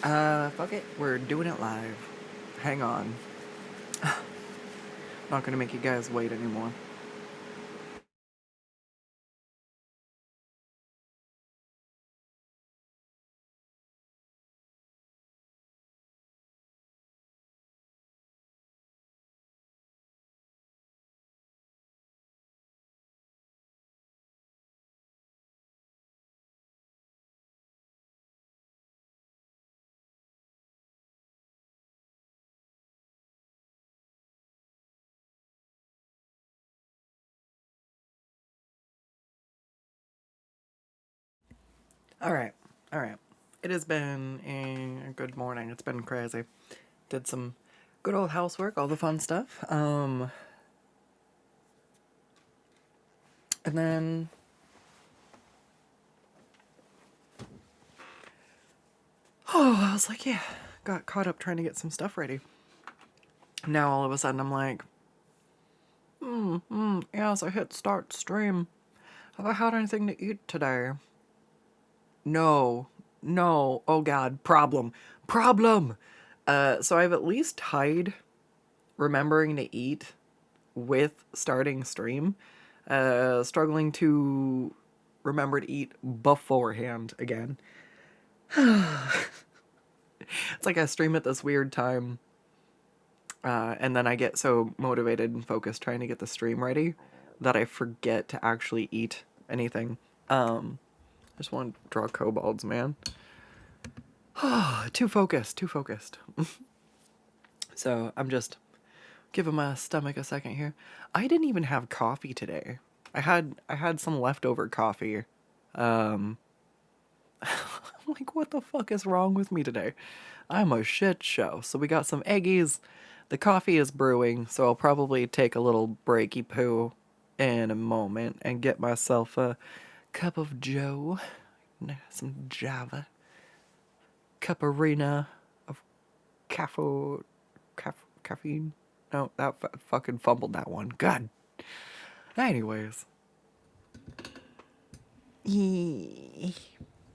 Fuck it. We're doing it live. Hang on. Not gonna make you guys wait anymore. Alright, alright. It has been a good morning. It's been crazy. Did some good old housework, all the fun stuff. And then I was like, yeah, got caught up trying to get some stuff ready. Now all of a sudden I'm like, yes, I hit start stream. Have I had anything to eat today? No, no, oh god, problem. So I've at least tied remembering to eat with starting stream. Struggling to remember to eat beforehand again. It's like I stream at this weird time, and then I get so motivated and focused trying to get the stream ready that I forget to actually eat anything. I just want to draw kobolds, man. Too focused, too focused. So I'm just giving my stomach a second here. I didn't even have coffee today. I had some leftover coffee. I'm like, what the fuck is wrong with me today? I'm a shit show. So we got some eggies. The coffee is brewing, so I'll probably take a little breaky poo in a moment and get myself a cup of joe, some java, cuparina of caffeine. No, that fucking fumbled that one. God. Anyways.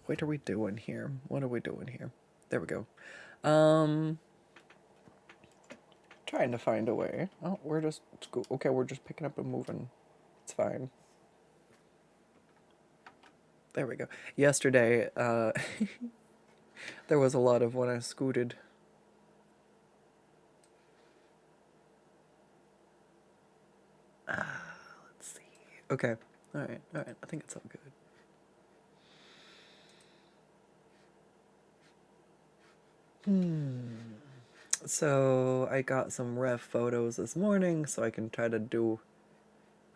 What are we doing here? What are we doing here? There we go. Trying to find a way. Oh, we're just okay. We're just picking up and moving. It's fine. There we go. Yesterday, there was a lot of when I scooted. Let's see. Okay. All right. All right. I think it's all good. So I got some ref photos this morning so I can try to do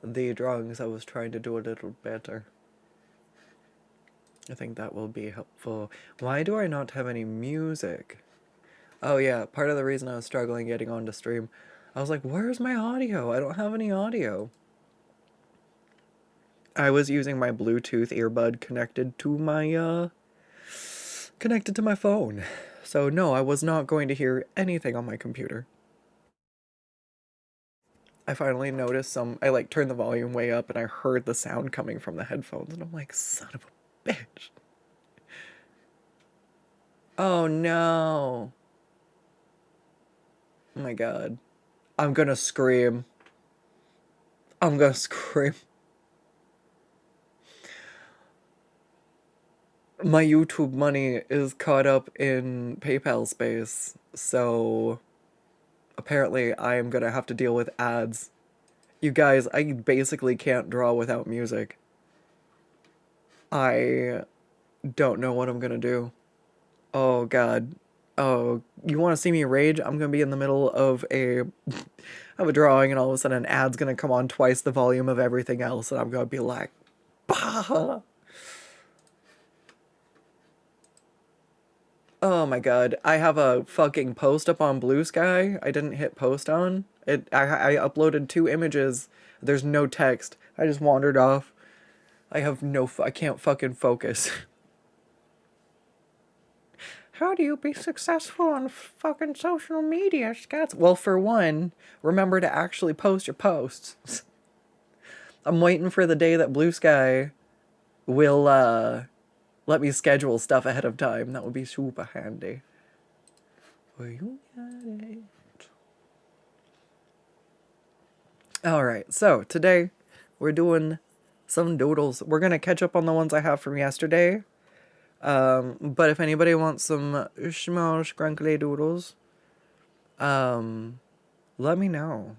the drawings I was trying to do a little better. I think that will be helpful. Why do I not have any music? Oh yeah, part of the reason I was struggling getting onto stream, I was like, where's my audio? I don't have any audio. I was using my Bluetooth earbud connected to my phone. So no, I was not going to hear anything on my computer. I finally noticed I like turned the volume way up and I heard the sound coming from the headphones and I'm like, son of a bitch. Oh no. Oh my god. I'm gonna scream. I'm gonna scream. My YouTube money is caught up in PayPal space, so apparently I am gonna have to deal with ads. You guys, I basically can't draw without music. I don't know what I'm gonna do. Oh god. Oh, you want to see me rage? I'm gonna be in the middle of a drawing, and all of a sudden an ad's gonna come on twice the volume of everything else, and I'm gonna be like, bah! Oh my god, I have a fucking post up on Blue Sky. I didn't hit post on it. I uploaded 2 images. There's no text. I just wandered off. I can't fucking focus. How do you be successful on fucking social media, Scott? Well, for one, remember to actually post your posts. I'm waiting for the day that Blue Sky will let me schedule stuff ahead of time. That would be super handy. where you got it. Alright, so today we're doing some doodles. We're gonna catch up on the ones I have from yesterday. But if anybody wants some small scrunkly doodles, let me know.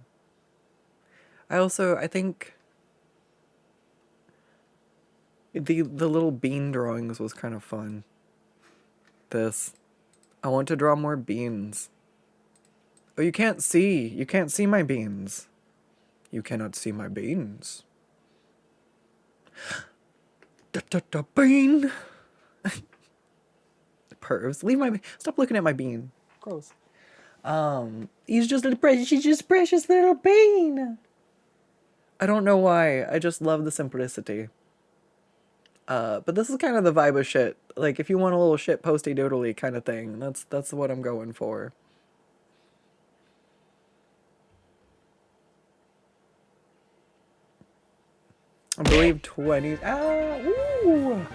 I think the little bean drawings was kind of fun. I want to draw more beans. Oh, you can't see my beans. You cannot see my beans. Bean! Pervs, stop looking at my bean. Gross. She's just precious little bean. I don't know why, I just love the simplicity. But this is kind of the vibe of shit. Like, if you want a little shit posty doodly kind of thing, that's what I'm going for. I believe 20. Ooh!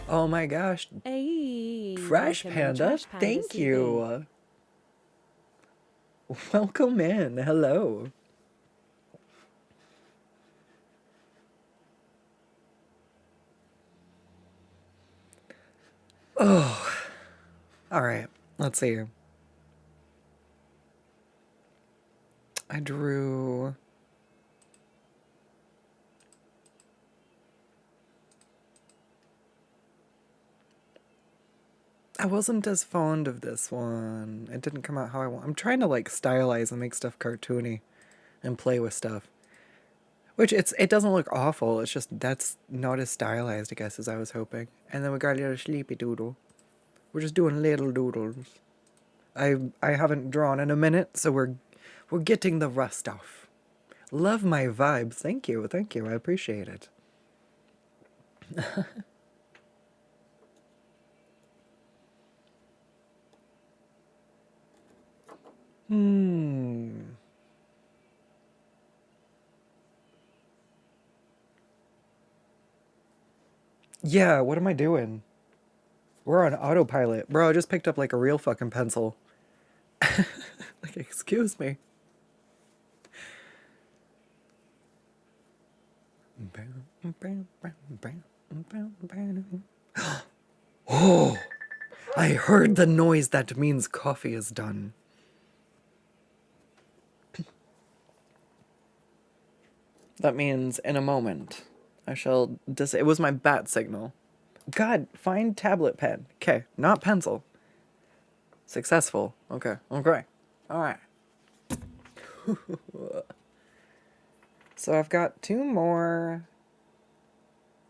Oh my gosh. Hey, Fresh Panda, thank you. Welcome in. Hello. Oh. Alright, let's see. I drew... I wasn't as fond of this one. It didn't come out how I want. I'm trying to like stylize and make stuff cartoony and play with stuff. Which it doesn't look awful. It's just that's not as stylized, I guess, as I was hoping. And then we got a little sleepy doodle. We're just doing little doodles. I haven't drawn in a minute, so we're getting the rust off. Love my vibes. Thank you. I appreciate it. Yeah, what am I doing? We're on autopilot. Bro, I just picked up like a real fucking pencil. Like, excuse me. Oh, I heard the noise. That means coffee is done. That means in a moment I shall it was my bat signal. God, find tablet pen. Okay, not pencil. Successful. Okay. Alright. So I've got 2 more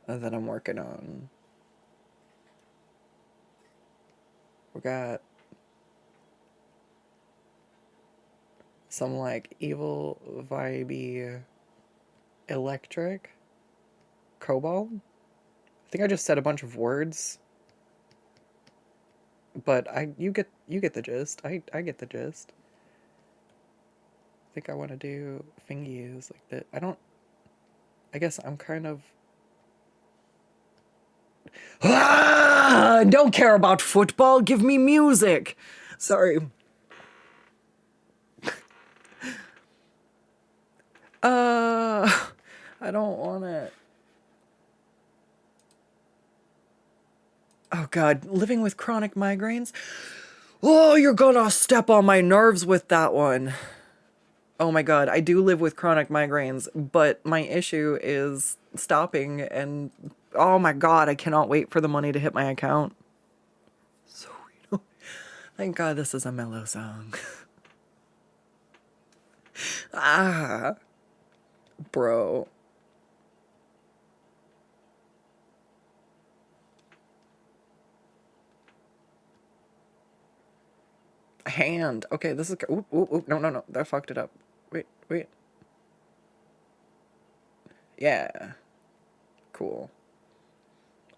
that I'm working on. We got some like evil vibey electric cobalt. I think I just said a bunch of words, but you get the gist. I get the gist. I think I want to do fingies like that. I guess I'm kind of... Don't care about football. Give me music. Sorry. I don't want it. Oh God, living with chronic migraines? Oh, you're gonna step on my nerves with that one. Oh my God, I do live with chronic migraines, but my issue is stopping, and oh my God, I cannot wait for the money to hit my account. So, thank God this is a mellow song. Bro. Hand. Okay, this is... Oop, no. That fucked it up. Wait. Yeah. Cool.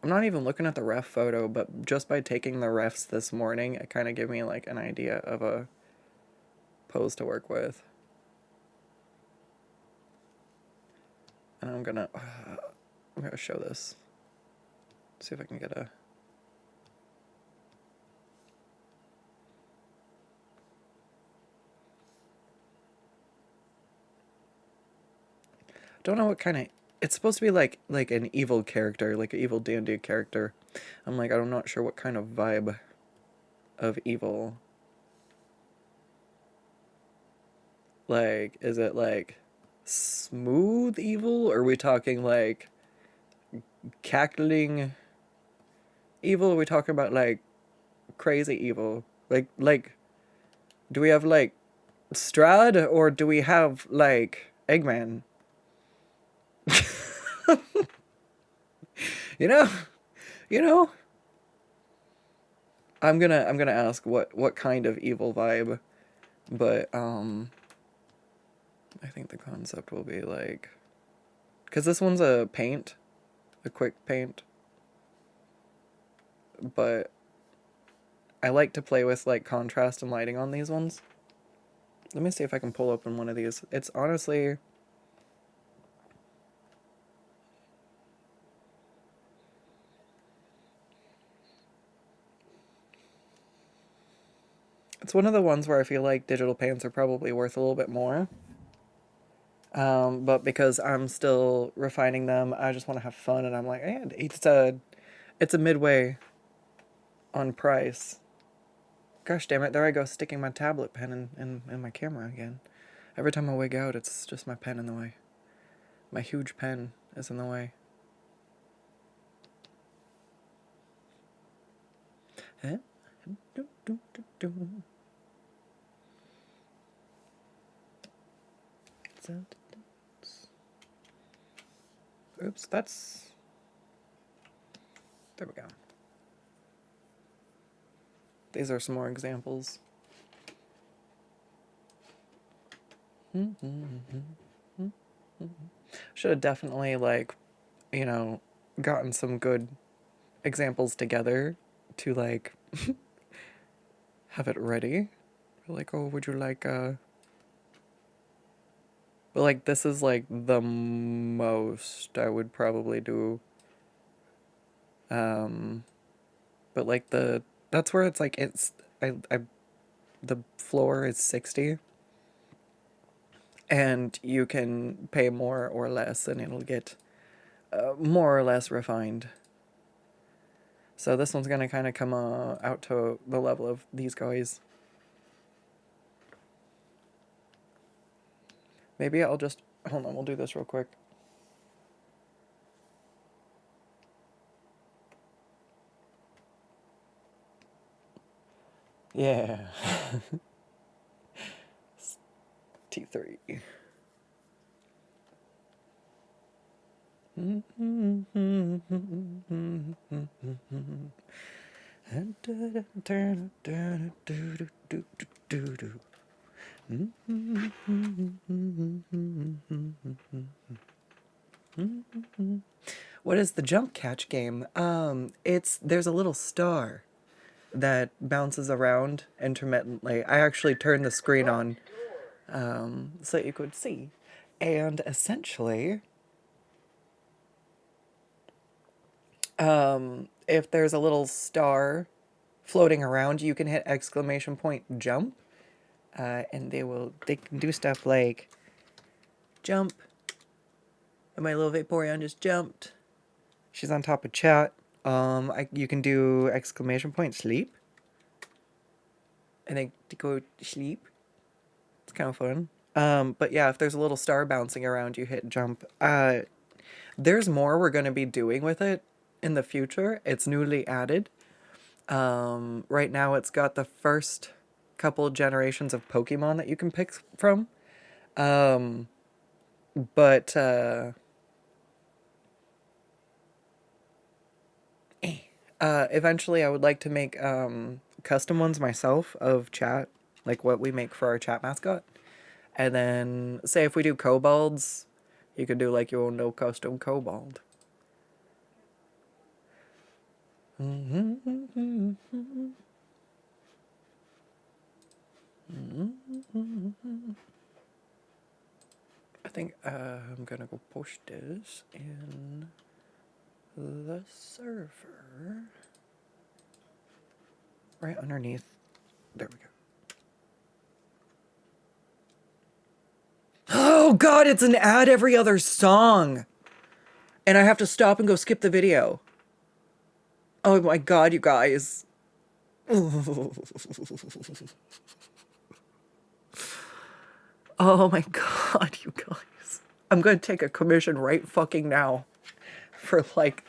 I'm not even looking at the ref photo, but just by taking the refs this morning, it kind of gave me like an idea of a pose to work with. And I'm gonna show this. See if I can get a... Don't know what kind of. It's supposed to be like an evil character, like an evil D&D character. I'm like, I'm not sure what kind of vibe of evil. Like, is it like smooth evil? Or are we talking like cackling evil? Are we talking about like crazy evil? Like, do we have like Strad or do we have like Eggman? You know, you know. I'm gonna ask what kind of evil vibe, but I think the concept will be like, because this one's a paint, a quick paint, but I like to play with like contrast and lighting on these ones. Let me see if I can pull open one of these. It's honestly, it's one of the ones where I feel like digital paints are probably worth a little bit more. But because I'm still refining them, I just want to have fun, and I'm like, it's a midway on price. Gosh damn it, there I go sticking my tablet pen in my camera again. Every time I wig out, it's just my pen in the way. My huge pen is in the way. Huh? Oops, that's... There we go. These are some more examples. Should have definitely, like, you know, gotten some good examples together to, like, have it ready. Like, oh, would you like, But, like, this is, like, the most I would probably do. But, like, that's where it's, like, the floor is 60. And you can pay more or less, and it'll get more or less refined. So this one's gonna kind of come out to the level of these guys. Maybe I'll just... Hold on, we'll do this real quick. Yeah. T3. What is the jump catch game? There's a little star that bounces around intermittently. I actually turned the screen on so you could see. And essentially, if there's a little star floating around, you can hit exclamation point jump. And they can do stuff like jump. And my little Vaporeon just jumped. She's on top of chat. You can do exclamation point sleep. And then to go sleep. It's kind of fun. But yeah, if there's a little star bouncing around, you hit jump. There's more we're going to be doing with it in the future. It's newly added. Right now it's got the first couple generations of Pokemon that you can pick from. But eventually I would like to make custom ones myself of chat, like what we make for our chat mascot. And then say if we do kobolds, you could do like your own no custom kobold. I think I'm gonna go post this in the server right underneath. There we go. Oh God, it's an ad every other song. And I have to stop and go skip the video. Oh my God, you guys. Oh my God, you guys. I'm gonna take a commission right fucking now for like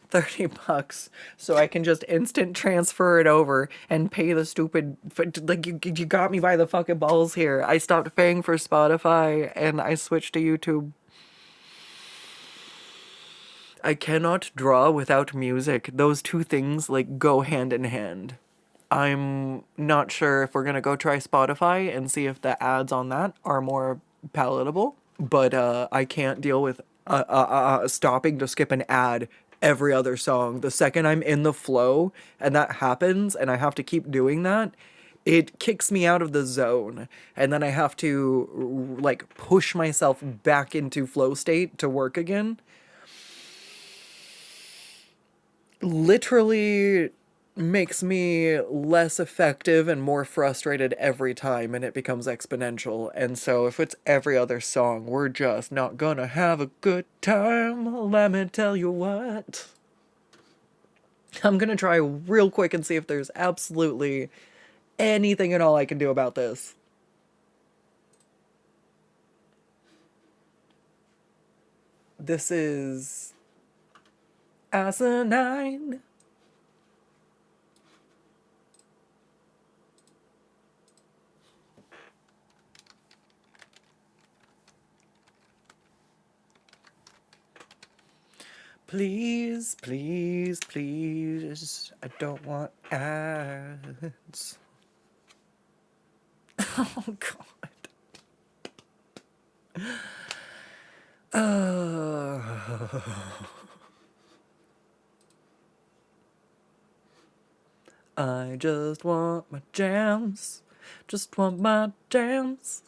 $30 so I can just instant transfer it over and pay the stupid, like, you got me by the fucking balls here. I stopped paying for Spotify and I switched to YouTube. I cannot draw without music. Those two things like go hand in hand. I'm not sure if we're gonna go try Spotify and see if the ads on that are more palatable, but I can't deal with stopping to skip an ad every other song. The second I'm in the flow and that happens and I have to keep doing that, it kicks me out of the zone. And then I have to like push myself back into flow state to work again. Literally makes me less effective and more frustrated every time, and it becomes exponential. And so if it's every other song, we're just not gonna have a good time. Let me tell you what. I'm gonna try real quick and see if there's absolutely anything at all I can do about this. This is asinine. Please, please, please. I don't want ads. Oh, God. I just want my jams. Just want my jams.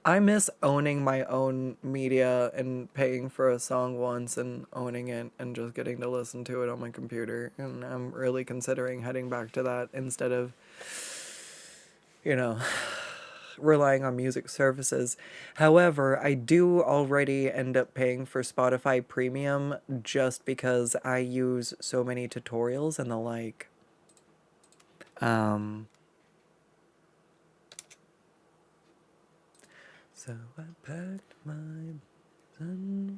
I miss owning my own media and paying for a song once and owning it and just getting to listen to it on my computer. And I'm really considering heading back to that instead of, you know, relying on music services. However, I do already end up paying for Spotify Premium just because I use so many tutorials and the like. So I packed my sunrise.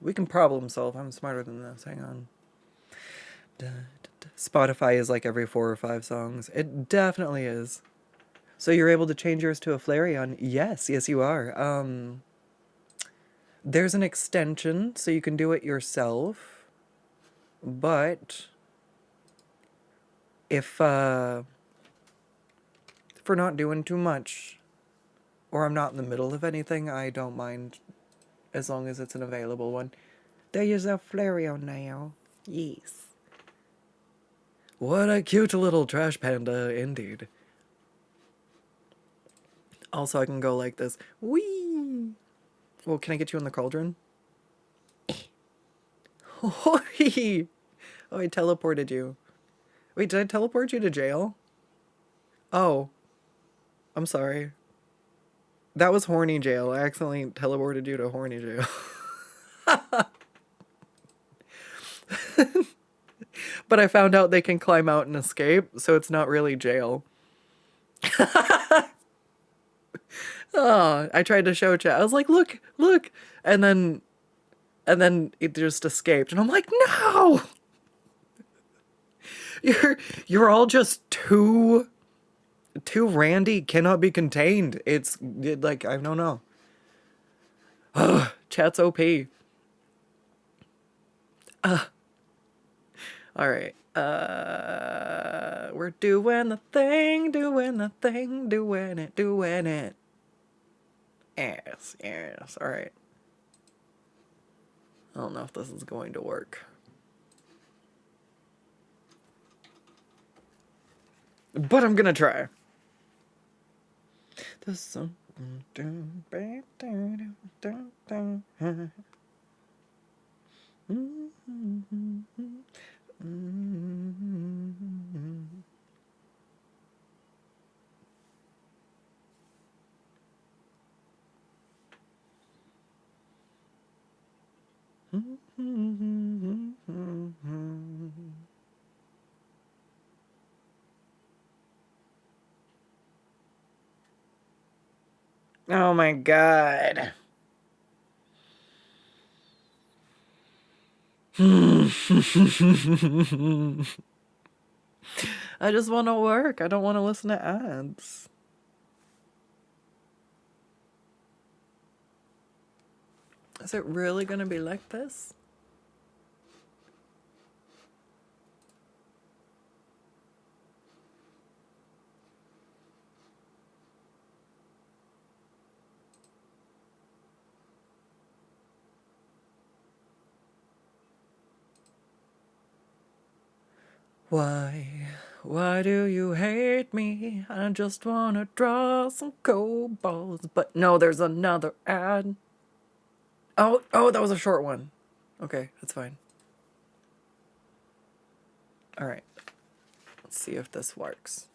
We can problem solve. I'm smarter than this. Hang on. Spotify is like every 4 or 5 songs. It definitely is. So you're able to change yours to a Flareon? Yes, yes you are. There's an extension, so you can do it yourself. But if we're not doing too much, or I'm not in the middle of anything, I don't mind as long as it's an available one. There's a Flareon now. Yes. What a cute little trash panda, indeed. Also, I can go like this. Whee! Well, can I get you in the cauldron? Oh, I teleported you. Wait, did I teleport you to jail? Oh. I'm sorry. That was horny jail. I accidentally teleported you to horny jail. But I found out they can climb out and escape, so it's not really jail. Oh, I tried to show chat. I was like, look, look. And then it just escaped. And I'm like, no! You're all just too randy, cannot be contained. It's like, I don't know. Ugh, chat's OP. Alright. We're doing the thing, doing it. Yes, yes, alright. I don't know if this is going to work. But I'm gonna try. This song. Oh my god. I just want to work. I don't want to listen to ads. Is it really going to be like this? Why? Why do you hate me? I just wanna draw some cold balls. But no, there's another ad. Oh, that was a short one. Okay, that's fine. Alright. Let's see if this works.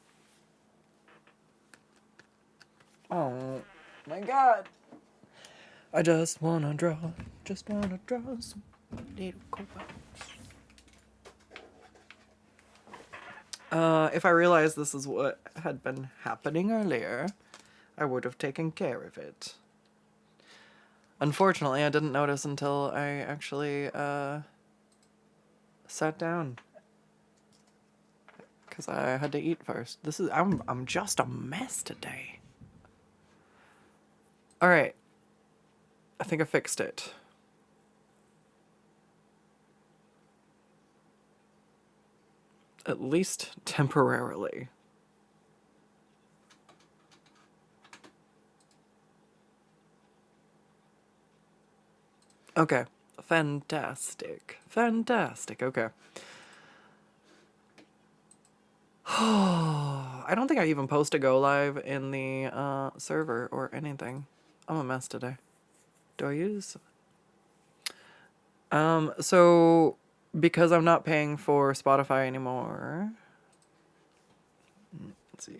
Oh my god. I just wanna draw some little cold balls. If I realized this is what had been happening earlier, I would have taken care of it. Unfortunately, I didn't notice until I actually, sat down. Because I had to eat first. I'm just a mess today. Alright. I think I fixed it. At least temporarily. Okay. Fantastic. Fantastic. Okay. I don't think I even post a go live in the server or anything. I'm a mess today. Do I use? So because I'm not paying for Spotify anymore. Let's see.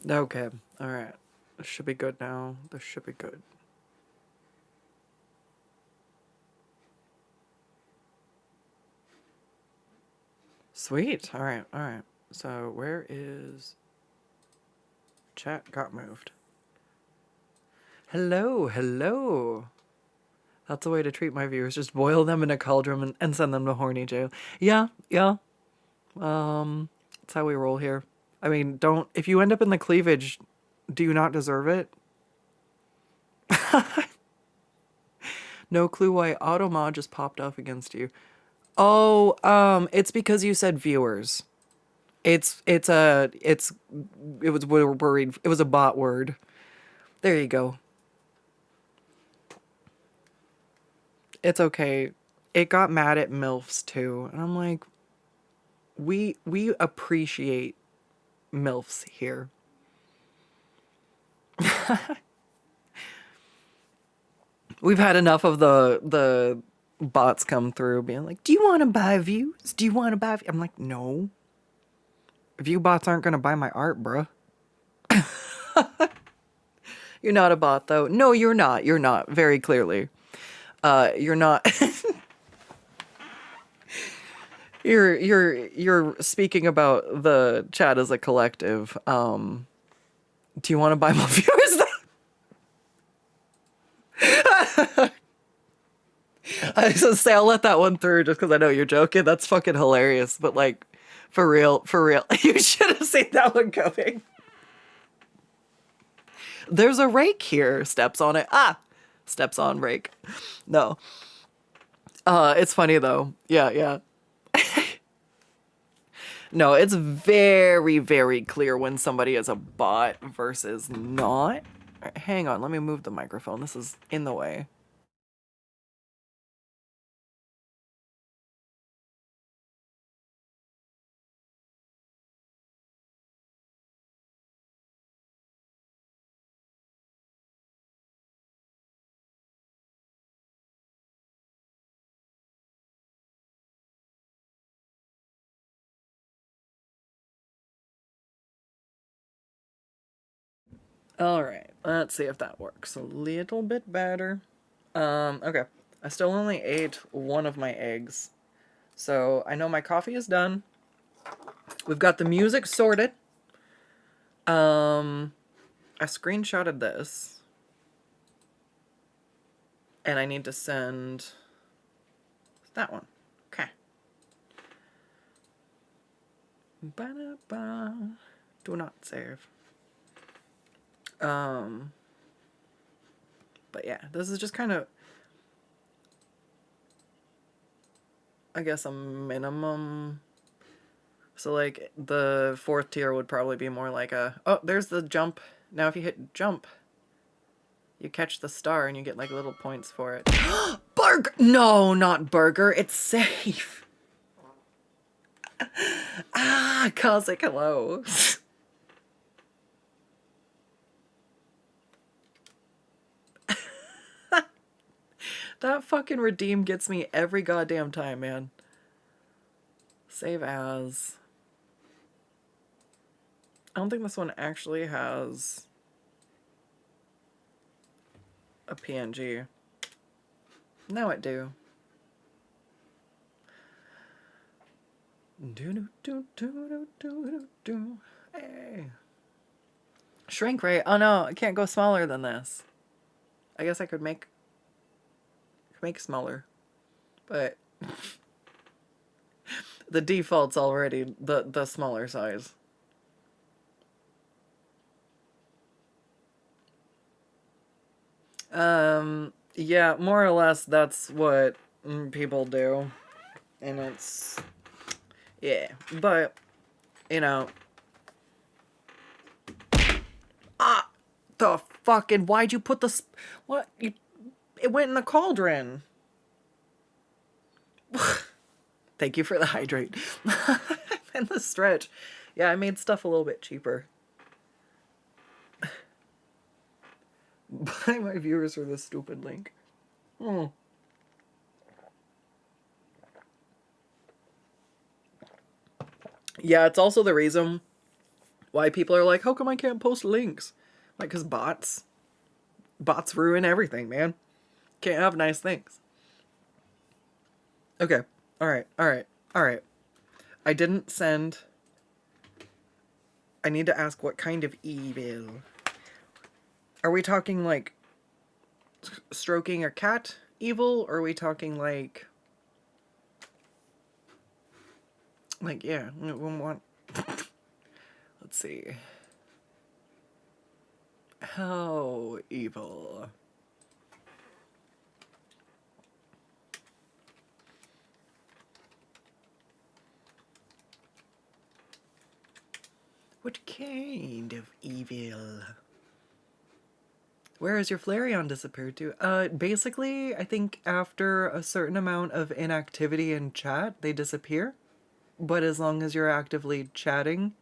Okay. All right. This should be good now. This should be good. Sweet. All right. All right. So where is chat got moved? Hello. Hello. That's a way to treat my viewers. Just boil them in a cauldron and send them to horny jail. Yeah. Yeah. That's how we roll here. I mean, if you end up in the cleavage, do you not deserve it? No clue why Automod just popped off against you. Oh, it's because you said viewers. It was worried. It was a bot word. There you go. It's okay. It got mad at MILFs too. And I'm like, we appreciate MILFs here. We've had enough of the bots come through being like, do you want to buy views? Do you want to buy I'm like, no. View bots aren't going to buy my art, bruh. You're not a bot, though. No, you're not. You're not. Very clearly. You're not. You're speaking about the chat as a collective. Do you want to buy more viewers? I was gonna say I'll let that one through just because I know you're joking. That's fucking hilarious. But like, for real, you should have seen that one coming. There's a rake here. Steps on it. Ah, steps on rake. No. It's funny though. Yeah, yeah. No, it's very, very clear when somebody is a bot versus not. Right, hang on, let me move the microphone. This is in the way. All right, let's see if that works a little bit better. Okay. I still only ate one of my eggs. So I know my coffee is done. We've got the music sorted. I screenshotted this. And I need to send that one. Okay. Ba-da-ba. Do not save. But yeah, this is just kind of, I guess, a minimum. So like the fourth tier would probably be more like a, oh, there's the jump. Now if you hit jump, you catch the star and you get like little points for it. Burger! No, not burger. It's safe. Ah, Cosmic hello. That fucking redeem gets me every goddamn time, man. Save as. I don't think this one actually has a PNG. Now it do. Hey. Shrink rate. Oh no, I can't go smaller than this. I guess I could make smaller, but the default's already the smaller size. Yeah, more or less that's what people do, and it's, yeah, but you know, the fucking, why'd you put the what you, it went in the cauldron. Thank you for the hydrate. And the stretch. Yeah, I made stuff a little bit cheaper. Buy my viewers for this stupid link. Yeah, it's also the reason why people are like, how come I can't post links? Like, because bots ruin everything, man. Can't have nice things. Okay. Alright. I didn't send. I need to ask what kind of evil. Are we talking like stroking a cat evil? Or are we talking like yeah, we want. Let's see. How evil? What kind of evil? Where has your Flareon disappeared to? Basically, I think after a certain amount of inactivity in chat, they disappear. But as long as you're actively chatting,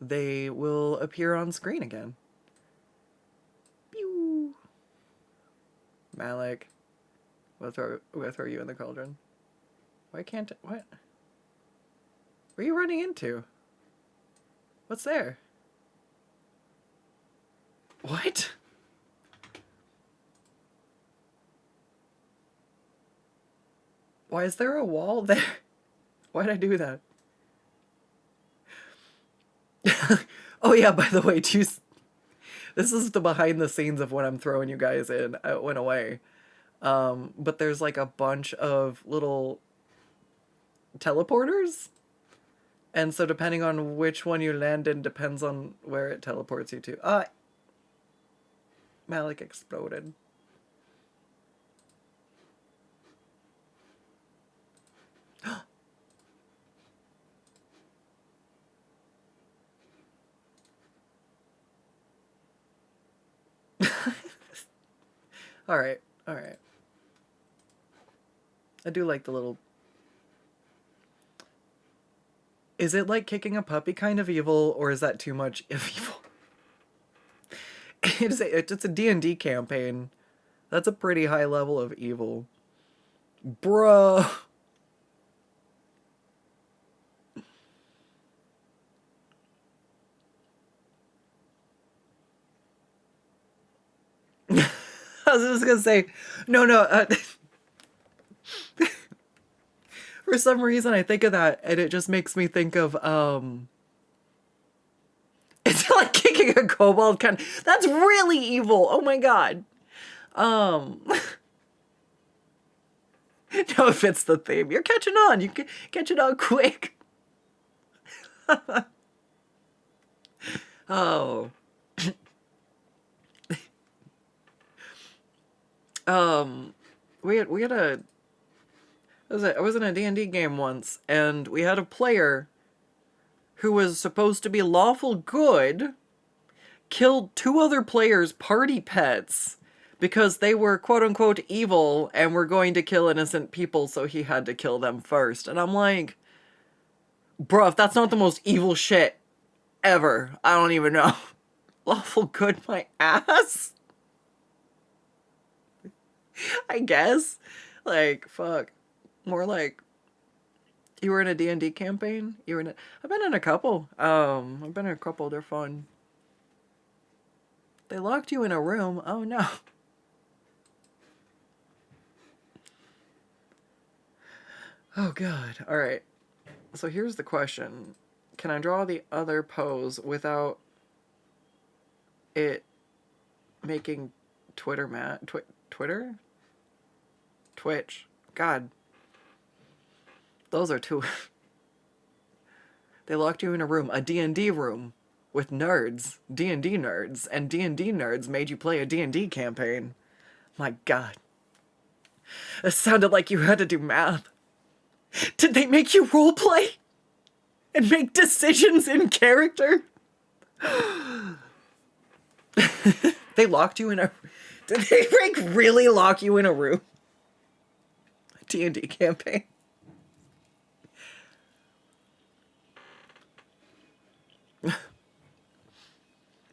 they will appear on screen again. Pew! Malik. We'll throw you in the cauldron. Why can't... What? Where are you running into? What's there? What? Why is there a wall there? Why'd I do that? Oh yeah, by the way, This is the behind the scenes of when I'm throwing you guys in. It went away. But there's like a bunch of little teleporters. And so depending on which one you land in depends on where it teleports you to. Malik exploded. Alright, alright. I do like the little... Is it like kicking a puppy kind of evil, or is that too much of evil? It's a D&D campaign. That's a pretty high level of evil. Bruh. I was just gonna say, no. For some reason, I think of that, and it just makes me think of, it's like kicking a kobold kind. That's really evil. Oh my god. No, it fits the theme. You're catching on. You can catch it on quick. Oh. We had a... I was in a D&D game once, and we had a player who was supposed to be lawful good, killed 2 other players' party pets because they were quote-unquote evil and were going to kill innocent people, so he had to kill them first. And I'm like, bro, if that's not the most evil shit ever, I don't even know. Lawful good my ass? I guess. Like, fuck. More like, you were in a D&D campaign? I've been in a couple. They're fun. They locked you in a room. Oh no. Oh god. Alright. So here's the question. Can I draw the other pose without it making Twitter mad? Twitter? Twitch. God. Those are two. They locked you in a room, a D&D room, with nerds, D&D nerds, and D&D nerds made you play a D&D campaign. My god. It sounded like you had to do math. Did they make you roleplay? And make decisions in character? They locked you in a... Did they like really lock you in a room? A D&D campaign.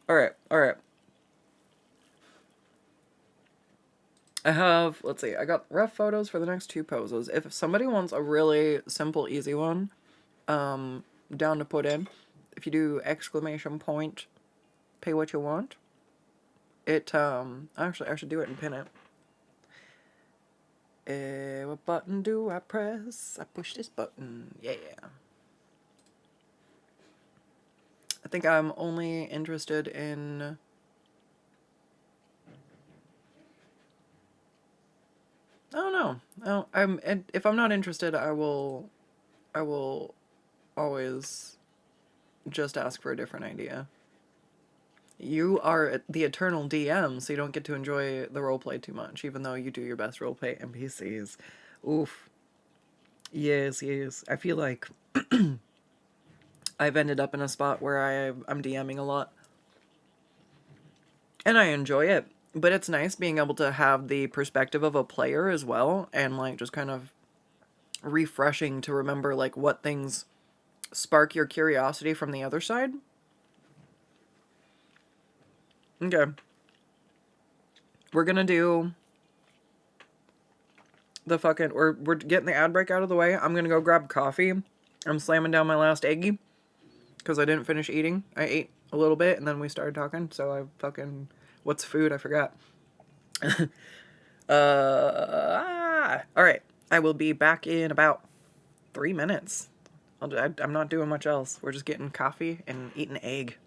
Alright. I have, let's see, I got rough photos for the next 2 poses. If somebody wants a really simple, easy one, down to put in, if you do exclamation point, pay what you want, it, actually, I should do it and pin it. What button do I press? I push this button. Yeah. I think I'm only interested in... I don't know. If I'm not interested, I will always just ask for a different idea. You are the eternal DM, so you don't get to enjoy the roleplay too much, even though you do your best roleplay NPCs. Oof. Yes. I feel like I've ended up in a spot where I'm DMing a lot. And I enjoy it. But it's nice being able to have the perspective of a player as well, and like just kind of refreshing to remember like what things spark your curiosity from the other side. Okay. We're gonna do the fucking... We're getting the ad break out of the way. I'm gonna go grab coffee. I'm slamming down my last eggie because I didn't finish eating. I ate a little bit and then we started talking, so I fucking... What's food? I forgot. Alright. I will be back in about 3 minutes. I'm not doing much else. We're just getting coffee and eating egg.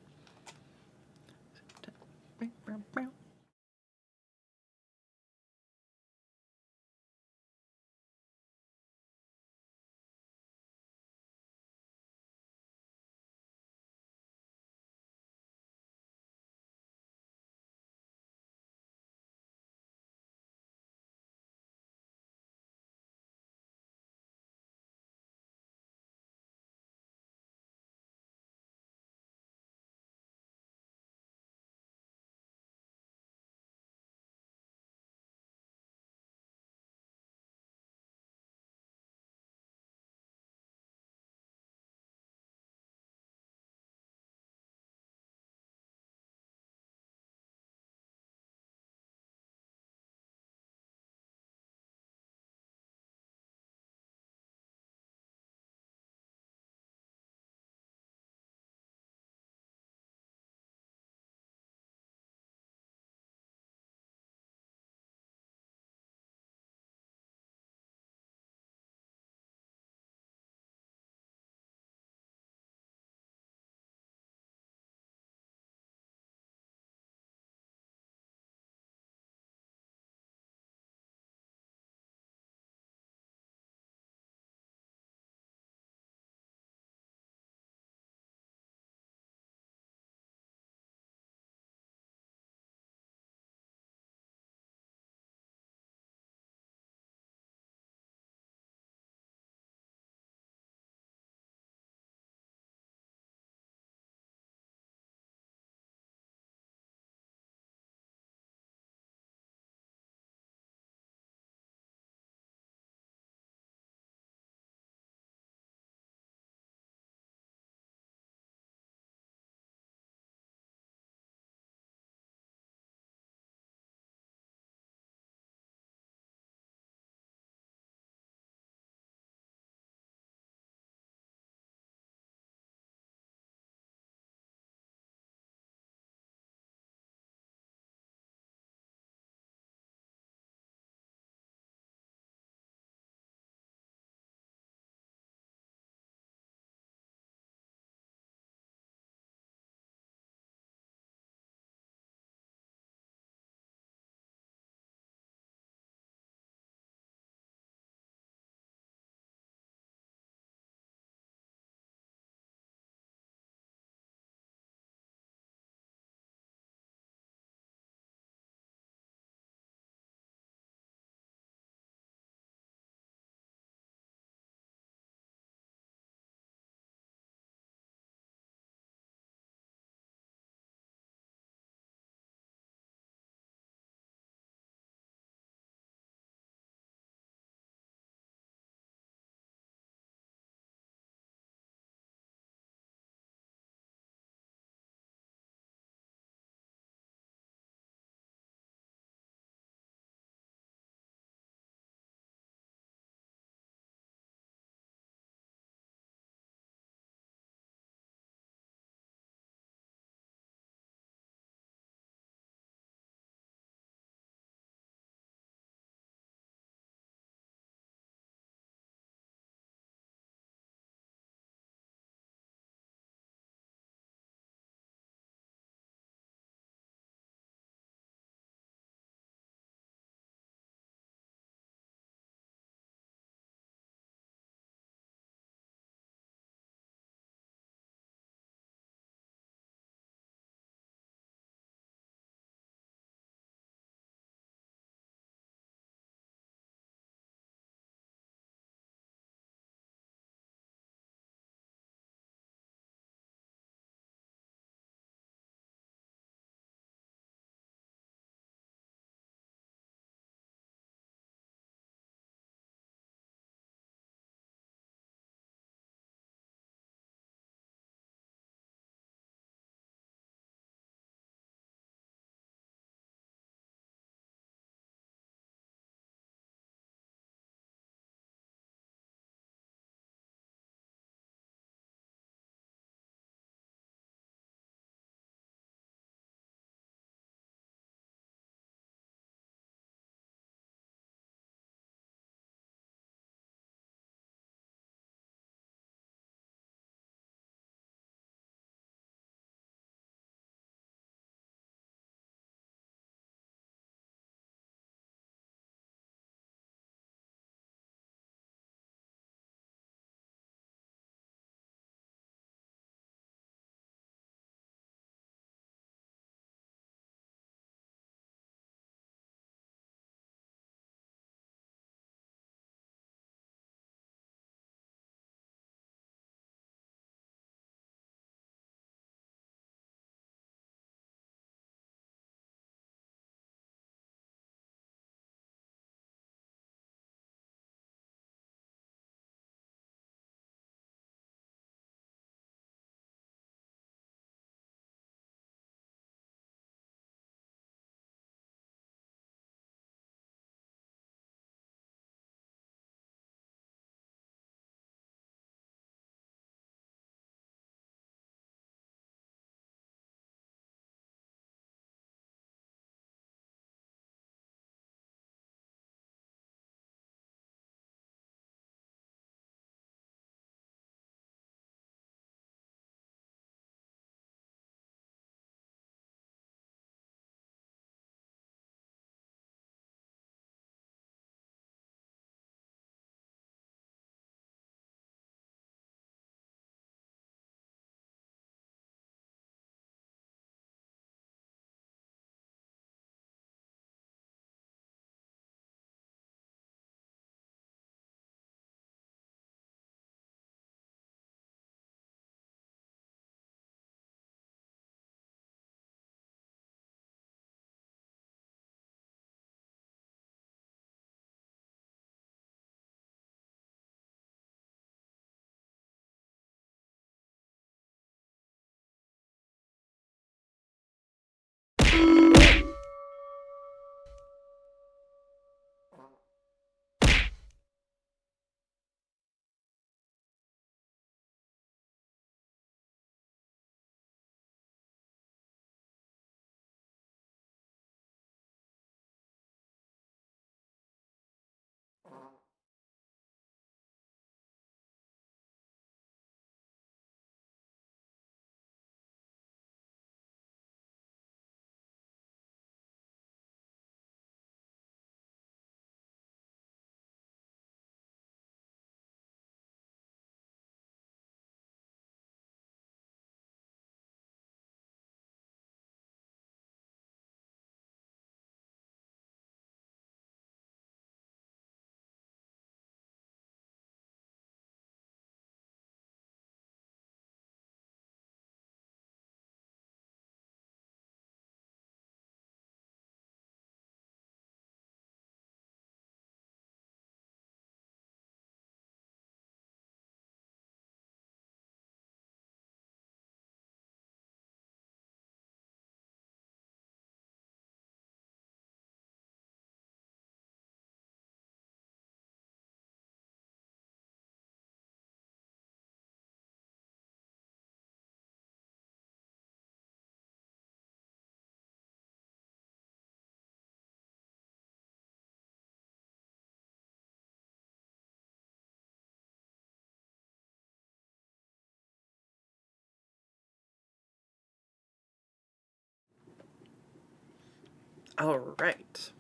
All right.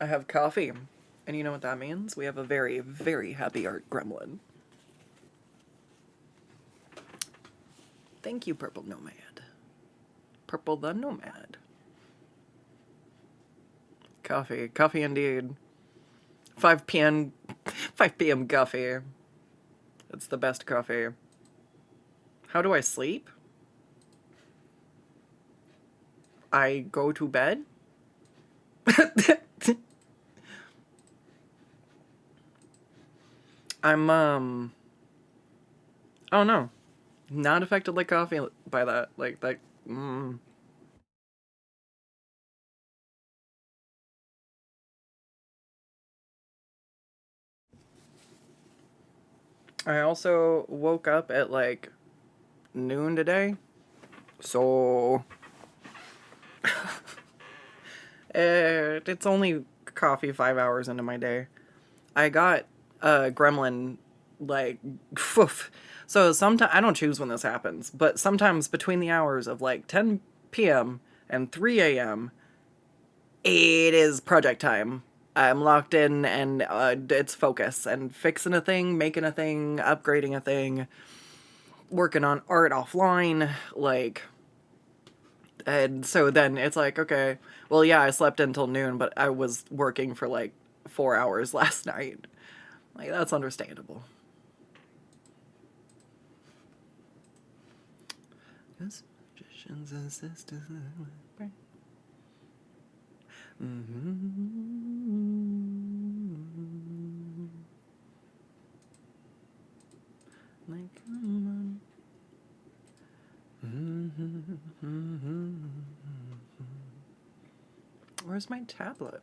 I have coffee. And you know what that means? We have a very, very happy art gremlin. Thank you, Purple Nomad. Purple the Nomad. Coffee. Coffee indeed. 5 p.m. 5 p.m. coffee. It's the best coffee. How do I sleep? I go to bed? I'm, oh no. Not affected like coffee by that. Like, that, I also woke up at like noon today. So, it's only coffee 5 hours into my day. I got a gremlin, like, poof. So sometimes, I don't choose when this happens, but sometimes between the hours of like 10 p.m. and 3 a.m., it is project time. I'm locked in and it's focus and fixing a thing, making a thing, upgrading a thing, working on art offline, like, and so then it's like, okay, well, yeah, I slept until noon, but I was working for like 4 hours last night. Like, that's understandable. Yes, magicians and sisters. Like, come on. Where's my tablet?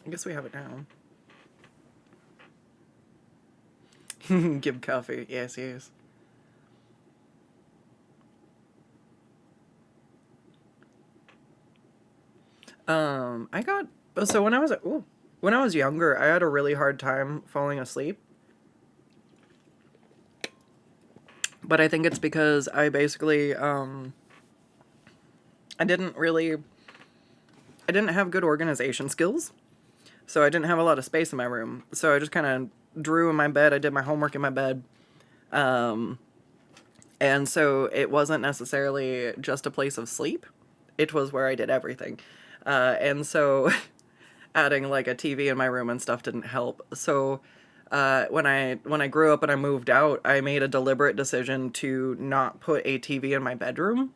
I guess we have it now. Give coffee. Yes, yes. I got so when I was younger, I had a really hard time falling asleep. But I think it's because I basically I didn't really I didn't have good organization skills. So I didn't have a lot of space in my room. So I just kind of drew in my bed. I did my homework in my bed. Um, and so it wasn't necessarily just a place of sleep. It was where I did everything. And so adding like a TV in my room and stuff didn't help. So when I grew up and I moved out, I made a deliberate decision to not put a TV in my bedroom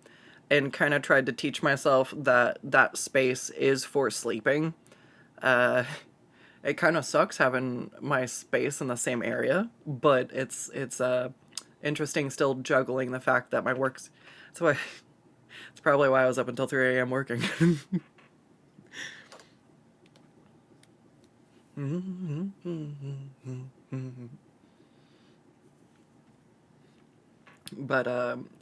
and kind of tried to teach myself that that space is for sleeping. Uh, it kind of sucks having my space in the same area, but it's interesting still juggling the fact that my work's so I, it's probably why I was up until 3 a.m. working. But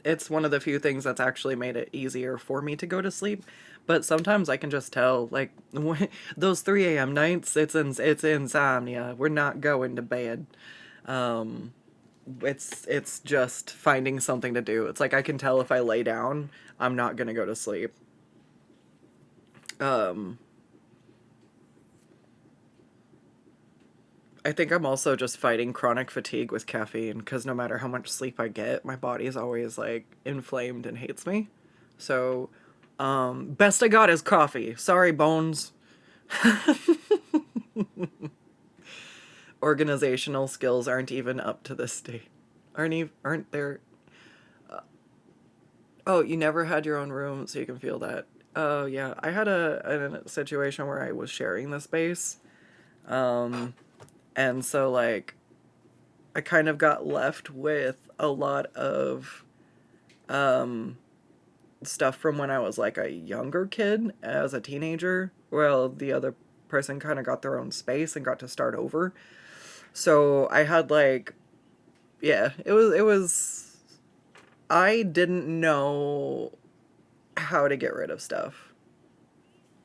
it's one of the few things that's actually made it easier for me to go to sleep. But sometimes I can just tell, like, those 3 a.m. nights, it's insomnia. We're not going to bed. Um, it's just finding something to do. It's like I can tell if I lay down, I'm not gonna go to sleep. Um, I think I'm also just fighting chronic fatigue with caffeine because no matter how much sleep I get, my body is always like inflamed and hates me. So, best I got is coffee. Sorry, bones. Organizational skills aren't even up to this state. Aren't there? Oh, you never had your own room, so you can feel that. Oh yeah, I had a situation where I was sharing the space, um, and so like I kind of got left with a lot of um stuff from when I was like a younger kid as a teenager. Well, the other person kind of got their own space and got to start over. So I had like Yeah, it was I didn't know how to get rid of stuff.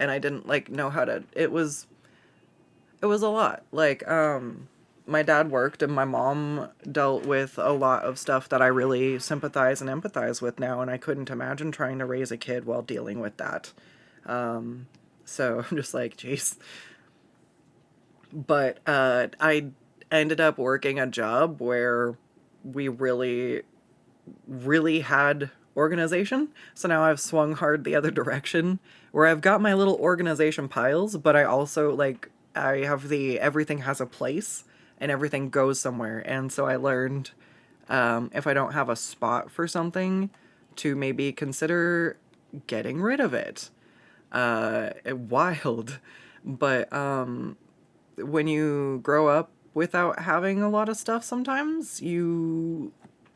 And I didn't like know how to it was a lot. Like my dad worked and my mom dealt with a lot of stuff that I really sympathize and empathize with now, and I couldn't imagine trying to raise a kid while dealing with that. So I'm just like, jeez. But I ended up working a job where we really had organization. So now I've swung hard the other direction where I've got my little organization piles, but I also like I have the everything has a place and everything goes somewhere. And so I learned if I don't have a spot for something, to maybe consider getting rid of it. Wild. But when you grow up without having a lot of stuff, sometimes you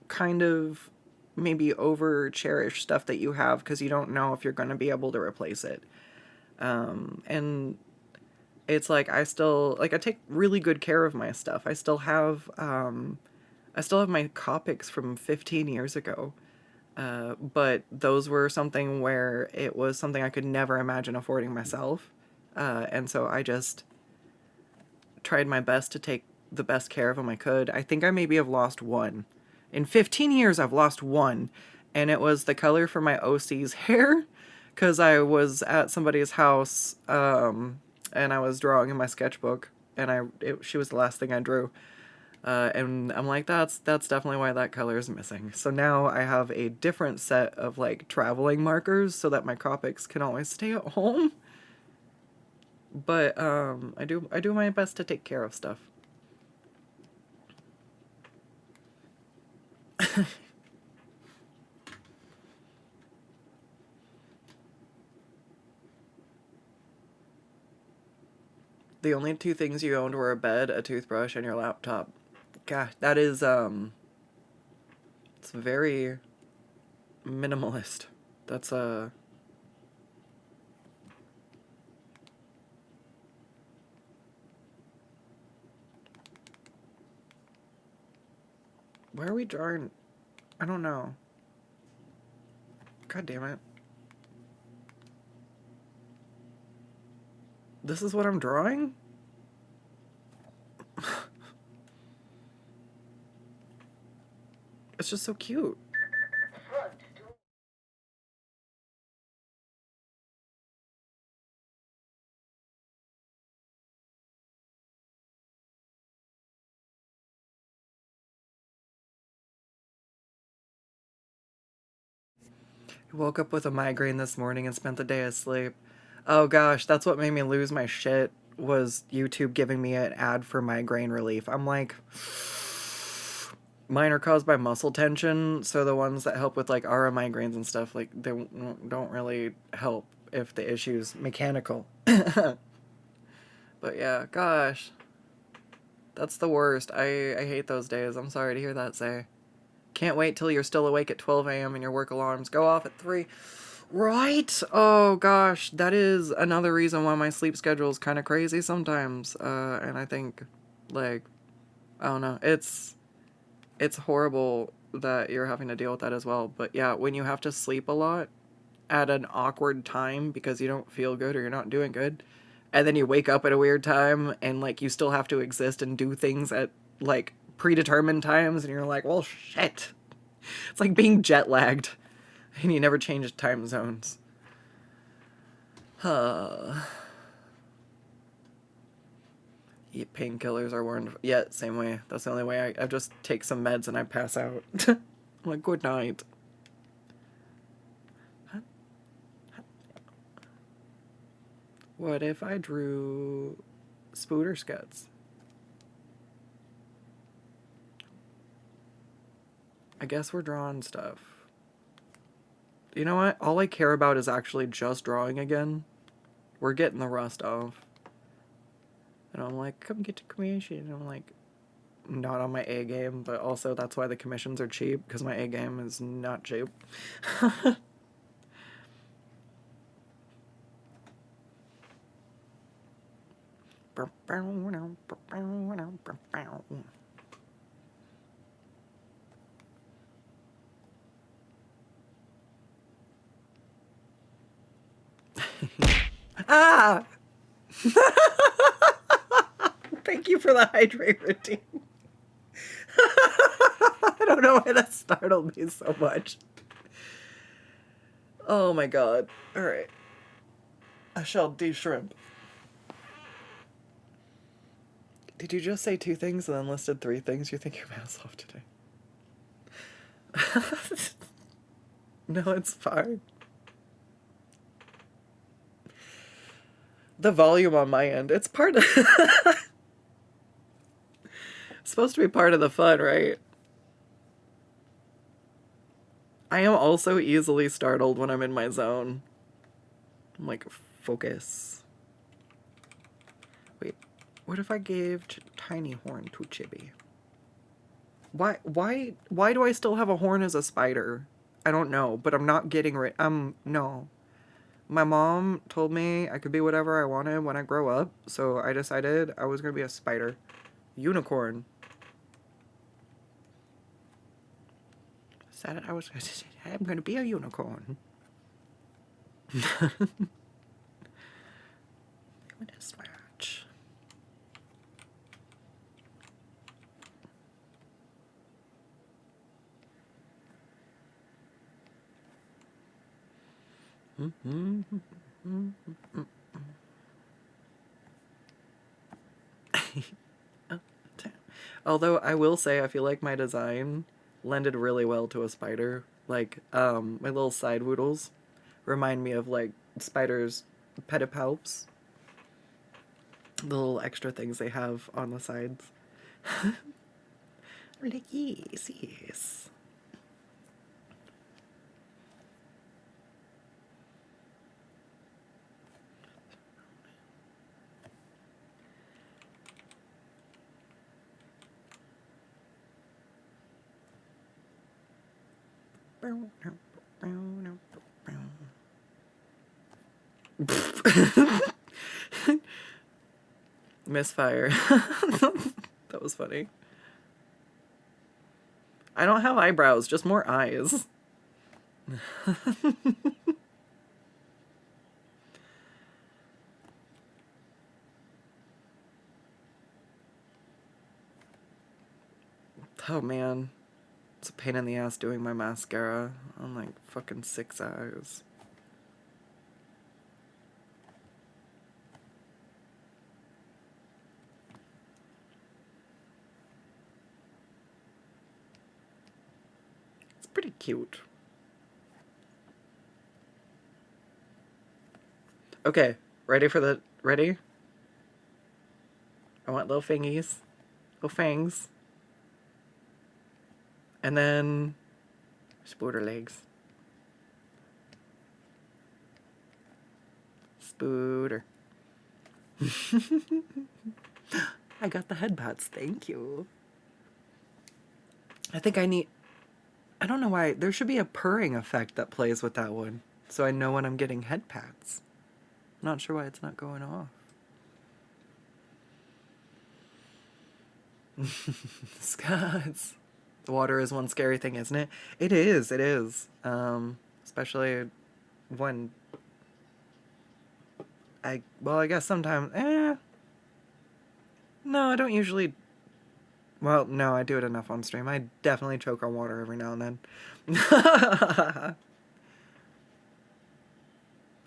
kind of maybe over cherish stuff that you have because you don't know if you're going to be able to replace it. And it's like I still like I take really good care of my stuff. I still have my Copics from 15 years ago. But those were something where it was something I could never imagine affording myself. And so I just tried my best to take the best care of them I could. I think I maybe have lost one. In 15 years, I've lost one. And it was the color for my OC's hair. Because I was at somebody's house and I was drawing in my sketchbook. And she was the last thing I drew. And I'm like, that's definitely why that color is missing. So now I have a different set of like traveling markers so that my Copics can always stay at home. But I do my best to take care of stuff. The only two things you owned were a bed, a toothbrush, and your laptop. God, that is it's very minimalist. That's why are we drawing? I don't know. God damn it. This is what I'm drawing? It's just so cute. I woke up with a migraine this morning and spent the day asleep. Oh gosh, that's what made me lose my shit was YouTube giving me an ad for migraine relief. I'm like, mine are caused by muscle tension, so the ones that help with like aura migraines and stuff like they don't really help if the issue's mechanical. But yeah, gosh, that's the worst. I hate those days. I'm sorry to hear that, say. Can't wait till you're still awake at 12 a.m. and your work alarms go off at 3. Right? Oh gosh, that is another reason why my sleep schedule is kind of crazy sometimes. And I think, like, I don't know, it's horrible that you're having to deal with that as well. But yeah, when you have to sleep a lot at an awkward time because you don't feel good or you're not doing good, and then you wake up at a weird time and like you still have to exist and do things at like predetermined times, and you're like, well, shit. It's like being jet lagged and you never change time zones. Eat painkillers are wonderful. Yeah, same way. That's the only way. I just take some meds and I pass out. I'm like, good night. What if I drew Spooter Scuds? I guess we're drawing stuff. You know what? All I care about is actually just drawing again. We're getting the rust off. And I'm like, come get to creation. And I'm like, not on my A game, but also that's why the commissions are cheap, because my A game is not cheap. Ah! Thank you for the hydrate routine. I don't know why that startled me so much. Oh my god. Alright. I shall de-shrimp. Did you just say 2 things and then listed 3 things you think your ass off today? No, it's fine. The volume on my end, it's part of... It's supposed to be part of the fun, right? I am also easily startled when I'm in my zone. I'm like, focus. Wait, what if I gave Tiny Horn to Chibi? Why do I still have a horn as a spider? I don't know, but I'm not getting rid. No. My mom told me I could be whatever I wanted when I grow up, so I decided I was gonna be a spider. Unicorn. Decided I'm gonna be a unicorn. I'm gonna swatch. Although I will say I feel like my design lended really well to a spider. Like, my little side woodles remind me of like spiders' pedipalps. The little extra things they have on the sides. Like, yes, yes. Misfire. That was funny. I don't have eyebrows, just more eyes. Oh man. It's a pain in the ass doing my mascara on like fucking 6 eyes. It's pretty cute. Okay, ready? I want little fingies. Little fangs. And then spooder legs. Spooder. I got the head pats, thank you. I think I don't know why, there should be a purring effect that plays with that one, so I know when I'm getting head pats. I'm not sure why it's not going off. Scots. The water is one scary thing, isn't it? It is. Especially when I guess sometimes, no, I don't usually, well, no, I do it enough on stream. I definitely choke on water every now and then.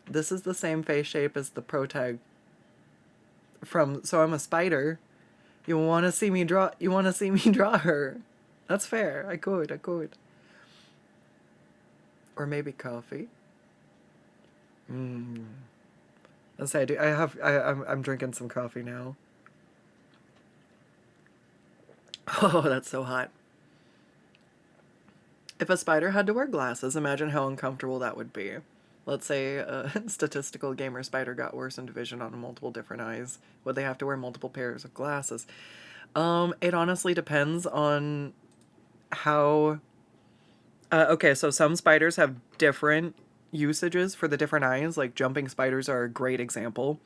This is the same face shape as the pro tag from So I'm a Spider. You want to see me draw her. That's fair. I could. Or maybe coffee. Let's say I do. I'm drinking some coffee now. Oh, that's so hot. If a spider had to wear glasses, imagine how uncomfortable that would be. Let's say a statistical gamer spider got worsened vision on multiple different eyes. Would they have to wear multiple pairs of glasses? It honestly depends on how... okay, so some spiders have different usages for the different eyes. Like jumping spiders are a great example.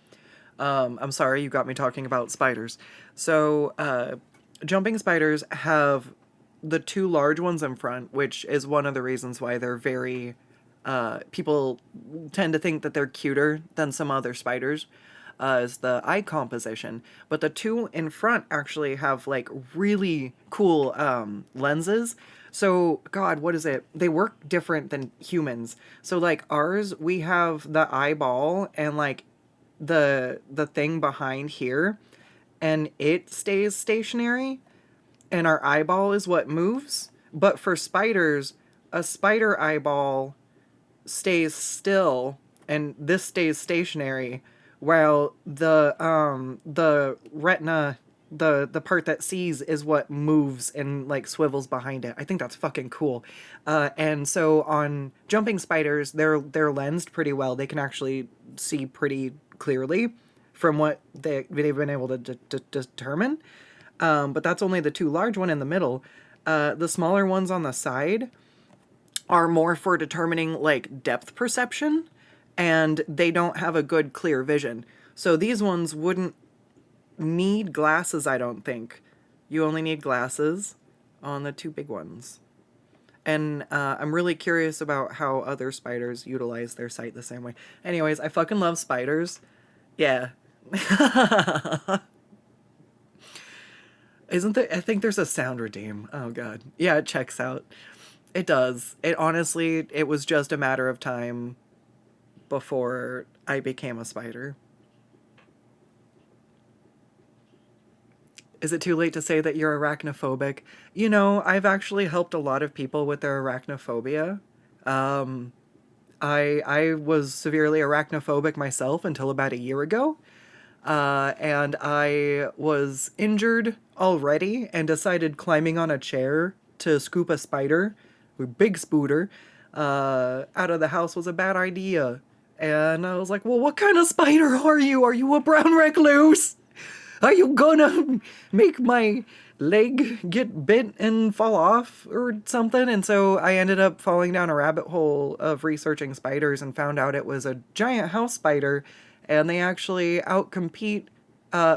I'm sorry, you got me talking about spiders. So, jumping spiders have the 2 large ones in front, which is one of the reasons why they're very People tend to think that they're cuter than some other spiders, is the eye composition. But the two in front actually have like really cool lenses. So, God, what is it? They work different than humans. So, like ours, we have the eyeball and like the thing behind here, and it stays stationary, and our eyeball is what moves. But for spiders, a spider eyeball stays still and this stays stationary, while the retina, the part that sees, is what moves and like swivels behind it. I think that's fucking cool. And so on jumping spiders, they're lensed pretty well. They can actually see pretty clearly from what they've been able to determine. But that's only the two large one in the middle. The smaller ones on the side are more for determining like depth perception, and they don't have a good clear vision. So these ones wouldn't need glasses, I don't think. You only need glasses on the two big ones. And I'm really curious about how other spiders utilize their sight the same way. Anyways, I fucking love spiders. Yeah. Isn't there? I think there's a sound redeem. Oh, God. Yeah, it checks out. It does. It honestly, it was just a matter of time before I became a spider. Is it too late to say that you're arachnophobic? You know, I've actually helped a lot of people with their arachnophobia. Um, I was severely arachnophobic myself until about a year ago. And I was injured already and decided climbing on a chair to scoop a spider, a big spooter, out of the house was a bad idea. And I was like, well, what kind of spider are you? Are you a brown recluse? Are you gonna make my leg get bit and fall off or something? And so I ended up falling down a rabbit hole of researching spiders and found out it was a giant house spider, and they actually outcompete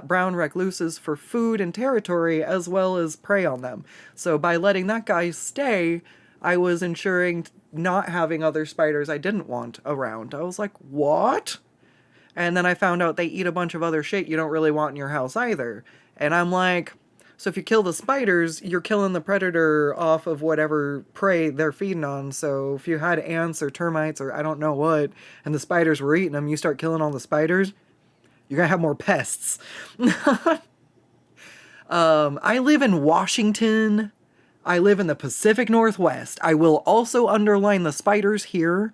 brown recluses for food and territory as well as prey on them. So by letting that guy stay, I was ensuring not having other spiders I didn't want around. I was like, what? And then I found out they eat a bunch of other shit you don't really want in your house either. And I'm like, so if you kill the spiders, you're killing the predator off of whatever prey they're feeding on. So if you had ants or termites or I don't know what, and the spiders were eating them, you start killing all the spiders, you're going to have more pests. I live in Washington. I live in the Pacific Northwest. I will also underline the spiders here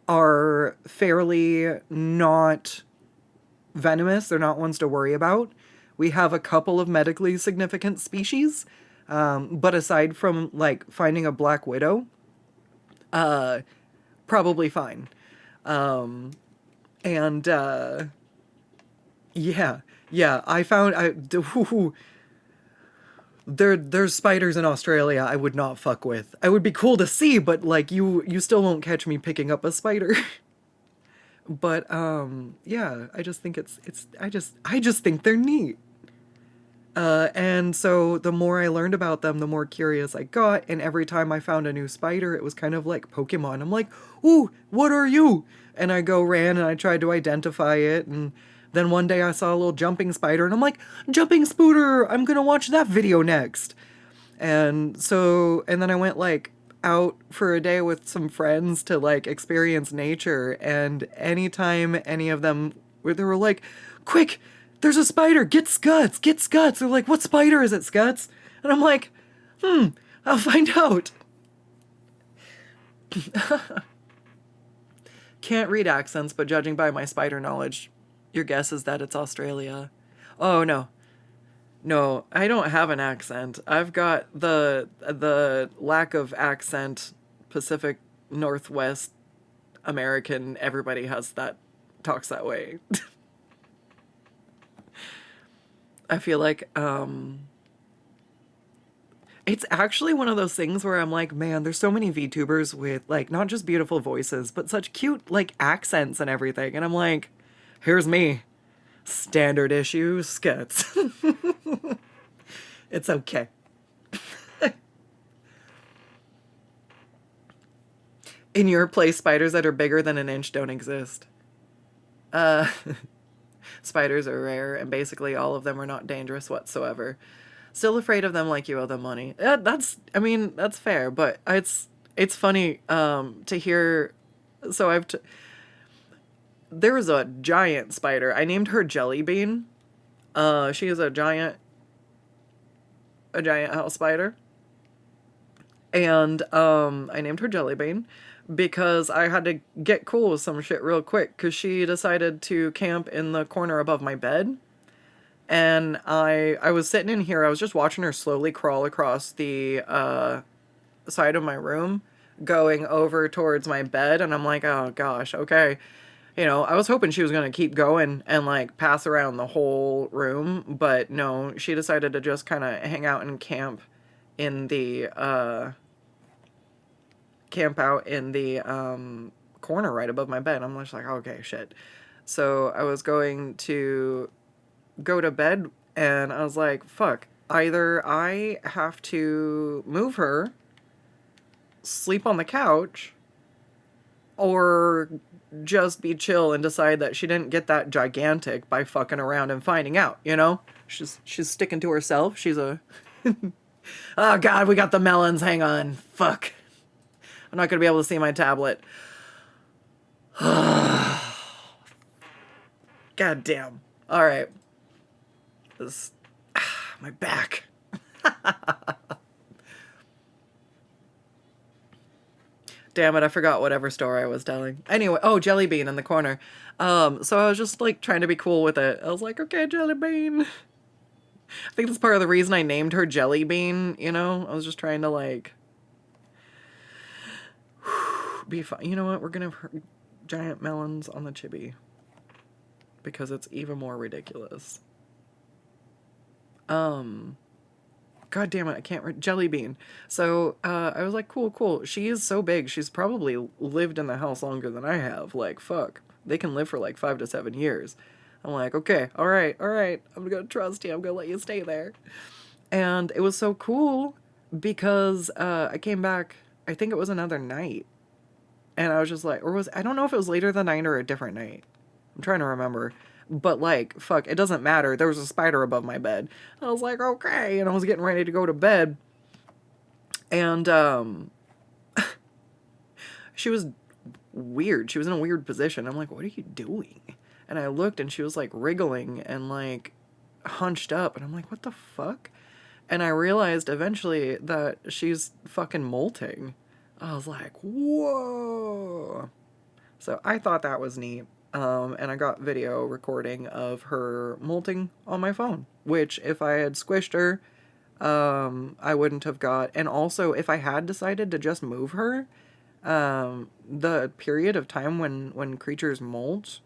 are fairly not venomous. They're not ones to worry about. We have a couple of medically significant species, but aside from like finding a black widow, probably fine. And yeah, I found there's spiders in Australia I would not fuck with. I would be cool to see, but like you still won't catch me picking up a spider. But yeah, I just think I just think they're neat. And so the more I learned about them, the more curious I got, and every time I found a new spider, it was kind of like Pokemon. I'm like, "Ooh, what are you?" And I ran and I tried to identify it, and then one day I saw a little jumping spider, and I'm like, "Jumping spooter, I'm gonna watch that video next." And then I went like out for a day with some friends to like experience nature, and anytime any of them they were like, "Quick, there's a spider, get Scuts, get Scuts." They're like, "What spider is it, Scuts?" And I'm like, I'll find out. Can't read accents, but judging by my spider knowledge, your guess is that it's Australia. Oh, no. No, I don't have an accent. I've got the lack of accent Pacific Northwest American. Everybody has that, talks that way. I feel like it's actually one of those things where I'm like, man, there's so many VTubers with like not just beautiful voices, but such cute like accents and everything. And I'm like, here's me. Standard issue skits. It's okay. In your place, spiders that are bigger than an inch don't exist. Uh, spiders are rare, and basically all of them are not dangerous whatsoever. Still afraid of them like you owe them money. I mean, that's fair, but it's funny to hear. So there was a giant spider. I named her Jelly Bean. She is a giant house spider, and I named her Jelly Bean because I had to get cool with some shit real quick because she decided to camp in the corner above my bed. And I was sitting in here. I was just watching her slowly crawl across the side of my room, going over towards my bed. And I'm like, oh gosh, okay. You know, I was hoping she was gonna keep going and like pass around the whole room, but no, she decided to just kind of hang out and in the camp out in the corner right above my bed. I'm just like, okay, shit. So I was going to go to bed and I was like, fuck, either I have to move her, sleep on the couch, or just be chill and decide that she didn't get that gigantic by fucking around and finding out, you know? She's sticking to herself. She's a oh god, we got the melons. Hang on. Fuck. I'm not going to be able to see my tablet. God damn. All right. This my back. Damn it, I forgot whatever story I was telling. Anyway, oh, Jelly Bean in the corner. So I was just like trying to be cool with it. I was like, okay, Jelly Bean. I think that's part of the reason I named her Jelly Bean, you know? I was just trying to like be fun. You know what? We're gonna have giant melons on the chibi because it's even more ridiculous. God damn it, I can't Jelly Bean. So, I was like, cool. She is so big, she's probably lived in the house longer than I have. Like, fuck. They can live for like 5 to 7 years. I'm like, okay, alright. I'm gonna trust you. I'm gonna let you stay there. And it was so cool because, I came back, I think it was another night. And I was just like, I don't know if it was later the night or a different night. I'm trying to remember. But like, fuck, it doesn't matter. There was a spider above my bed. I was like, okay, and I was getting ready to go to bed. And she was weird. She was in a weird position. I'm like, what are you doing? And I looked and she was like wriggling and like hunched up. And I'm like, what the fuck? And I realized eventually that she's fucking molting. I was like, whoa. So I thought that was neat. And I got video recording of her molting on my phone, which if I had squished her, I wouldn't have got. And also, if I had decided to just move her, the period of time when creatures molt,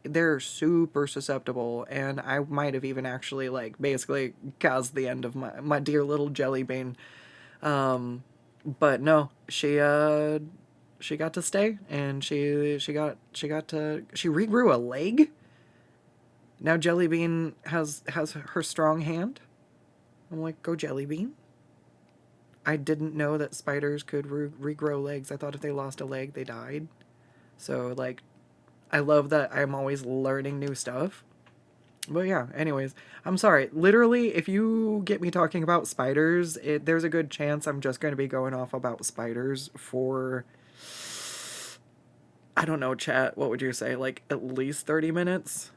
they're super susceptible, and I might have even actually, like, basically caused the end of my dear little Jelly Bean. But no, she got to stay, and she regrew a leg. Now Jelly Bean has her strong hand. I'm like, go Jelly Bean. I didn't know that spiders could regrow legs. I thought if they lost a leg, they died. So like, I love that I'm always learning new stuff. But yeah, anyways, I'm sorry. Literally, if you get me talking about spiders, there's a good chance I'm just going to be going off about spiders for, I don't know, chat, what would you say? Like, at least 30 minutes?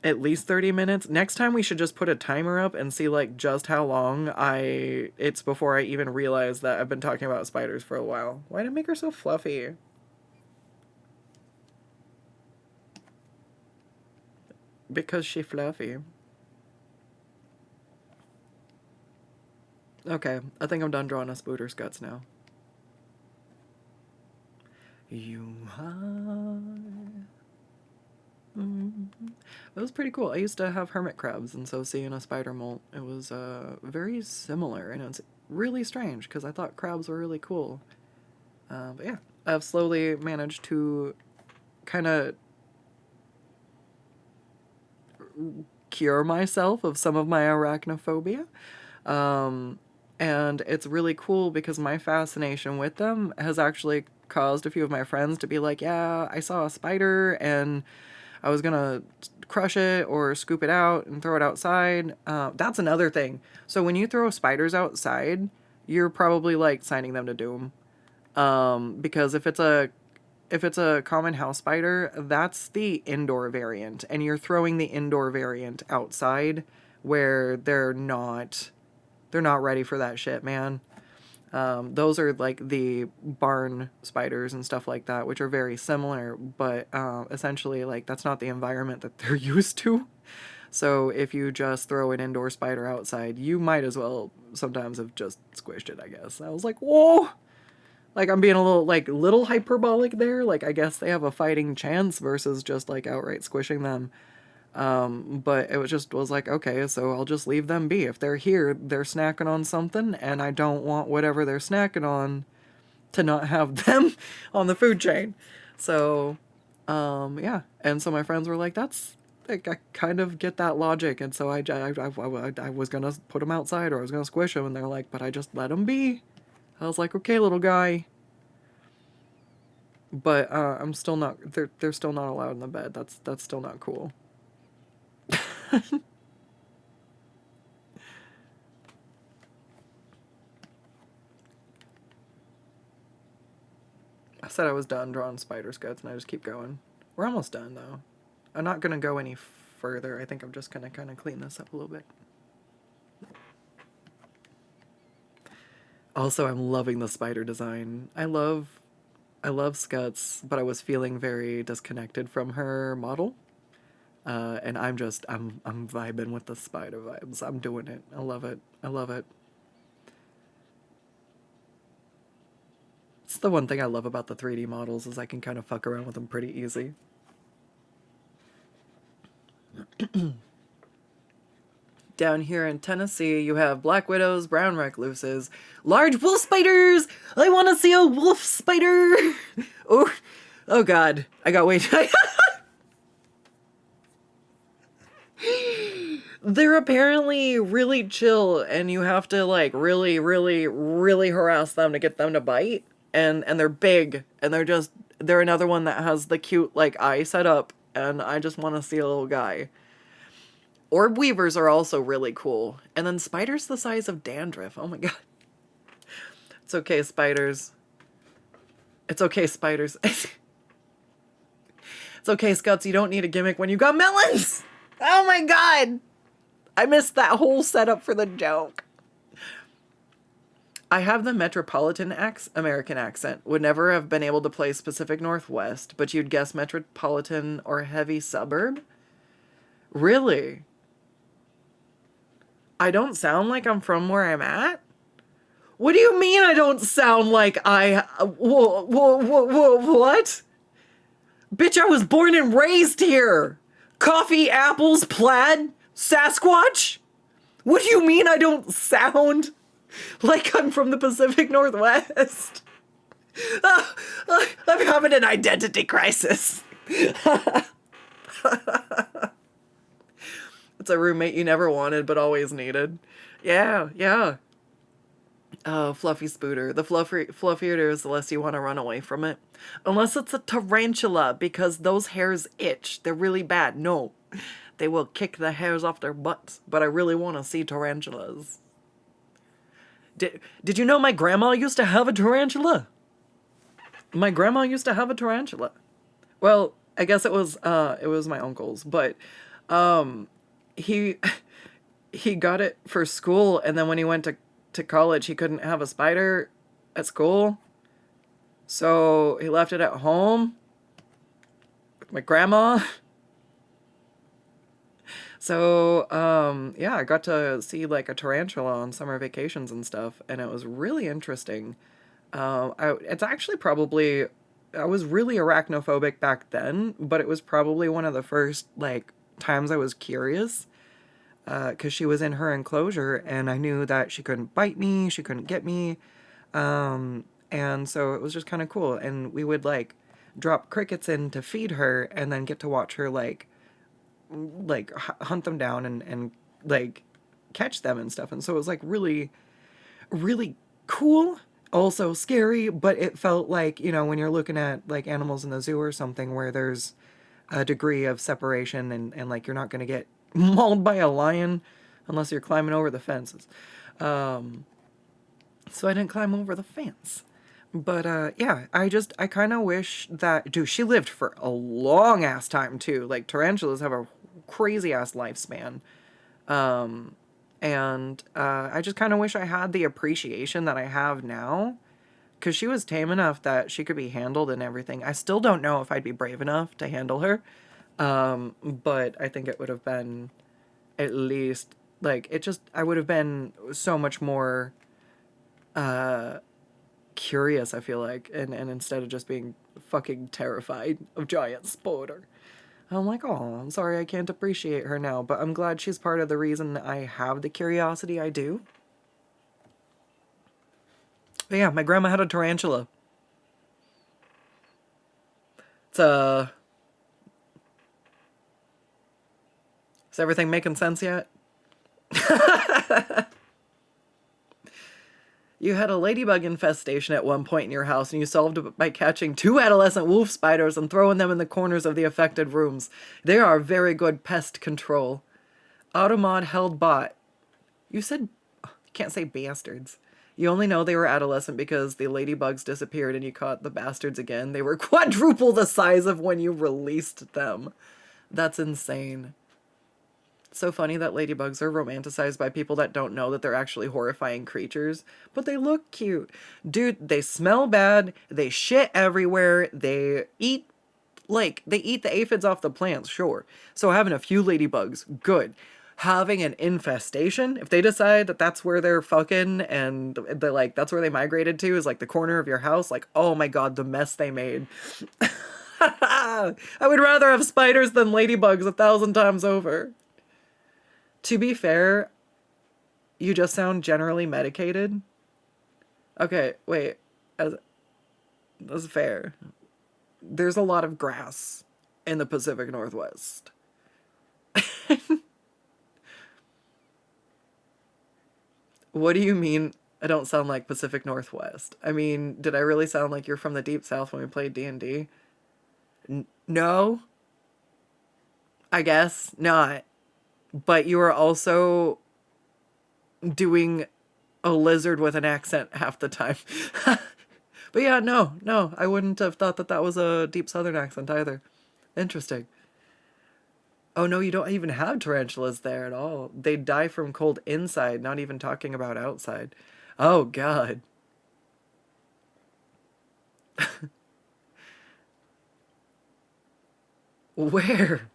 At least 30 minutes? Next time we should just put a timer up and see, like, just how long it's before I even realize that I've been talking about spiders for a while. Why did it make her so fluffy? Because she fluffy. Okay, I think I'm done drawing us Booter's guts now. You are... It was pretty cool. I used to have hermit crabs, and so seeing a spider molt, it was very similar, and it's really strange because I thought crabs were really cool. But yeah, I've slowly managed to kind of cure myself of some of my arachnophobia. And it's really cool because my fascination with them has actually caused a few of my friends to be like, yeah, I saw a spider and I was gonna crush it or scoop it out and throw it outside. That's another thing. So when you throw spiders outside, you're probably like signing them to doom. Because if it's a common house spider, that's the indoor variant, and you're throwing the indoor variant outside where they're not ready for that shit, man. Those are like the barn spiders and stuff like that, which are very similar, but essentially, like, that's not the environment that they're used to. So if you just throw an indoor spider outside, you might as well sometimes have just squished it, I guess. I was like, whoa! Like, I'm being a little hyperbolic there. Like, I guess they have a fighting chance versus just, like, outright squishing them. But it was like, okay, so I'll just leave them be. If they're here, they're snacking on something, and I don't want whatever they're snacking on to not have them on the food chain. So, yeah. And so my friends were like, that's, like, I kind of get that logic. And so I was gonna put them outside, or I was gonna squish them, and they're like, but I just let them be. I was like, okay, little guy. But I'm still not. They're still not allowed in the bed. That's still not cool. I said I was done drawing spider guts, and I just keep going. We're almost done though. I'm not gonna go any further. I think I'm just gonna kind of clean this up a little bit. Also, I'm loving the spider design. I love Scuts, but I was feeling very disconnected from her model. And I'm vibing with the spider vibes. I'm doing it. I love it. I love it. It's the one thing I love about the 3D models is I can kind of fuck around with them pretty easy. Down here in Tennessee, you have black widows, brown recluses, large wolf spiders. I want to see a wolf spider. Oh God, I got way too. They're apparently really chill, and you have to like really, really, really harass them to get them to bite. And they're big, and they're another one that has the cute like eye setup, and I just want to see a little guy. Orb weavers are also really cool. And then spiders the size of dandruff. Oh my God. It's okay, spiders. It's okay, spiders. It's okay, Scuts. You don't need a gimmick when you got melons. Oh my God. I missed that whole setup for the joke. I have the metropolitan American accent. Would never have been able to place Pacific Northwest, but you'd guess metropolitan or heavy suburb? Really? I don't sound like I'm from where I'm at? What do you mean I don't sound like what? Bitch, I was born and raised here! Coffee, apples, plaid, Sasquatch? What do you mean I don't sound like I'm from the Pacific Northwest? I'm having an identity crisis. It's a roommate you never wanted but always needed. Yeah, yeah. Oh, fluffy spooter. The fluffier it is, the less you want to run away from it. Unless it's a tarantula, because those hairs itch. They're really bad. No, they will kick the hairs off their butts. But I really want to see tarantulas. Did you know my grandma used to have a tarantula? My grandma used to have a tarantula. Well, I guess it was my uncle's, but he got it for school, and then when he went to college, he couldn't have a spider at school, so he left it at home with my grandma. So yeah, I got to see like a tarantula on summer vacations and stuff, and it was really interesting. It's actually probably, I was really arachnophobic back then, but it was probably one of the first like times I was curious, because she was in her enclosure, and I knew that she couldn't bite me, she couldn't get me, and so it was just kind of cool. And we would like drop crickets in to feed her, and then get to watch her like hunt them down and like catch them and stuff. And so it was like really, really cool Also scary, but it felt like, you know, when you're looking at like animals in the zoo or something where there's a degree of separation and like you're not going to get mauled by a lion unless you're climbing over the fences. So I didn't climb over the fence. But yeah, I kind of wish that, dude, she lived for a long ass time too. Like tarantulas have a crazy ass lifespan. And I just kind of wish I had the appreciation that I have now. Because she was tame enough that she could be handled and everything. I still don't know if I'd be brave enough to handle her. But I think it would have been at least, like, I would have been so much more curious, I feel like. And instead of just being fucking terrified of giant spider. I'm like, oh, I'm sorry I can't appreciate her now, but I'm glad she's part of the reason I have the curiosity I do. But yeah, my grandma had a tarantula. It's is everything making sense yet? You had a ladybug infestation at one point in your house, and you solved it by catching 2 adolescent wolf spiders and throwing them in the corners of the affected rooms. They are very good pest control. Automod held bot. You said, you can't say bastards. You only know they were adolescent because the ladybugs disappeared and you caught the bastards again. They were quadruple the size of when you released them. That's insane. So funny that ladybugs are romanticized by people that don't know that they're actually horrifying creatures, but they look cute. Dude, they smell bad, they shit everywhere, they eat the aphids off the plants, sure. So having a few ladybugs, good. Having an infestation, if they decide that that's where they're fucking and they're like that's where they migrated to is like the corner of your house, like, oh my god, the mess they made. I would rather have spiders than ladybugs 1,000 times over. To be fair, you just sound generally medicated. Okay, wait. That's fair. There's a lot of grass in the Pacific Northwest. What do you mean I don't sound like Pacific Northwest? I mean, did I really sound like you're from the Deep South when we played D&D? No? I guess not. But you are also doing a lizard with an accent half the time. But yeah, no, I wouldn't have thought that that was a deep southern accent either. Interesting. Oh no, you don't even have tarantulas there at all. They die from cold inside, not even talking about outside. Oh god. Where?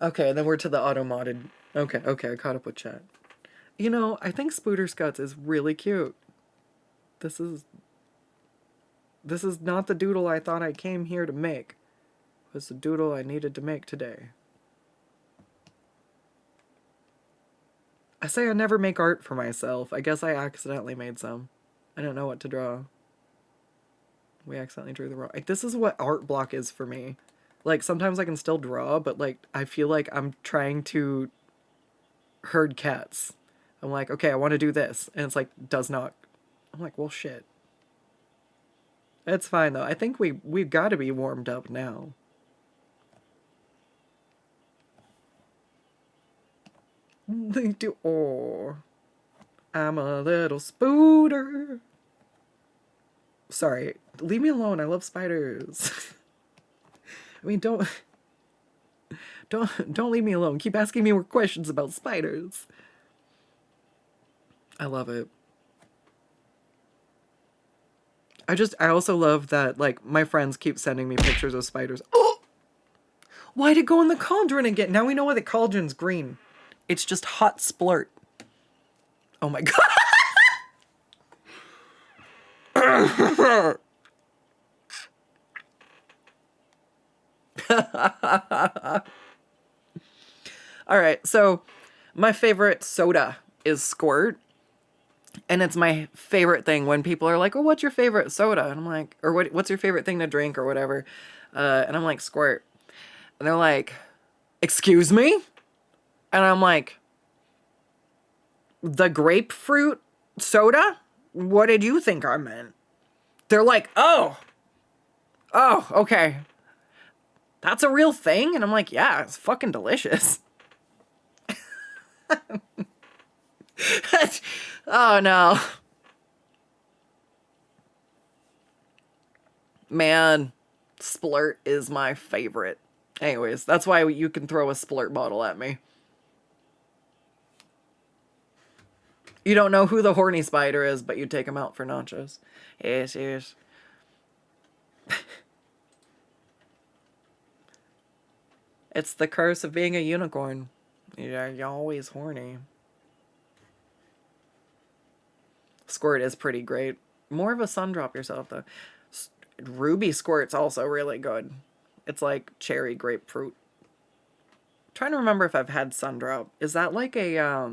Okay, then we're to the auto modded. Okay, I caught up with chat. You know, I think Spooter Scuts is really cute. This is this is not the doodle I thought I came here to make. It was the doodle I needed to make today. I say I never make art for myself. I guess I accidentally made some. I don't know what to draw. We accidentally drew the wrong. Like, this is what art block is for me. Like, sometimes I can still draw, but like I feel like I'm trying to herd cats. I'm like, okay, I want to do this, and it's like does not. I'm like, well, shit. It's fine though. I think we've got to be warmed up now. They do. Oh, I'm a little spooter. Sorry, leave me alone. I love spiders. I mean, don't leave me alone. Keep asking me more questions about spiders. I love it. I also love that, like, my friends keep sending me pictures of spiders. Oh! Why'd it go in the cauldron again? Now we know why the cauldron's green. It's just hot splurt. Oh my god. Alright, so my favorite soda is Squirt. And it's my favorite thing when people are like, "Oh, what's your favorite soda?" And I'm like, or what's your favorite thing to drink or whatever? And I'm like, Squirt. And they're like, "Excuse me?" And I'm like, "The grapefruit soda? What did you think I meant? They're like, oh, okay. That's a real thing? And I'm like, yeah, it's fucking delicious. Oh no. Man, Splurt is my favorite. Anyways, that's why you can throw a Splurt bottle at me. You don't know who the horny spider is, but you take him out for nachos. Yes, yes. It's the curse of being a unicorn. You're always horny. Squirt is pretty great. More of a sun drop yourself, though. Ruby Squirt's also really good. It's like cherry grapefruit. I'm trying to remember if I've had Sundrop. Is that like a,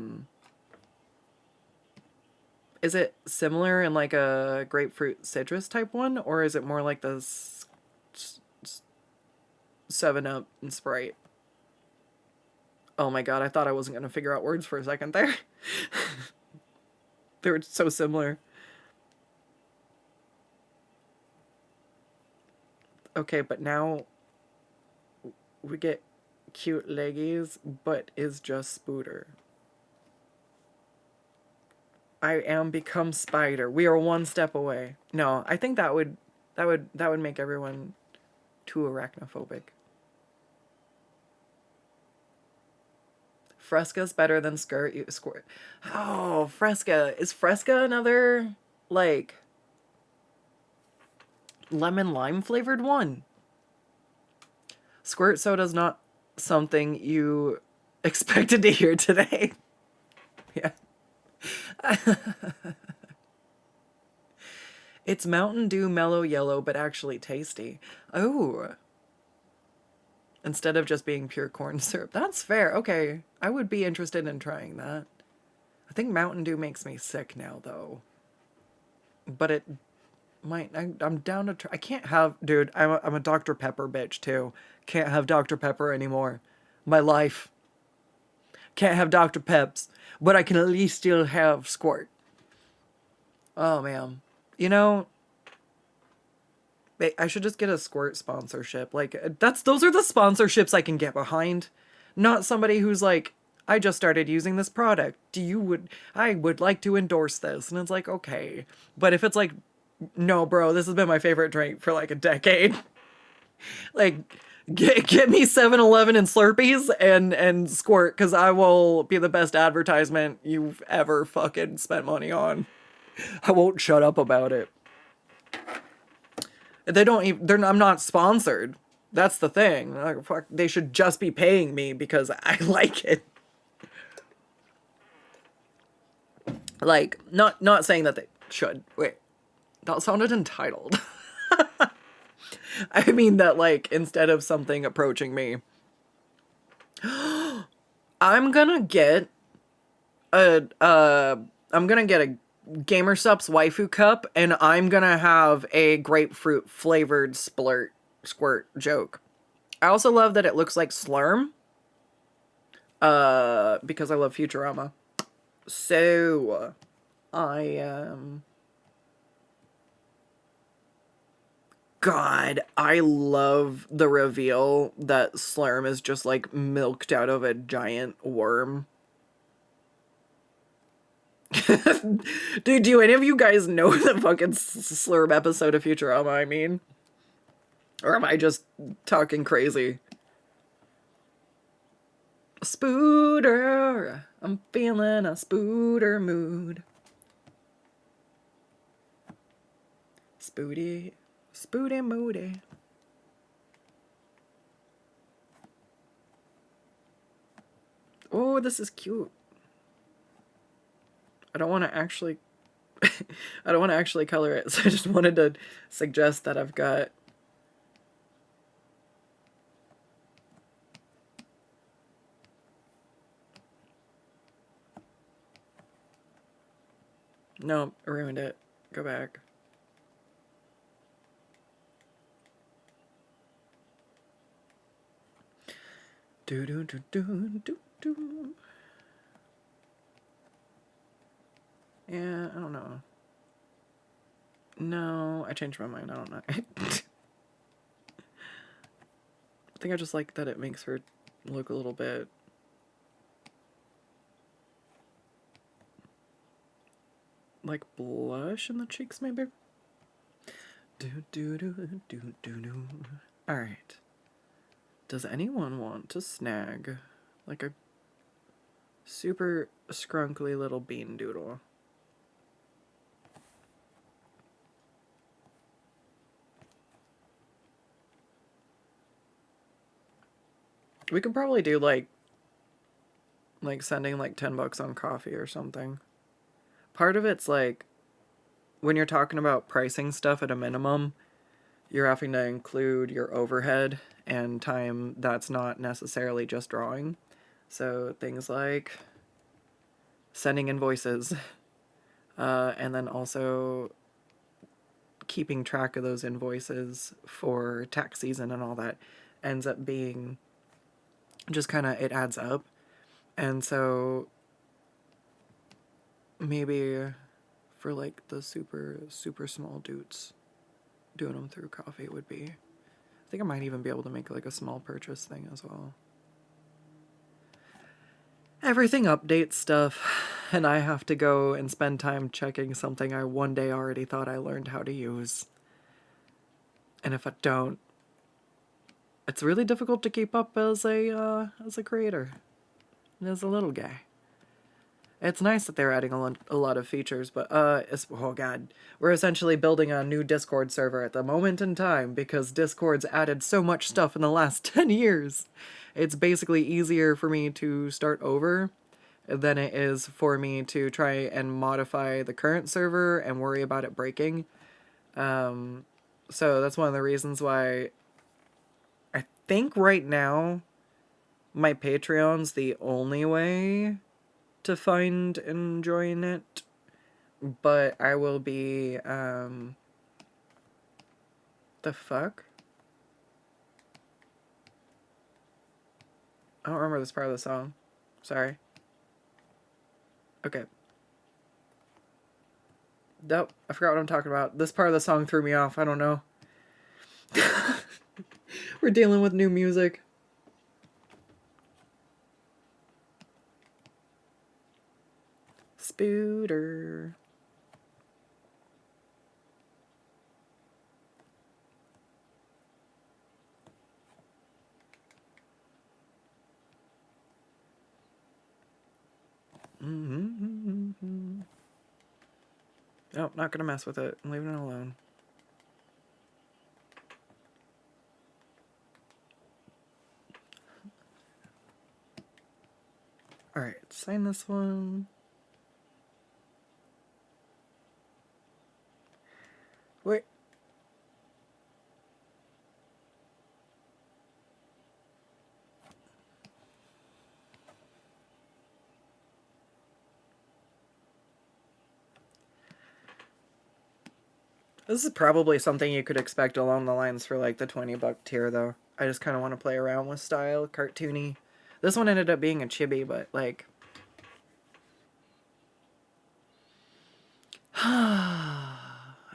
is it similar in like a grapefruit citrus type one? Or is it more like the 7-Up and Sprite? Oh my god, I thought I wasn't going to figure out words for a second there. They were so similar. Okay, but now we get cute leggies, but is just Spooter. I am become Spider. We are one step away. No, I think that would make everyone too arachnophobic. Fresca's better than Squirt. Oh, Fresca. Is Fresca another, like, lemon lime flavored one? Squirt soda's not something you expected to hear today. Yeah. It's Mountain Dew Mellow Yellow, but actually tasty. Oh. Instead of just being pure corn syrup. That's fair. Okay. I would be interested in trying that. I think Mountain Dew makes me sick now, though. But it might... I'm down to try... I can't have... Dude, I'm a Dr. Pepper bitch, too. Can't have Dr. Pepper anymore. My life. Can't have Dr. Peps. But I can at least still have Squirt. Oh, man. You know... I should just get a Squirt sponsorship. Like, those are the sponsorships I can get behind. Not somebody who's like, I just started using this product. I would like to endorse this. And it's like, okay. But if it's like, no, bro, this has been my favorite drink for like a decade. Like, get me 7-Eleven and Slurpees and Squirt, because I will be the best advertisement you've ever fucking spent money on. I won't shut up about it. I'm not sponsored. That's the thing. Like, fuck, they should just be paying me because I like it. Like, not saying that they should. Wait, that sounded entitled. I mean that, like, instead of something approaching me, I'm gonna get a GamerSupps waifu cup, and I'm gonna have a grapefruit flavored squirt joke. I also love that it looks like Slurm. Because I love Futurama. So, I am... God, I love the reveal that Slurm is just, like, milked out of a giant worm. Dude, do any of you guys know the fucking Slurm episode of Futurama, I mean? Or am I just talking crazy? Spooter, I'm feeling a spooter mood. Spooty moody. Oh, this is cute. I don't want to actually color it, so I just wanted to suggest that I've got no, I ruined it. Go back. Do do do do do do. Yeah, I don't know. No, I changed my mind. I don't know. I think I just like that it makes her look a little bit like blush in the cheeks, maybe. Do do do do do do. All right. Does anyone want to snag like a super scrunkly little bean doodle? We could probably do like sending like $10 on coffee or something. Part of it's like when you're talking about pricing stuff at a minimum, you're having to include your overhead and time that's not necessarily just drawing. So things like sending invoices, and then also keeping track of those invoices for tax season and all that ends up being just kind of, it adds up. And so maybe for like the super, super small dudes, doing them through coffee would be, I think I might even be able to make like a small purchase thing as well. Everything updates stuff, and I have to go and spend time checking something I one day already thought I learned how to use. And if I don't, it's really difficult to keep up as a creator, as a little guy. It's nice that they're adding a lot of features, but oh god, we're essentially building a new Discord server at the moment in time because Discord's added so much stuff in the last 10 years. It's basically easier for me to start over than it is for me to try and modify the current server and worry about it breaking. So that's one of the reasons why I think right now my Patreon's the only way to find and join it, but I will be, the fuck? I don't remember this part of the song. Sorry. Okay. Nope, I forgot what I'm talking about. This part of the song threw me off. I don't know. We're dealing with new music. Spooter. Mm-hmm. Oh, not gonna mess with it. I'm leaving it alone. Alright, sign this one. Wait. This is probably something you could expect along the lines for like the $20 tier though. I just kind of want to play around with style, cartoony. This one ended up being a chibi, but like...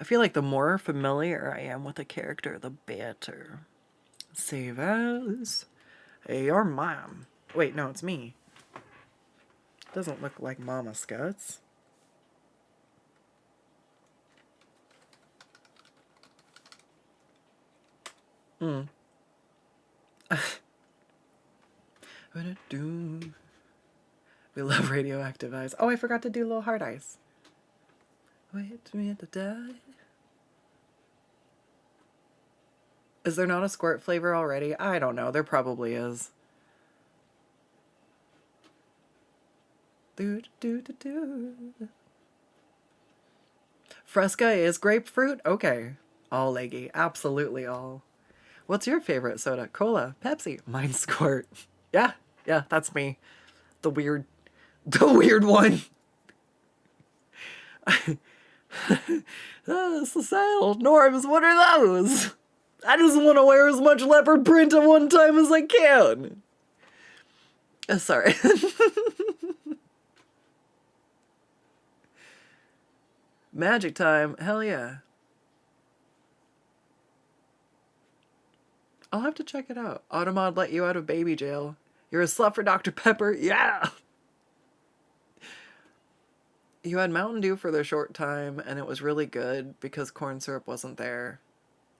I feel like the more familiar I am with a character, the better. Save as your mom. Wait, no, it's me. Doesn't look like Mama Scuts. What it do? We love radioactive eyes. Oh, I forgot to do little heart eyes. Wait to me at the die. Is there not a squirt flavor already? I don't know. There probably is. Do do do do. Fresca is grapefruit? Okay. All leggy. Absolutely all. What's your favorite soda? Cola, Pepsi, mine squirt. Yeah, that's me. The weird one. Societal norms, what are those? I just want to wear as much leopard print at one time as I can. Sorry. Magic time. Hell yeah. I'll have to check it out. Automod let you out of baby jail. You're a slut for Dr. Pepper. Yeah. You had Mountain Dew for the short time, and it was really good because corn syrup wasn't there.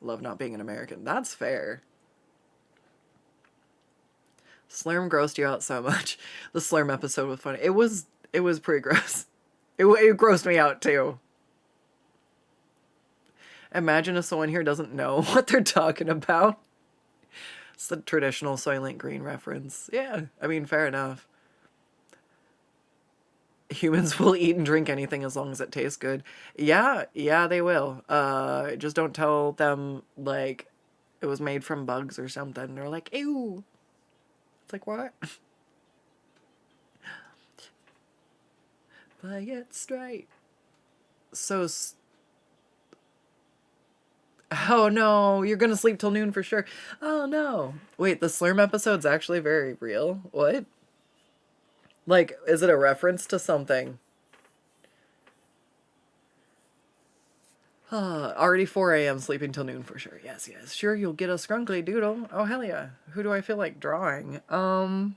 Love not being an American. That's fair. Slurm grossed you out so much. The Slurm episode was funny. It was pretty gross. It grossed me out too. Imagine if someone here doesn't know what they're talking about. It's the traditional Soylent Green reference. Yeah, I mean, fair enough. Humans will eat and drink anything as long as it tastes good. Yeah, they will. Just don't tell them, like, it was made from bugs or something. They're like, ew. It's like, what? Play it straight. So... Oh no, you're gonna sleep till noon for sure. Oh no. Wait, the Slurm episode's actually very real? What? Like, is it a reference to something? Already 4 a.m. sleeping till noon for sure. Yes. Sure, you'll get a scrunkly doodle. Oh, hell yeah. Who do I feel like drawing? I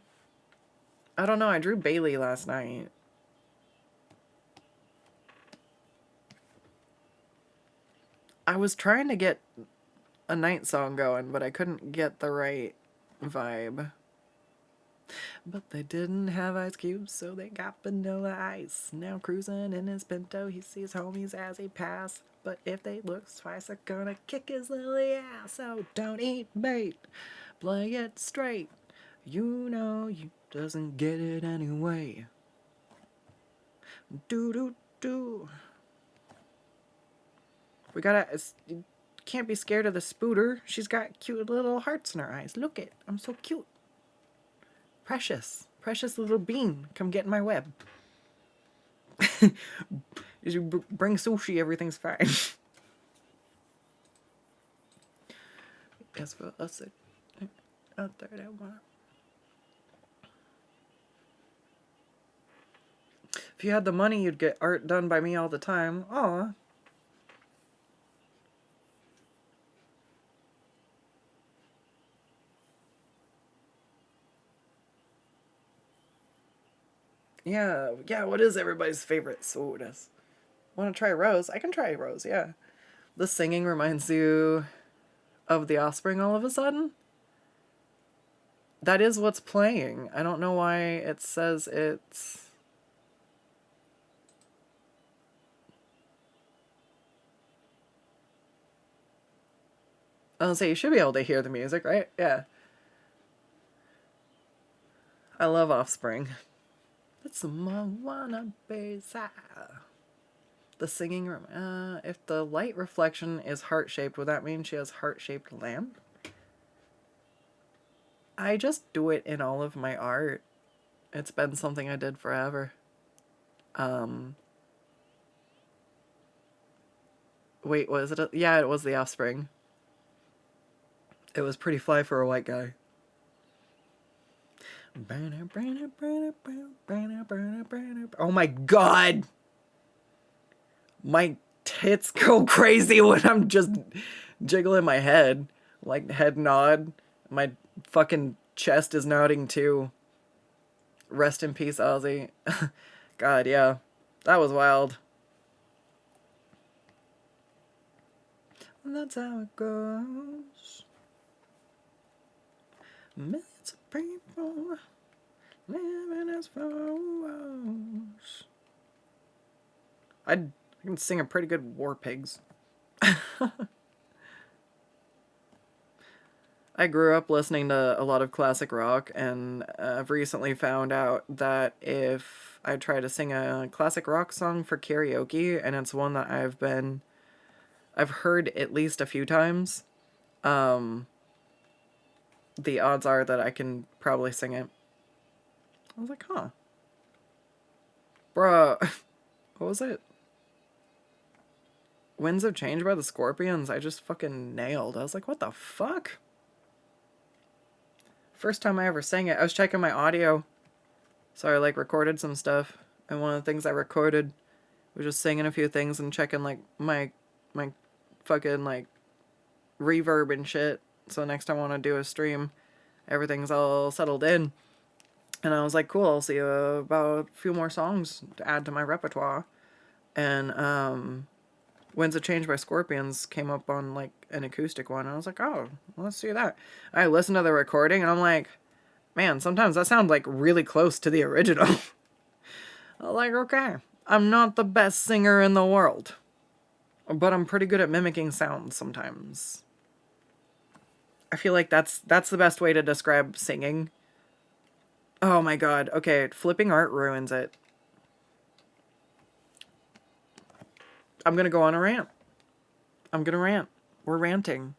don't know. I drew Bailey last night. I was trying to get a night song going, but I couldn't get the right vibe. But they didn't have ice cubes, so they got vanilla ice. Now cruising in his Pinto, he sees homies as he pass. But if they look twice, they're gonna kick his lily ass. So don't eat bait, play it straight. You know you doesn't get it anyway. Do. We gotta... You can't be scared of the spooter. She's got cute little hearts in her eyes. Look it. I'm so cute. Precious little bean. Come get in my web. If you bring sushi, everything's fine. As for us, out there that want. If you had the money, you'd get art done by me all the time. Aw. Yeah, what is everybody's favorite sodas? Want to try Rose? I can try Rose, yeah. The singing reminds you of The Offspring all of a sudden? That is what's playing. I don't know why it says it's... I was gonna say, you should be able to hear the music, right? Yeah. I love Offspring. It's my wannabe. The singing room. If the light reflection is heart-shaped, would that mean she has heart-shaped lamp? I just do it in all of my art. It's been something I did forever. Wait, was it? Yeah, it was The Offspring. It was pretty fly for a white guy. Oh my god! My tits go crazy when I'm just jiggling my head. Like, head nod. My fucking chest is nodding too. Rest in peace, Ozzy. God, yeah. That was wild. That's how it goes. Millions of people living as foes. I can sing a pretty good War Pigs. I grew up listening to a lot of classic rock, and I've recently found out that if I try to sing a classic rock song for karaoke, and it's one that I've heard at least a few times, the odds are that I can probably sing it. I was like, huh. Bruh. What was it? Winds of Change by the Scorpions. I just fucking nailed. I was like, what the fuck? First time I ever sang it, I was checking my audio. So I, like, recorded some stuff. And one of the things I recorded was just singing a few things and checking like my fucking like reverb and shit. So next time I want to do a stream, everything's all settled in. And I was like, cool, I'll see about a few more songs to add to my repertoire. And Winds of Change by Scorpions came up on like an acoustic one. And I was like, oh, let's see that. I listened to the recording and I'm like, man, sometimes that sounds like really close to the original. I'm like, okay, I'm not the best singer in the world, but I'm pretty good at mimicking sounds sometimes. I feel like that's the best way to describe singing. Oh my god, okay, flipping art ruins it. I'm gonna go on a rant. I'm gonna rant. We're ranting.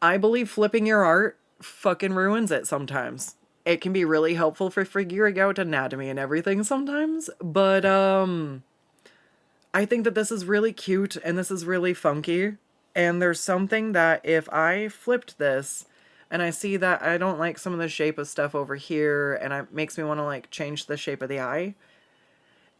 I believe flipping your art fucking ruins it sometimes. It can be really helpful for figuring out anatomy and everything sometimes, but I think that this is really cute and this is really funky. And there's something that if I flipped this and I see that I don't like some of the shape of stuff over here and it makes me want to like change the shape of the eye,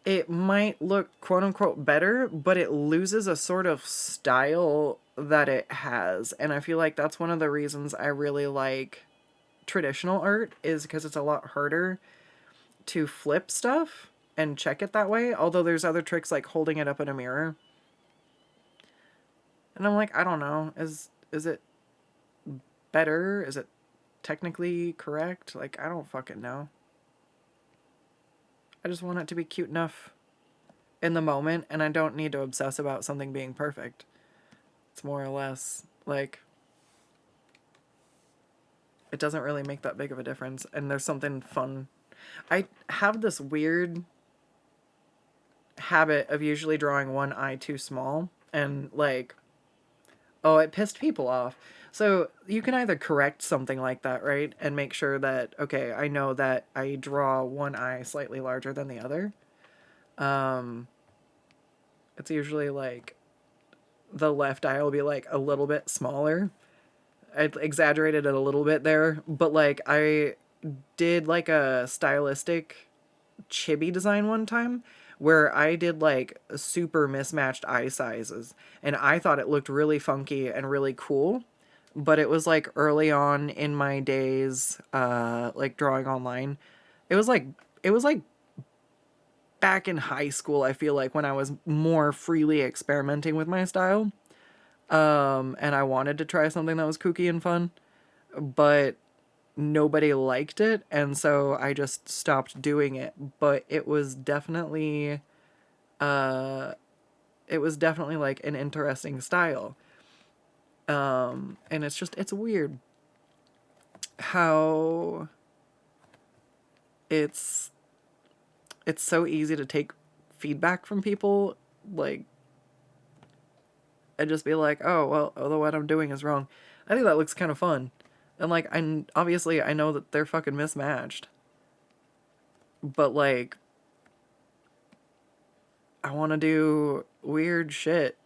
it might look quote unquote better, but it loses a sort of style that it has. And I feel like that's one of the reasons I really like traditional art, is because it's a lot harder to flip stuff and check it that way. Although there's other tricks like holding it up in a mirror. And I'm like, I don't know. Is it better? Is it technically correct? Like, I don't fucking know. I just want it to be cute enough in the moment, and I don't need to obsess about something being perfect. It's more or less like it doesn't really make that big of a difference, and there's something fun. I have this weird habit of usually drawing one eye too small, and like, oh, it pissed people off. So you can either correct something like that, right? And make sure that, okay, I know that I draw one eye slightly larger than the other. It's usually like the left eye will be like a little bit smaller. I exaggerated it a little bit there, but like I did like a stylistic chibi design one time where I did like super mismatched eye sizes and I thought it looked really funky and really cool. But it was like early on in my days, like drawing online. It was like it was like back in high school, I feel like, when I was more freely experimenting with my style. And I wanted to try something that was kooky and fun, but nobody liked it, and so I just stopped doing it. But it was definitely like an interesting style. And it's weird how it's so easy to take feedback from people, like, and just be like, oh, well, although what I'm doing is wrong. I think that looks kind of fun. And, like, obviously I know that they're fucking mismatched. But, like, I want to do weird shit.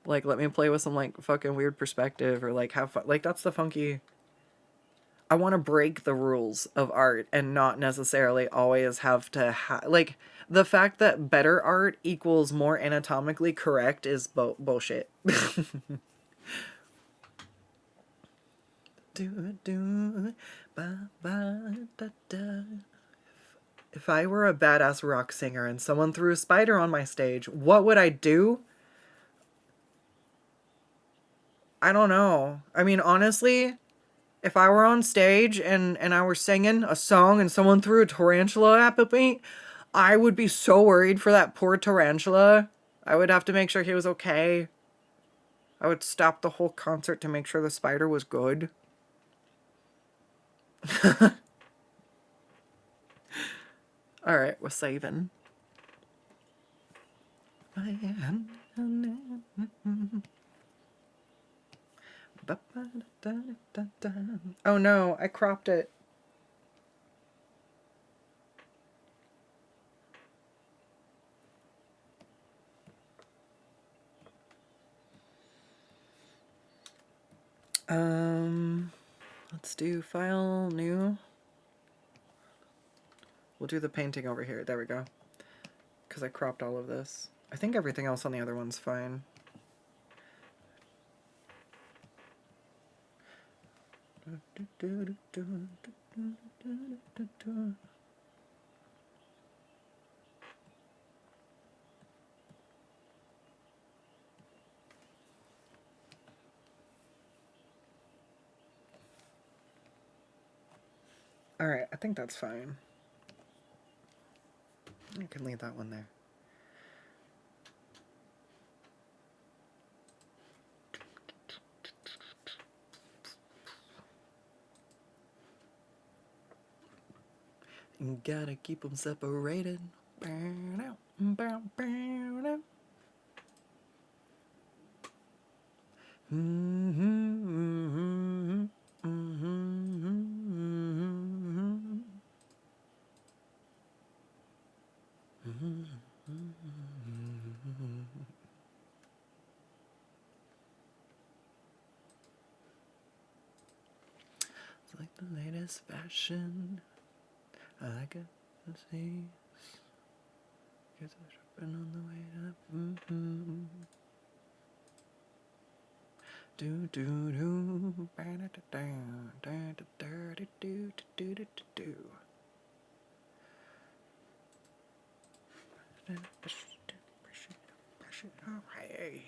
Like, let me play with some, like, fucking weird perspective, or, like, have fun. Like, that's the funky... I want to break the rules of art and not necessarily always have to like, the fact that better art equals more anatomically correct is bullshit. If I were a badass rock singer and someone threw a spider on my stage, what would I do? I don't know. I mean, honestly, if I were on stage and I were singing a song and someone threw a tarantula at me, I would be so worried for that poor tarantula. I would have to make sure he was okay. I would stop the whole concert to make sure the spider was good. Alright, we're saving. Oh no, I cropped it. Let's do file, new. We'll do the painting over here. There we go. because I cropped all of this. I think everything else on the other one's fine. Alright, I think that's fine. I can leave that one there. You gotta keep them separated. It's like the latest fashion. I like it. Let's see. Guess I should have been on the way up. Do do do. Do. Hey.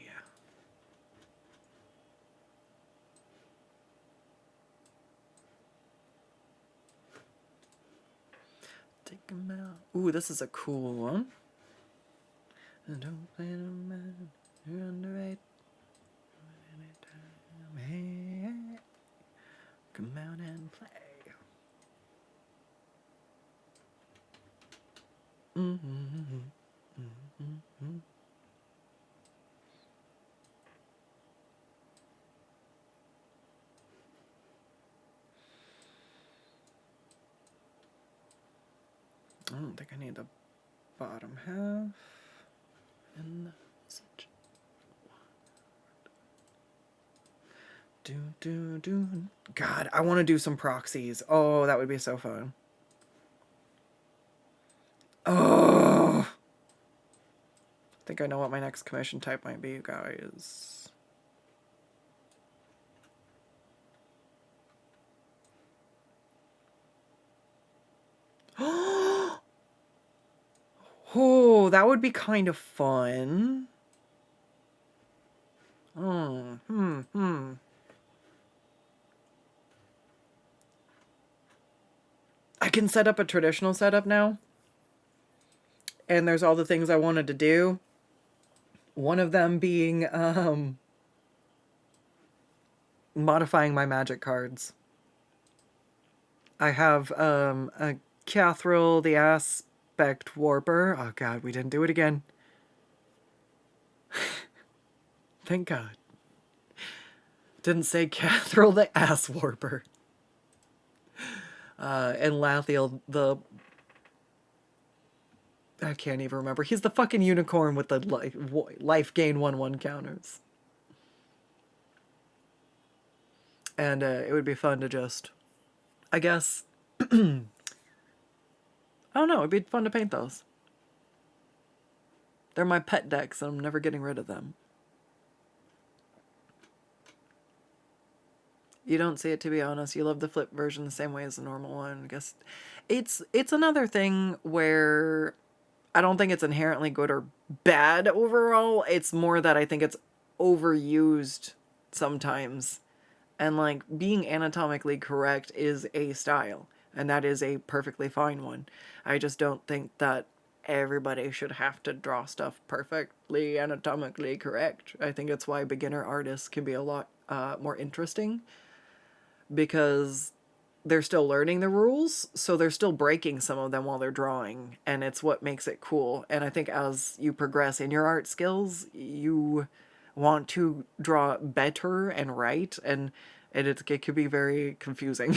Take him out. Ooh, this is a cool one. And don't play no man. You're underrated. Hey, come out and play. I don't think I need the bottom half. And such. Do. God, I want to do some proxies. Oh, that would be so fun. Oh. I think I know what my next commission type might be, you guys. Oh, that would be kind of fun. I can set up a traditional setup now. And there's all the things I wanted to do. One of them being modifying my magic cards. I have a Cathril the Aspect Warper. Oh god, we didn't do it again. Thank God. Didn't say Cathril the Ass Warper. And Lathiel the... I can't even remember. He's the fucking unicorn with the life gain 1/1 counters. And it would be fun to just... I guess... I don't know, it'd be fun to paint those. They're my pet decks, and I'm never getting rid of them. You don't see it, to be honest. You love the flip version the same way as the normal one. I guess it's another thing where I don't think it's inherently good or bad overall. It's more that I think it's overused sometimes. And like being anatomically correct is a style, and that is a perfectly fine one. I just don't think that everybody should have to draw stuff perfectly anatomically correct. I think it's why beginner artists can be a lot more interesting, because they're still learning the rules, so they're still breaking some of them while they're drawing, and it's what makes it cool. And I think as you progress in your art skills, you want to draw better and right, and it could be very confusing.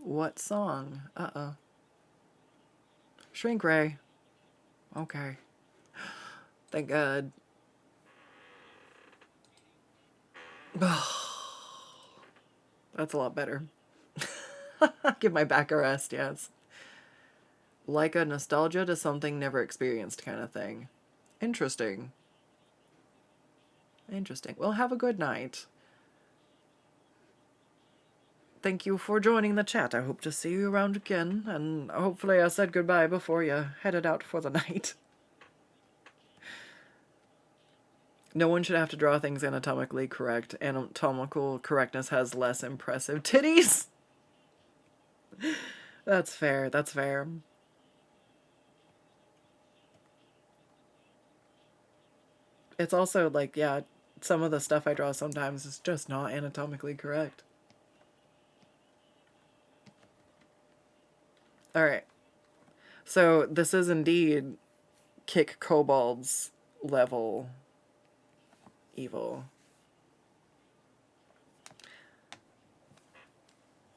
What song? Uh-oh. Shrink Ray. Okay. Thank God. That's a lot better. Give my back a rest, yes. Like a nostalgia to something never experienced kind of thing. Interesting. Interesting. Well, have a good night. Thank you for joining the chat. I hope to see you around again, and hopefully I said goodbye before you headed out for the night. No one should have to draw things anatomically correct. Anatomical correctness has less impressive titties. That's fair, that's fair. It's also like, yeah, some of the stuff I draw sometimes is just not anatomically correct. Alright. So this is indeed Kick Kobold's level evil.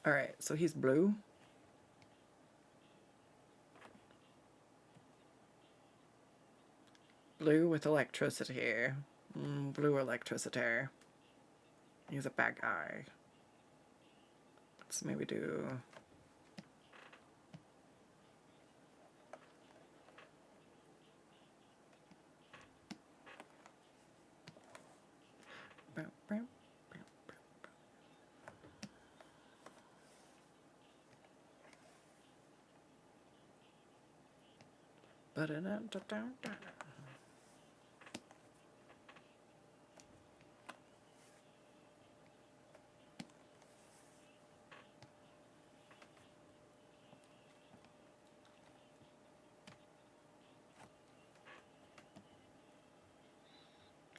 Alright, so he's blue. Blue with electricity. Blue electricity. He's a bad guy. Let's maybe do...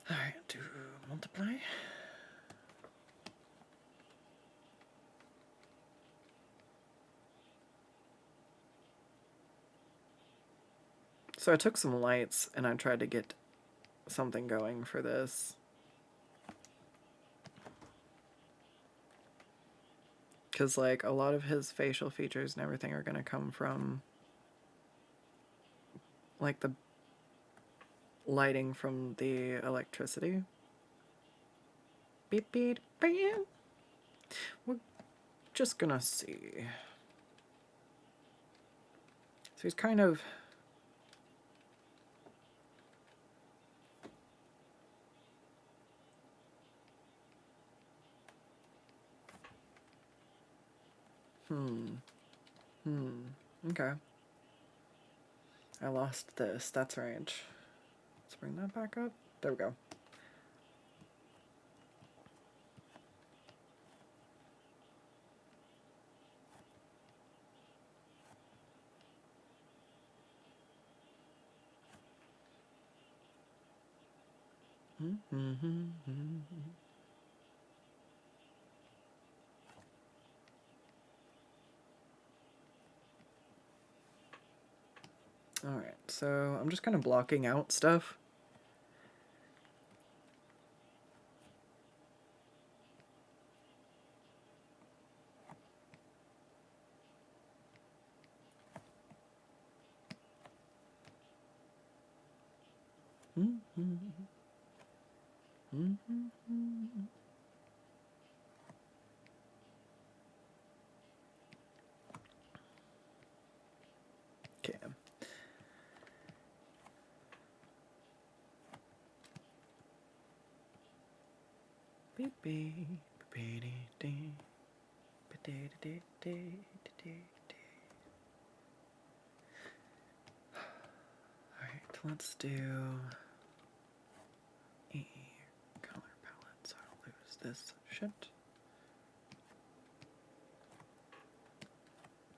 Alright, do multiply. So I took some lights and I tried to get something going for this. Because, like, a lot of his facial features and everything are going to come from, like, the lighting from the electricity. Beep, beep, beep. We're just gonna see. So he's kind of... Okay. I lost this. That's right. Let's bring that back up. There we go. Alright, so I'm just kind of blocking out stuff. Okay. Beep beep beep dee dee. Alright, let's do a color palette so I don't lose this shit.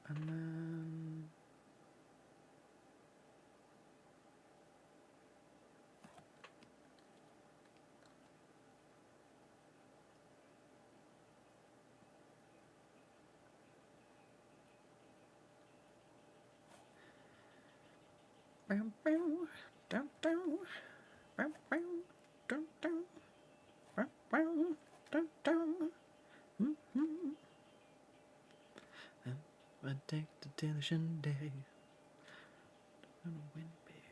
And then addicted to the shindig. I'm a win big.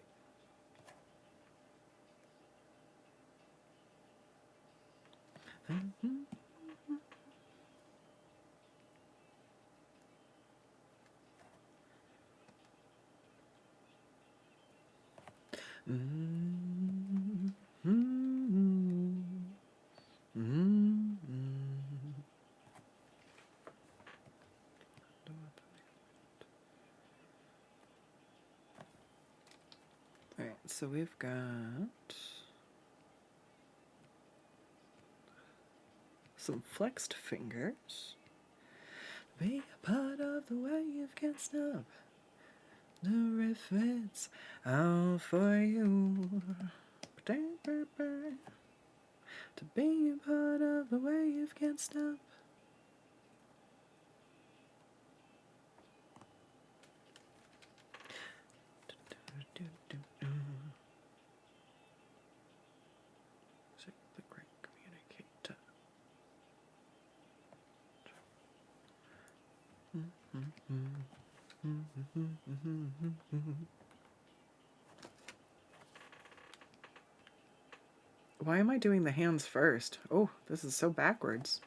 Mm, mm, mm, Alright, so we've got some flexed fingers. Be a part of the wave, can't stop. The riff it's out for you. To be a part of the wave, can't stop. The great communicator. Why am I doing the hands first? Oh, this is so backwards.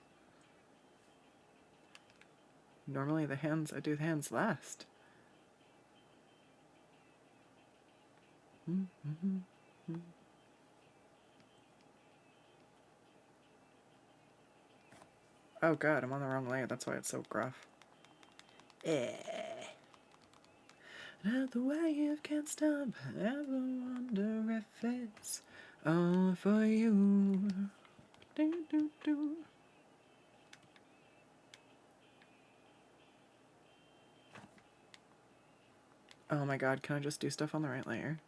Normally the hands, I do the hands last. Oh god, I'm on the wrong layer, that's why it's so gruff. Now the wave can't stop, ever wonder if it's all for you. Do, do, do. Oh my god, can I just do stuff on the right layer?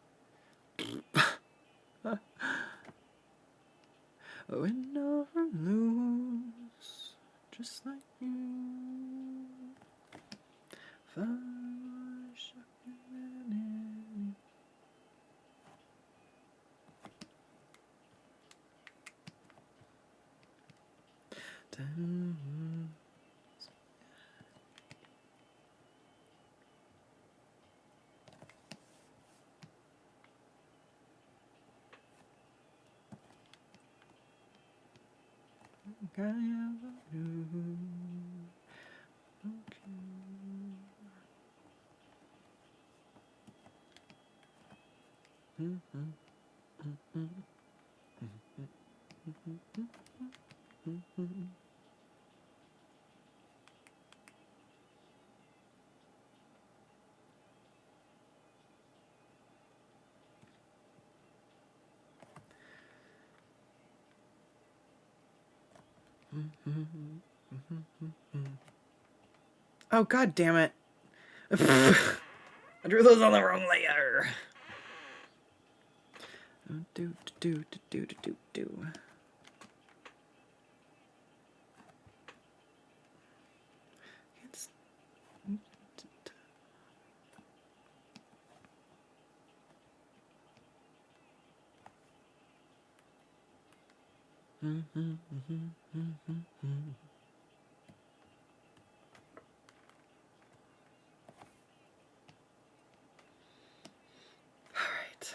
Win or lose, just like you. Oh god damn it. I drew those on the wrong layer. Do do do do do do do. It's Alright.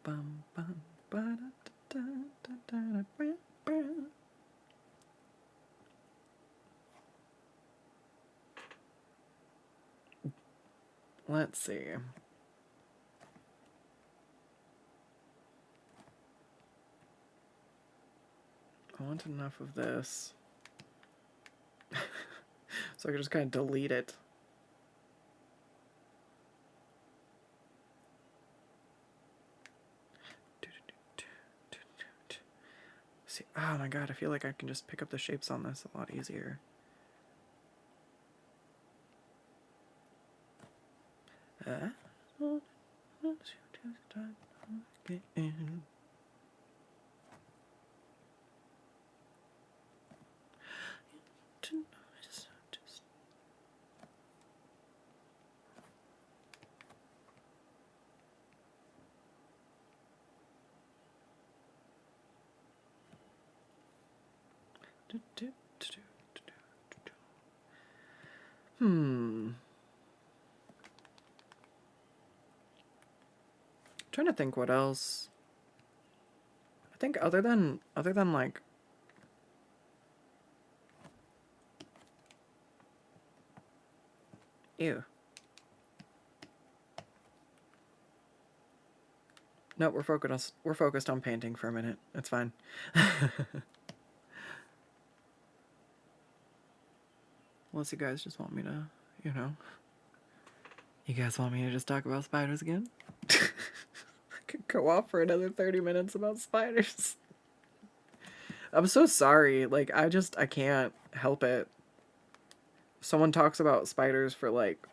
Bum bum ba da da da da da da da. Let's see. I want enough of this. So I can just kind of delete it. See, oh my god, I feel like I can just pick up the shapes on this a lot easier. Trying to think what else. I think other than like Ew. No, we're focused on painting for a minute. It's fine. Unless you guys just want me to, you know. You guys want me to just talk about spiders again? I could go off for another 30 minutes about spiders. I'm so sorry. Like, I can't help it. Someone talks about spiders for like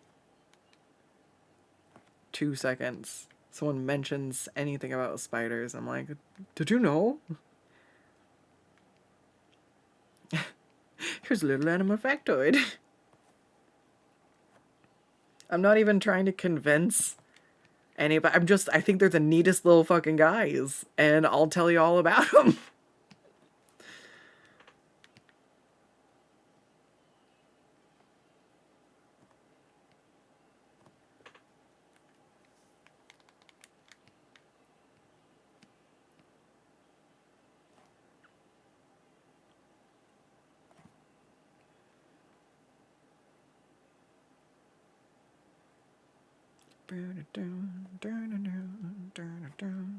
2 seconds. Someone mentions anything about spiders. I'm like, did you know? Here's a little animal factoid. I'm not even trying to convince anybody. I think they're the neatest little fucking guys. And I'll tell you all about them.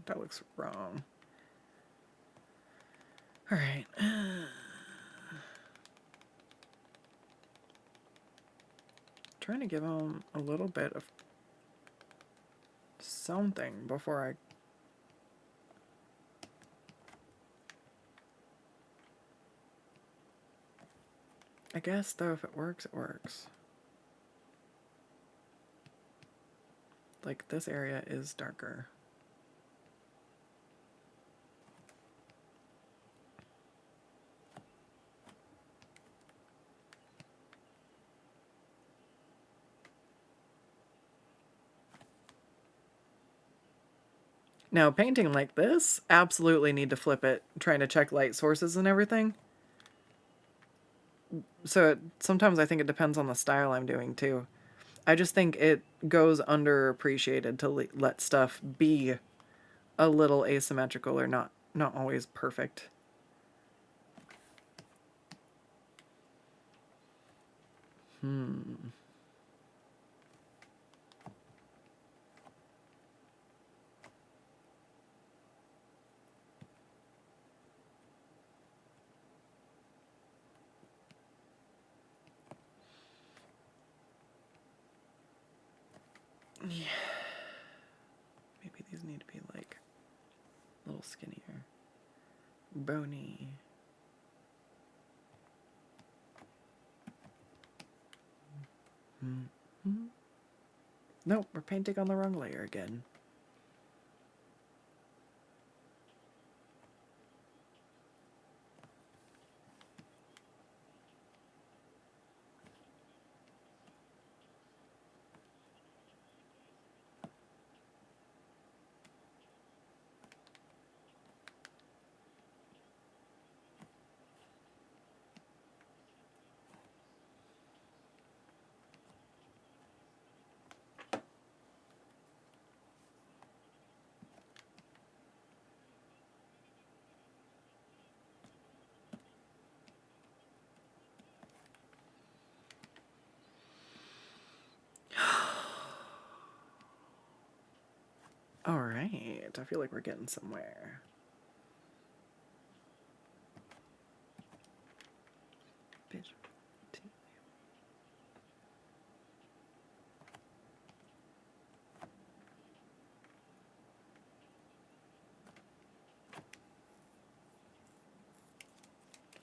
That looks wrong. Alright. Trying to give him a little bit of something before I guess, though, if it works, it works. Like, this area is darker. Now, painting like this, absolutely need to flip it, trying to check light sources and everything. So sometimes I think it depends on the style I'm doing, too. I just think it goes underappreciated to let stuff be a little asymmetrical or not always perfect. Yeah. Maybe these need to be like a little skinnier. Bony. Nope, we're painting on the wrong layer again. Alright, I feel like we're getting somewhere.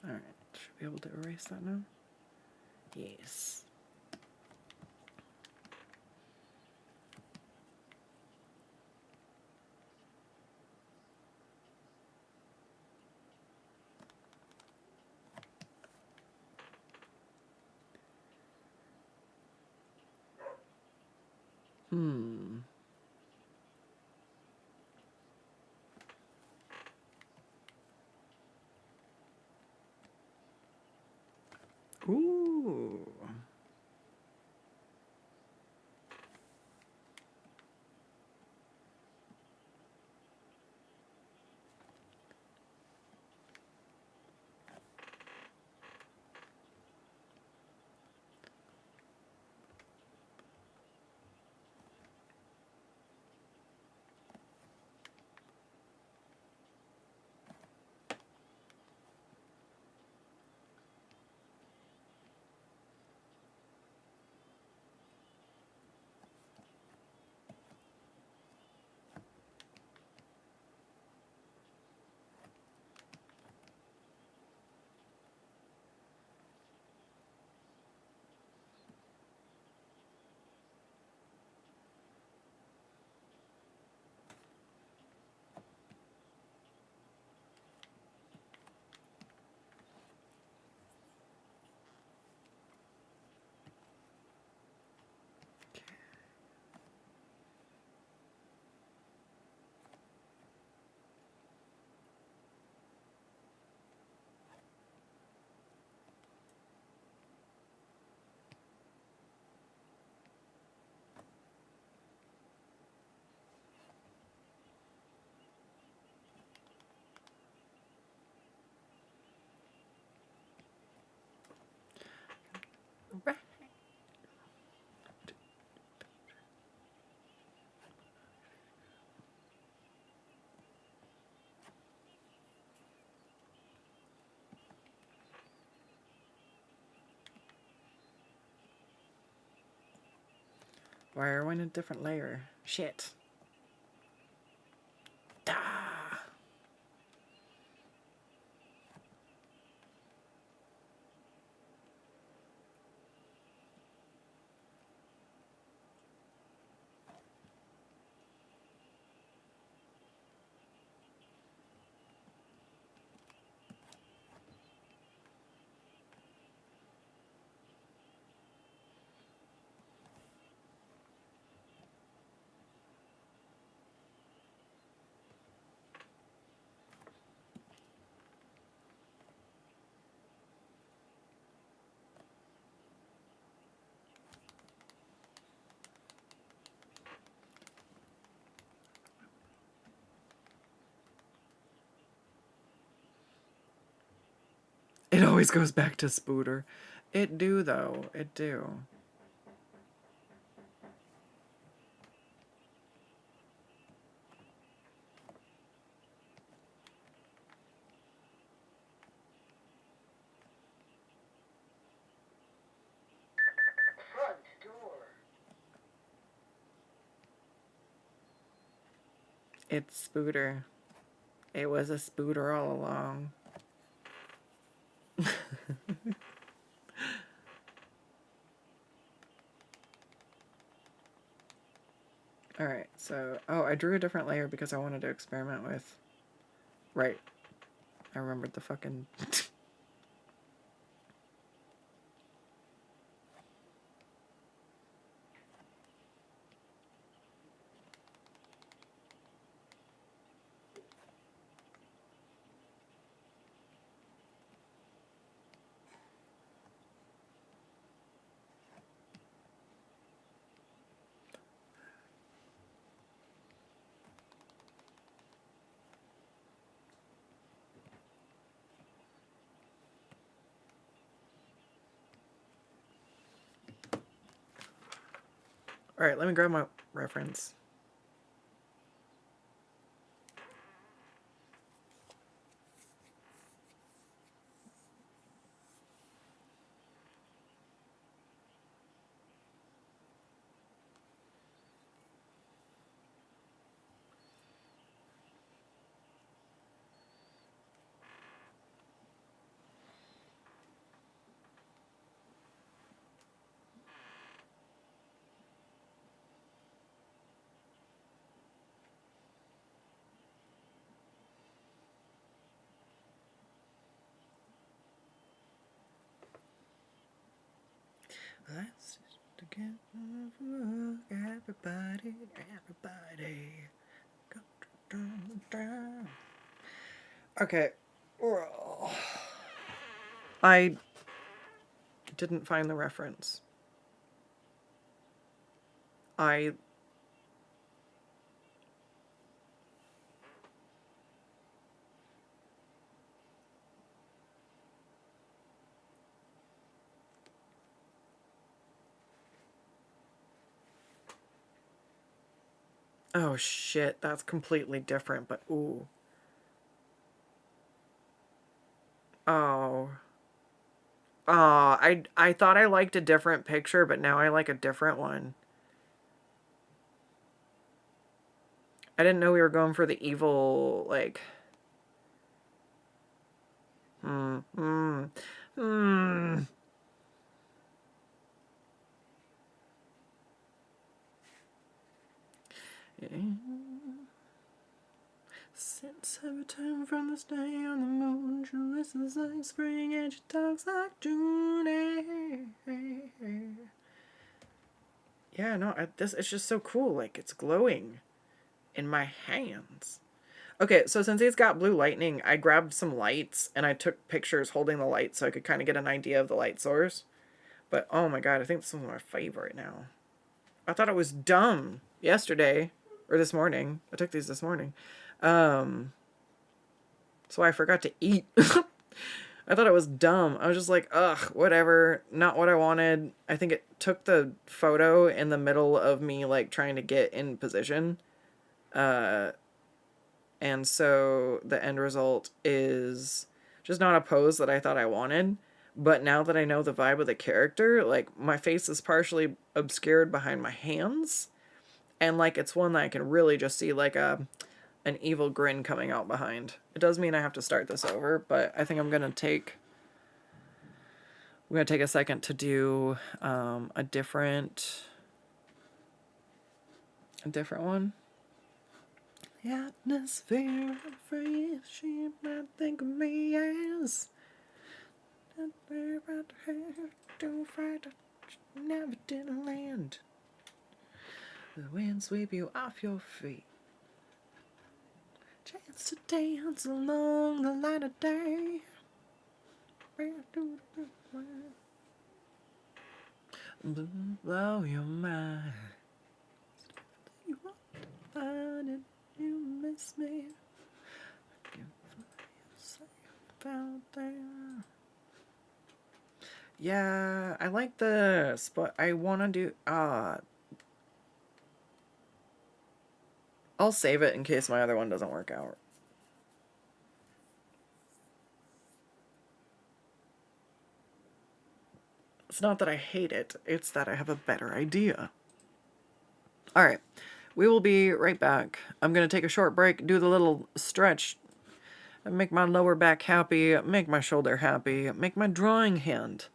Alright, should we be able to erase that now? Yes. Ooh. Why are we in a different layer? Shit. Ah. It always goes back to Spooter. It do, though. It do. Front door. It's Spooter. It was a Spooter all along. Alright, so... Oh, I drew a different layer because I wanted to experiment with... Right. I remembered the fucking... Alright, let me grab my reference. Let's just get everybody. Okay. I didn't find the reference. Oh shit, that's completely different, but ooh. Oh. Oh, I thought I liked a different picture, but now I like a different one. I didn't know we were going for the evil, like... Hmm. Yeah. Since I returned from the stay on the moon, she listens like spring and she talks like June. Yeah, no, it's just so cool. Like, it's glowing in my hands. Okay, so since he's got blue lightning, I grabbed some lights and I took pictures holding the light so I could kind of get an idea of the light source. But oh my god, I think this one's my favorite now. I thought it was dumb yesterday or this morning. I took these this morning. So I forgot to eat. I thought it was dumb. I was just like, ugh, whatever. Not what I wanted. I think it took the photo in the middle of me, like, trying to get in position. And so the end result is just not a pose that I thought I wanted. But now that I know the vibe of the character, like my face is partially obscured behind my hands, and like it's one that I can really just see like an evil grin coming out behind. It does mean I have to start this over, but I think I'm gonna take a second to do a different one. The atmosphere free, she might think of me as to fight, never did land. The wind sweep you off your feet. Chance to dance along the light of day. Blow your mind. You want to find it, you miss me. I can feel safe out there. Yeah, I like this, but I want to do I'll save it in case my other one doesn't work out. It's not that I hate it, it's that I have a better idea. Alright, we will be right back. I'm going to take a short break, do the little stretch, make my lower back happy, make my shoulder happy, make my drawing hand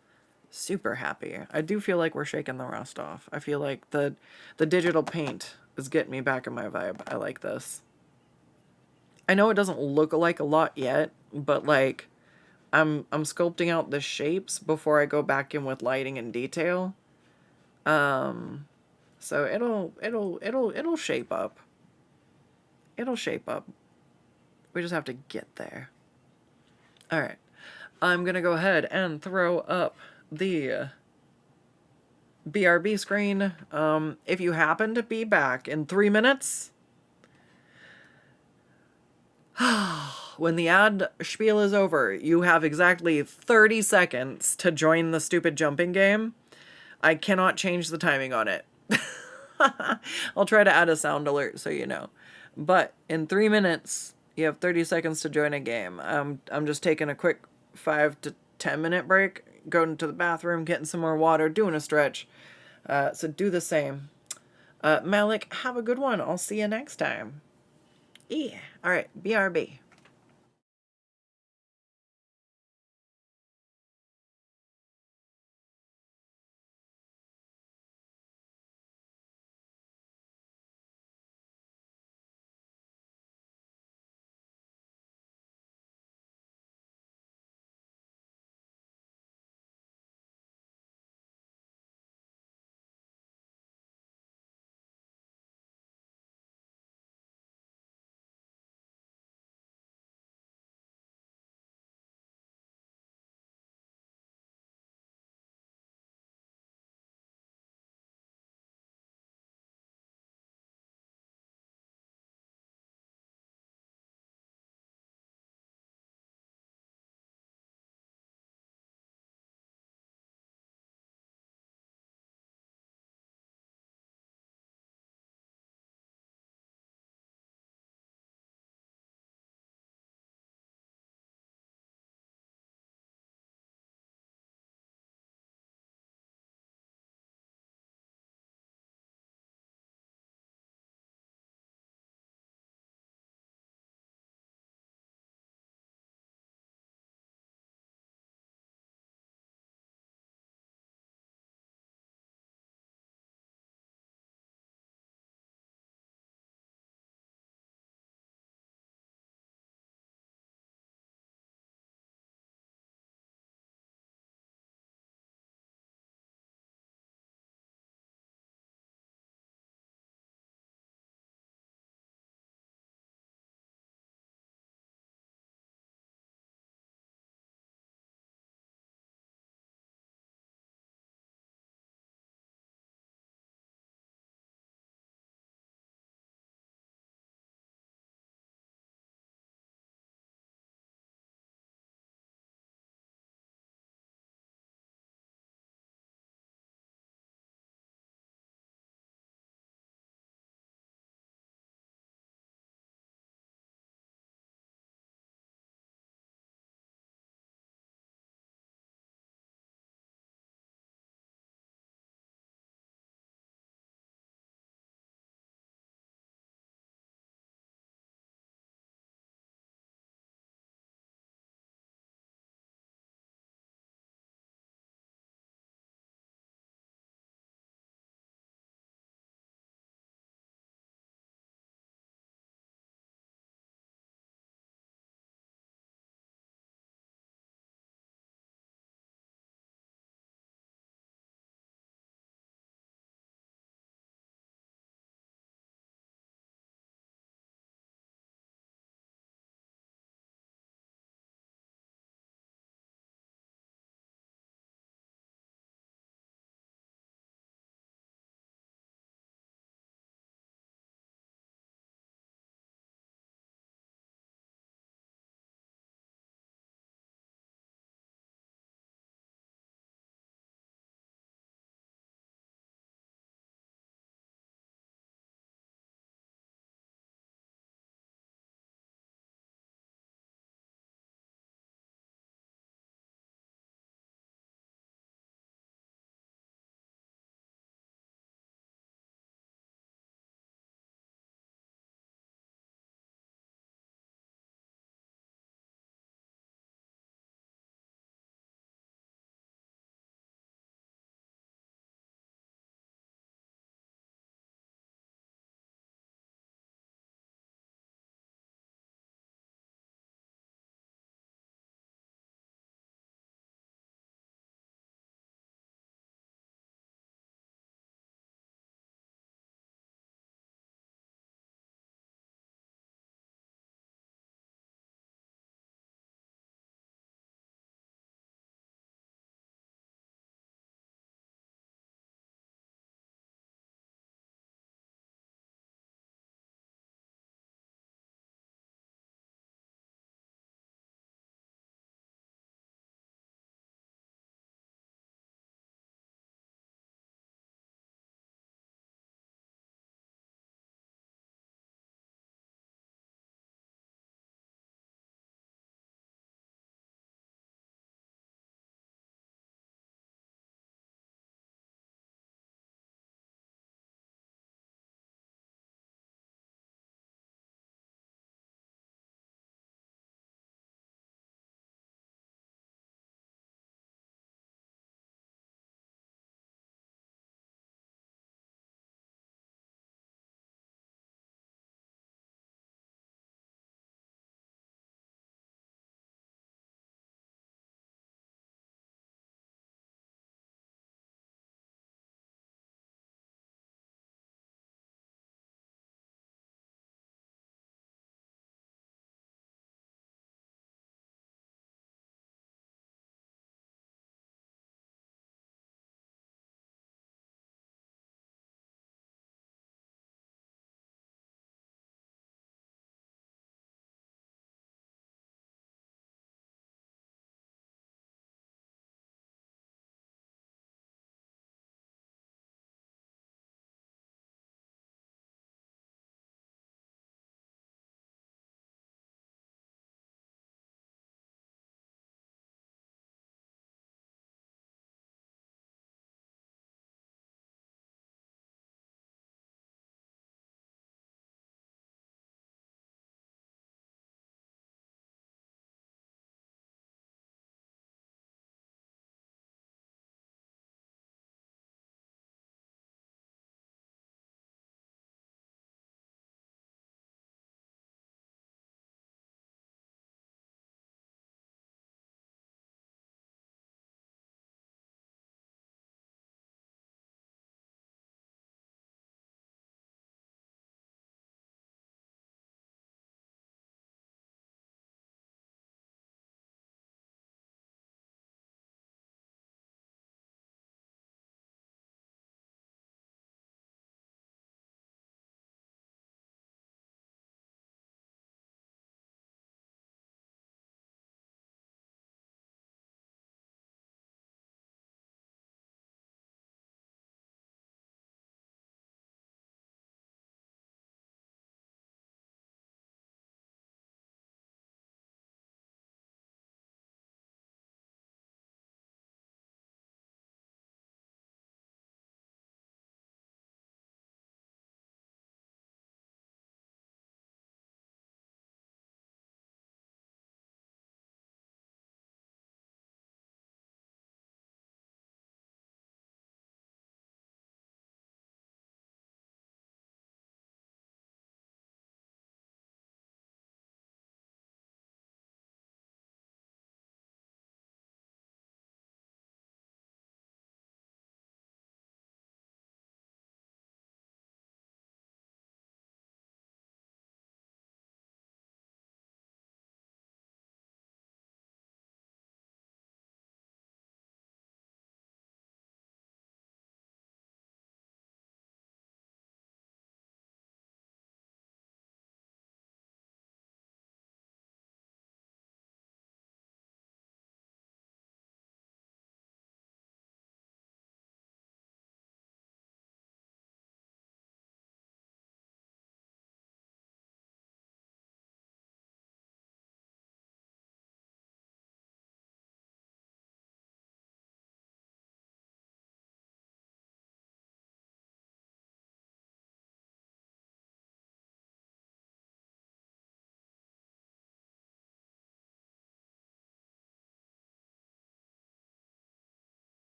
super happy. I do feel like we're shaking the rust off. I feel like the digital paint is getting me back in my vibe. I like this. I know it doesn't look like a lot yet, but like I'm sculpting out the shapes before I go back in with lighting and detail. So it'll shape up. It'll shape up. We just have to get there. All right. I'm going to go ahead and throw up the BRB screen. If you happen to be back in 3 minutes, when the ad spiel is over, you have exactly 30 seconds to join the stupid jumping game. I cannot change the timing on it. I'll try to add a sound alert so you know. But in 3 minutes, you have 30 seconds to join a game. I'm just taking a quick 5 to 10 minute break, going to the bathroom, getting some more water, doing a stretch. So do the same. Malik, have a good one. I'll see you next time. Yeah. All right. BRB.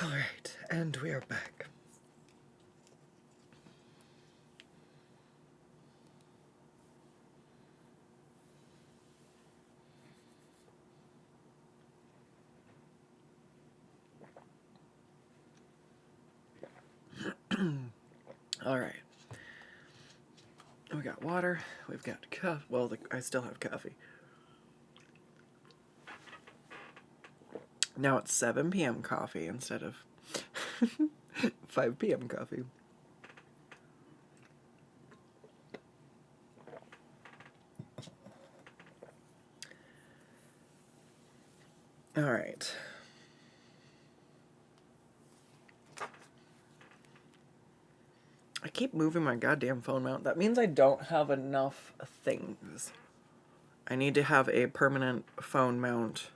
Alright, and we are back. Alright. We got water, we've got coffee. Well, I still have coffee. Now it's 7 p.m. coffee instead of 5 p.m. coffee. Alright. I keep moving my goddamn phone mount. That means I don't have enough things. I need to have a permanent phone mount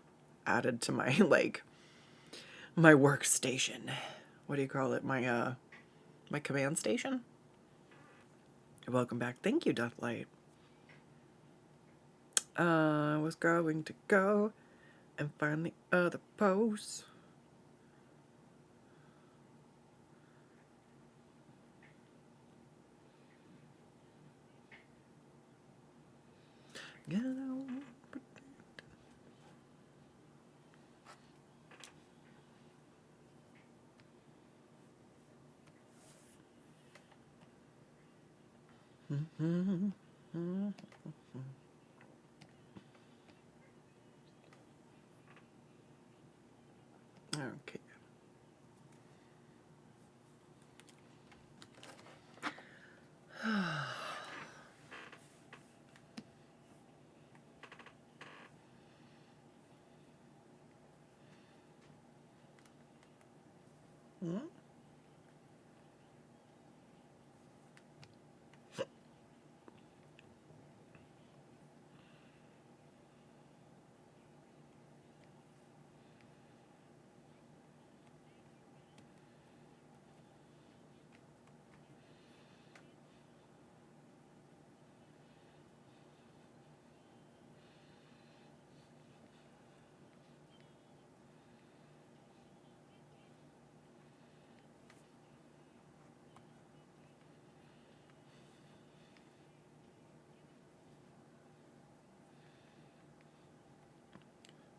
added to my, like, my workstation. What do you call it? My command station? Welcome back. Thank you, Deathlight. I was going to go and find the other post. Okay.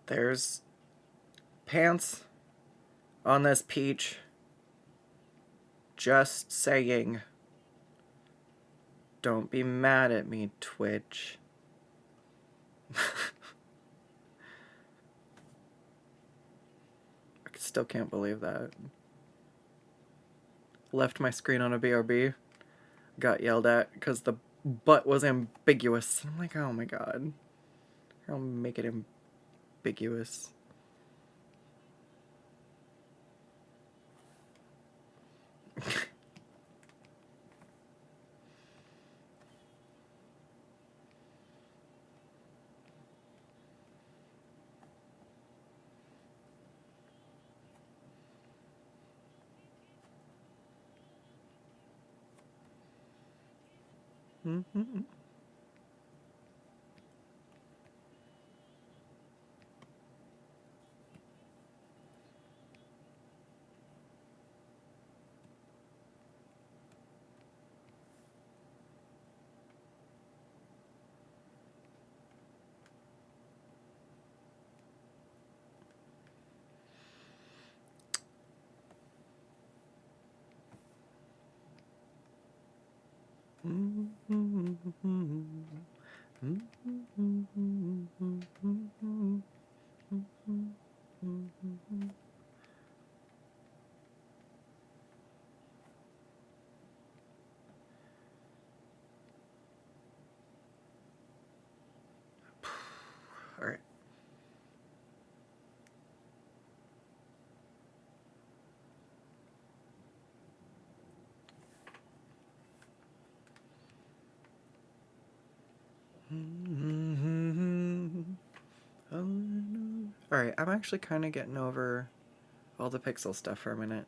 There's pants on this peach. Just saying. Don't be mad at me, Twitch. I still can't believe that. Left my screen on a BRB. Got yelled at because the butt was ambiguous. I'm like, oh my god. I'll make it ambiguous. Mm-hmm. All right. Alright, I'm actually kind of getting over all the pixel stuff for a minute.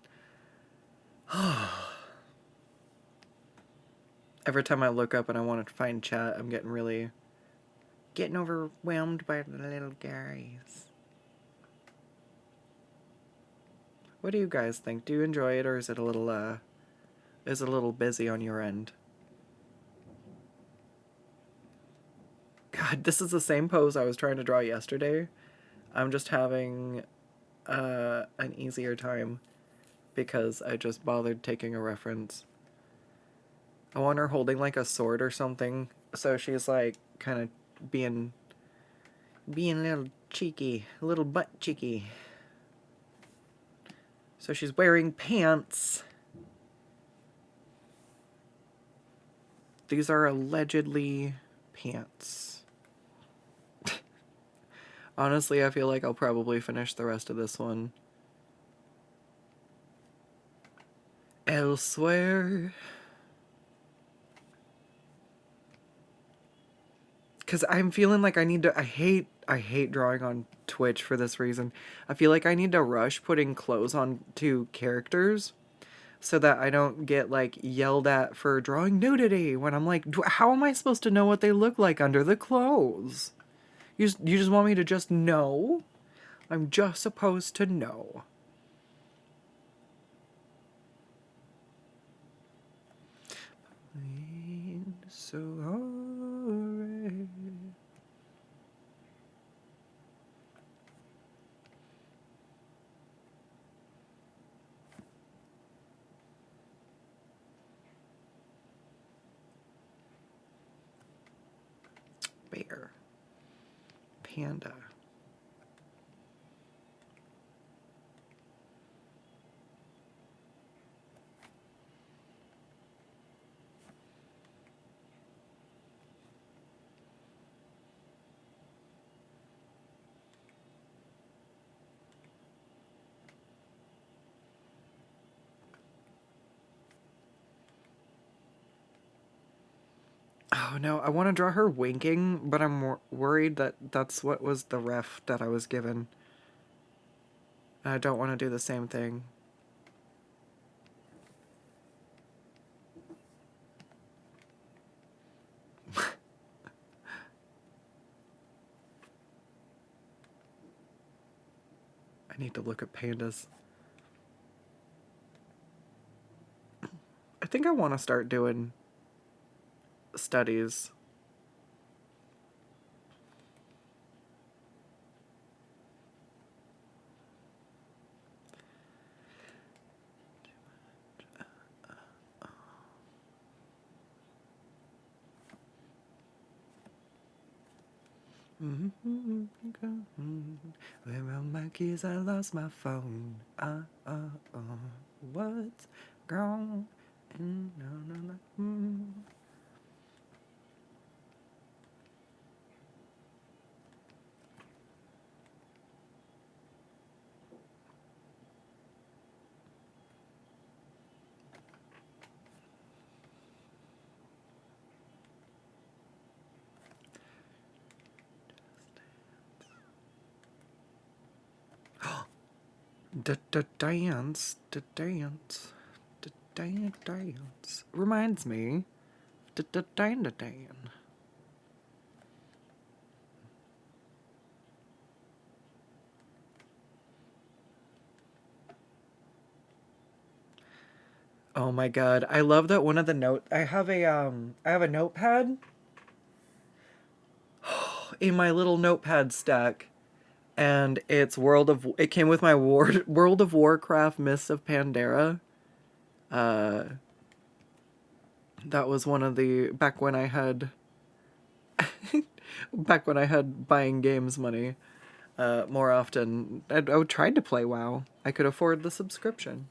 Every time I look up and I want to find chat, I'm getting overwhelmed by the little guys. What do you guys think? Do you enjoy it, or is it a little busy on your end? God, this is the same pose I was trying to draw yesterday. I'm just having an easier time because I just bothered taking a reference. I want her holding like a sword or something, so she's like kind of being a little cheeky, a little butt cheeky. So she's wearing pants. These are allegedly pants. Honestly, I feel like I'll probably finish the rest of this one elsewhere. Because I'm feeling like I need to. I hate drawing on Twitch for this reason. I feel like I need to rush putting clothes on to characters so that I don't get like yelled at for drawing nudity when I'm like, how am I supposed to know what they look like under the clothes? You just want me to just know? I'm just supposed to know. Sorry. Bear. Panda. Oh no, I want to draw her winking, but I'm worried that that's what was the ref that I was given. I don't want to do the same thing. I need to look at pandas. I think I want to start doing studies. Where are my keys? I lost my phone. What's gone? Dance. Reminds me. Dan. Oh my god, I love that one of the I have a notepad in my little notepad stack, and it came with my World of Warcraft Mists of Pandaria. That was one of the back when I had buying games money more often. I tried to play WoW. I could afford the subscription.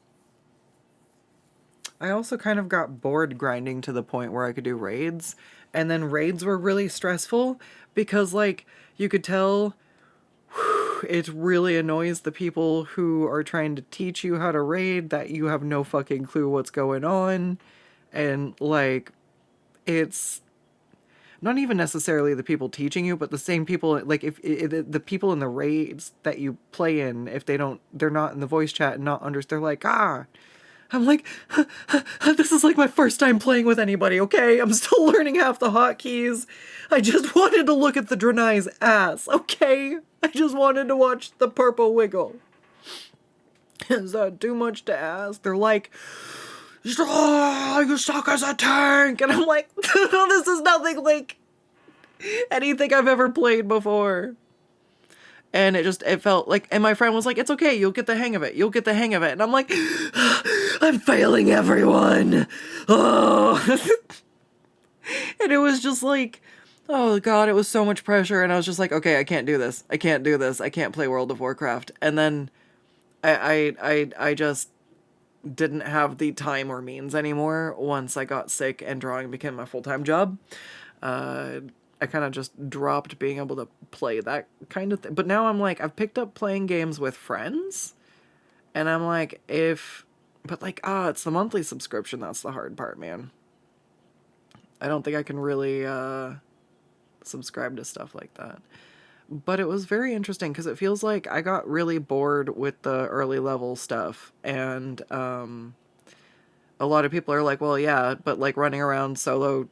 I also kind of got bored grinding to the point where I could do raids, and then raids were really stressful because like you could tell it really annoys the people who are trying to teach you how to raid that you have no fucking clue what's going on, and like it's not even necessarily the people teaching you, but the same people, like if the people in the raids that you play in, if they're not in the voice chat and not they're like, I'm like, this is like my first time playing with anybody, okay? I'm still learning half the hotkeys. I just wanted to look at the Draenei's ass, okay? I just wanted to watch the purple wiggle. Is that too much to ask? They're like, oh, you suck as a tank. And I'm like, this is nothing like anything I've ever played before. And it felt like, and my friend was like, it's okay, you'll get the hang of it. You'll get the hang of it. And I'm like, I'm failing everyone. Oh. And it was just like, oh God, it was so much pressure. And I was just like, okay, I can't do this. I can't do this. I can't play World of Warcraft. And then I just didn't have the time or means anymore once I got sick and drawing became my full-time job. I kind of just dropped being able to play that kind of thing. But now I'm like, I've picked up playing games with friends, and I'm like, it's the monthly subscription that's the hard part, man. I don't think I can really subscribe to stuff like that. But it was very interesting because it feels like I got really bored with the early level stuff, and a lot of people are like, well, yeah, but like running around solo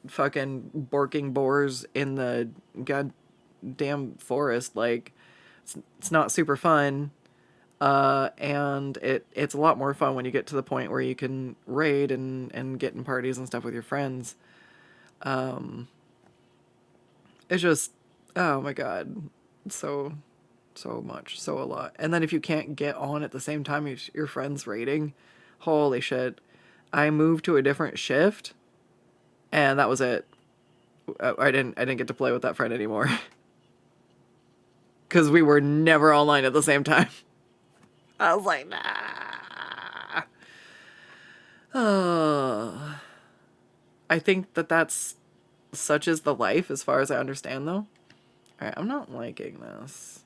fucking borking boars in the goddamn forest, like it's not super fun. And it's a lot more fun when you get to the point where you can raid and get in parties and stuff with your friends. It's just, oh my God, so so a lot. And then if you can't get on at the same time your friends raiding, holy shit. I moved to a different shift, and that was it. I didn't get to play with that friend anymore because we were never online at the same time. I was like, nah. Oh. I think that's such is the life as far as I understand, though. All right, I'm not liking this.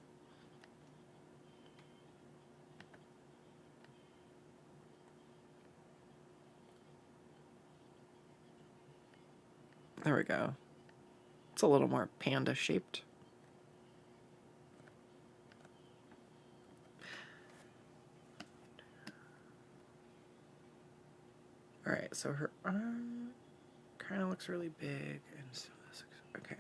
There we go. It's a little more panda shaped. All right, so her arm kind of looks really big, and so this looks okay.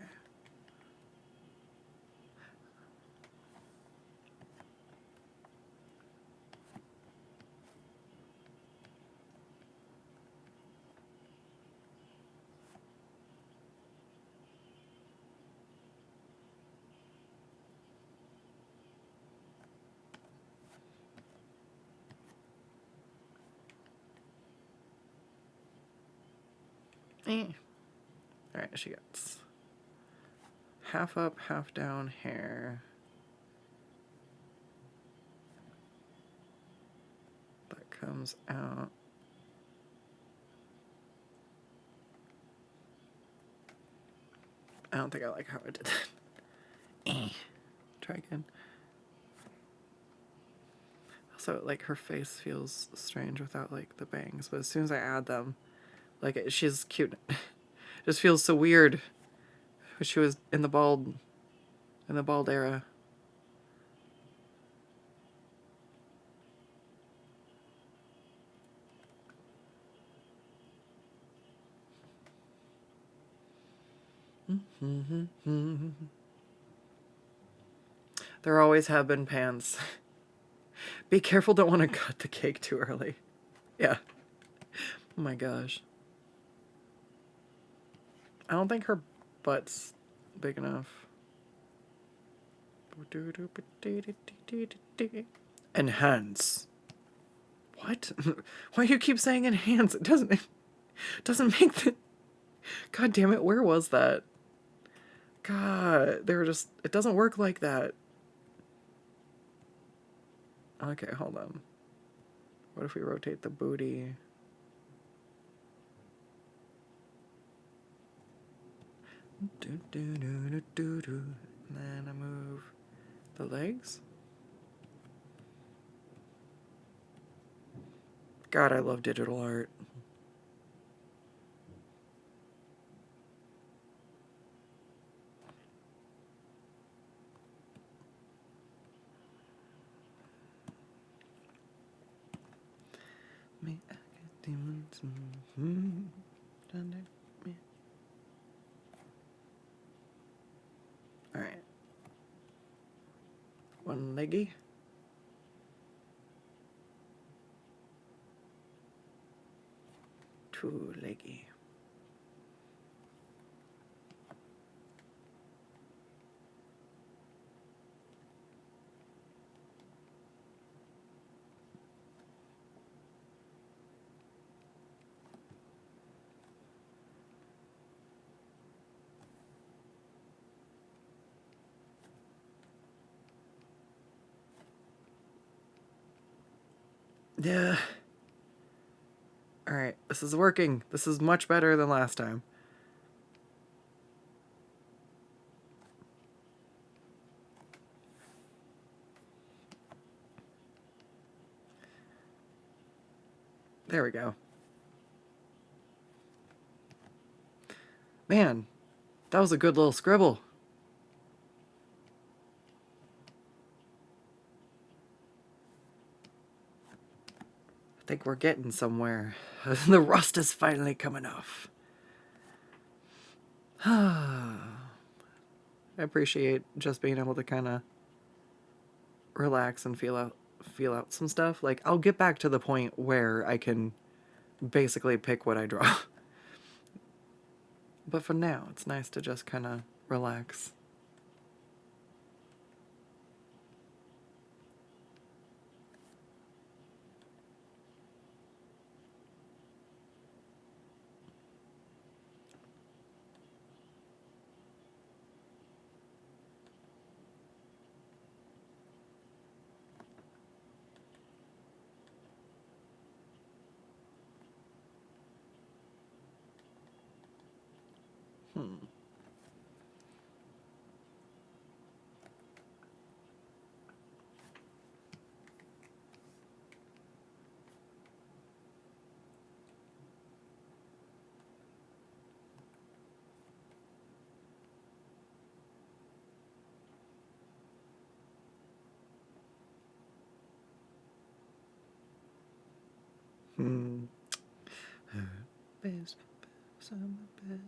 Eh. All right, she gets half up, half down hair. That comes out. I don't think I like how I did that. Try again. So, like, her face feels strange without, like, the bangs. But as soon as I add them, like, she's cute. It just feels so weird. She was in the bald era. There always have been pants. Be careful, don't want to cut the cake too early. Yeah. Oh my gosh. I don't think her butt's big enough. Enhance. What? Why do you keep saying enhance? It doesn't make the... God damn it, where was that? God, they were just... It doesn't work like that. Okay, hold on. What if we rotate the booty? And then I move the legs. God, I love digital art. Alright. One leggy. Too leggy. Yeah. Alright, this is working. This is much better than last time. There we go. Man, that was a good little scribble. I think we're getting somewhere. The rust is finally coming off. I appreciate just being able to kind of relax and feel out some stuff. Like I'll get back to the point where I can basically pick what I draw. But for now, it's nice to just kind of relax. Hmm. Hmm. Best on my bed.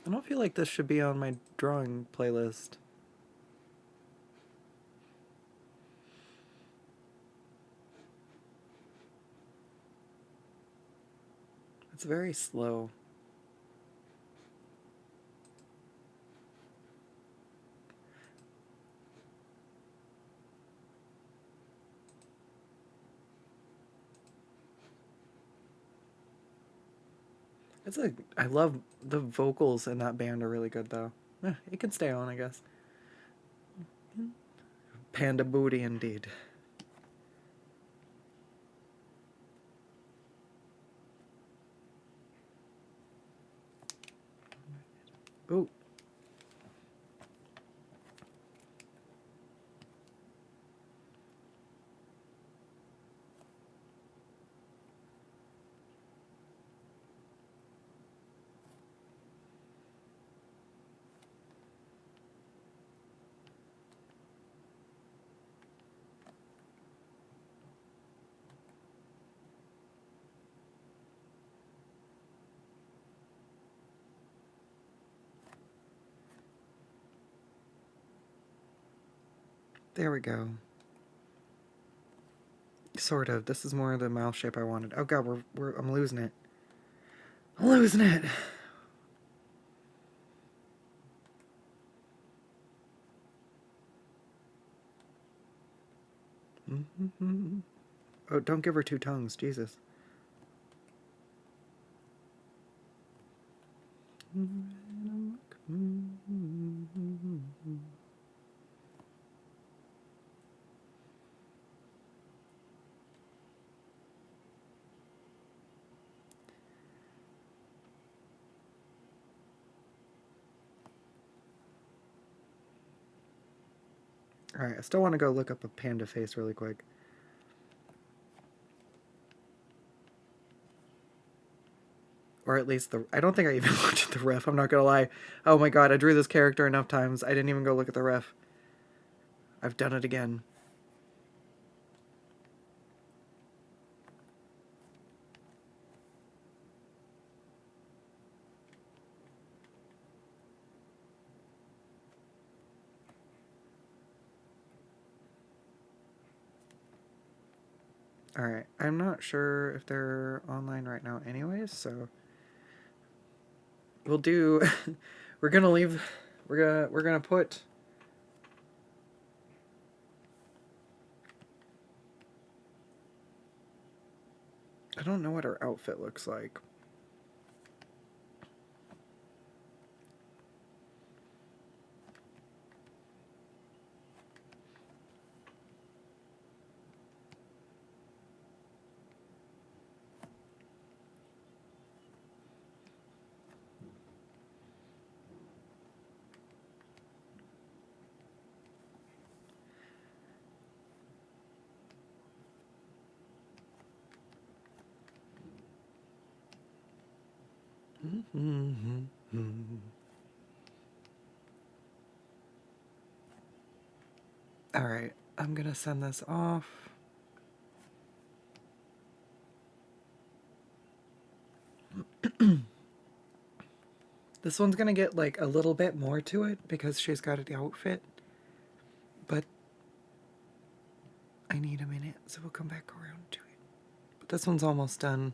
I don't feel like this should be on my drawing playlist. It's very slow. I love the vocals in that band are really good though. It can stay on, I guess. Panda booty indeed. Ooh. There we go. Sort of. This is more of the mouth shape I wanted. Oh god, I'm losing it. I'm losing it. Mm-hmm. Oh, don't give her two tongues, Jesus. Alright, I still want to go look up a panda face really quick. Or at least I don't think I even looked at the ref, I'm not gonna lie. Oh my god, I drew this character enough times, I didn't even go look at the ref. I've done it again. Alright, I'm not sure if they're online right now anyways, so we'll do we're gonna leave we're gonna put I don't know what her outfit looks like. Alright, I'm gonna send this off. This one's gonna get like a little bit more to it because she's got the outfit, but I need a minute, so we'll come back around to it. But this one's almost done.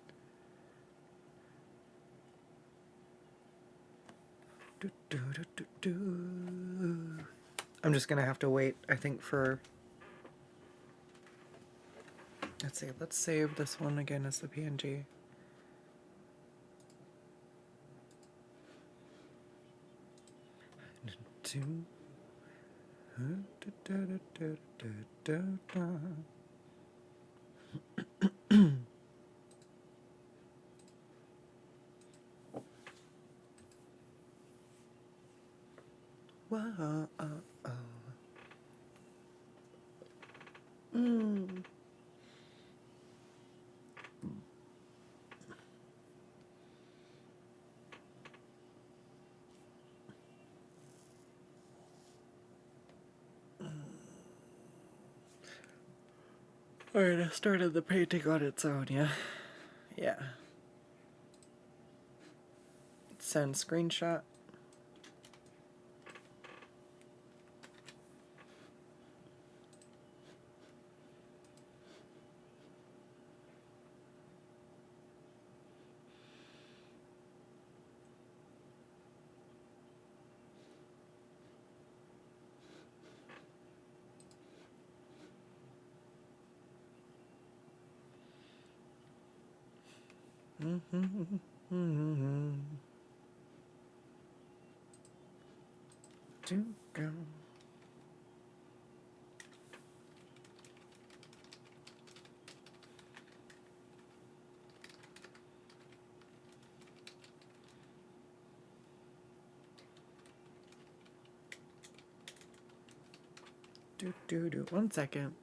I'm just gonna have to wait, I think, for. Let's see, let's save this one again as the PNG. Whoa, Alright, I started the painting on its own, yeah? Yeah. Send screenshot. To go. Do. 1 second.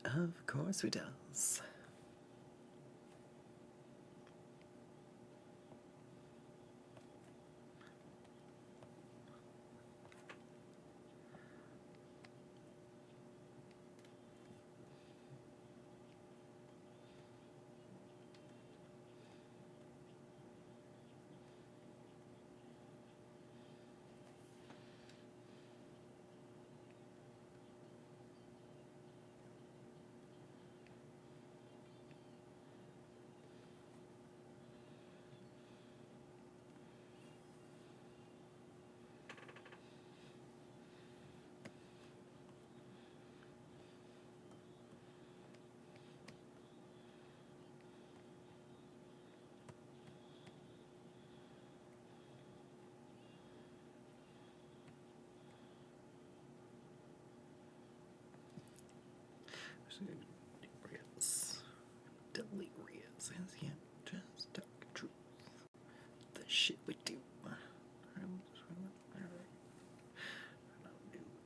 Of course we does. Delirious as yet, just talk truth. The shit we do.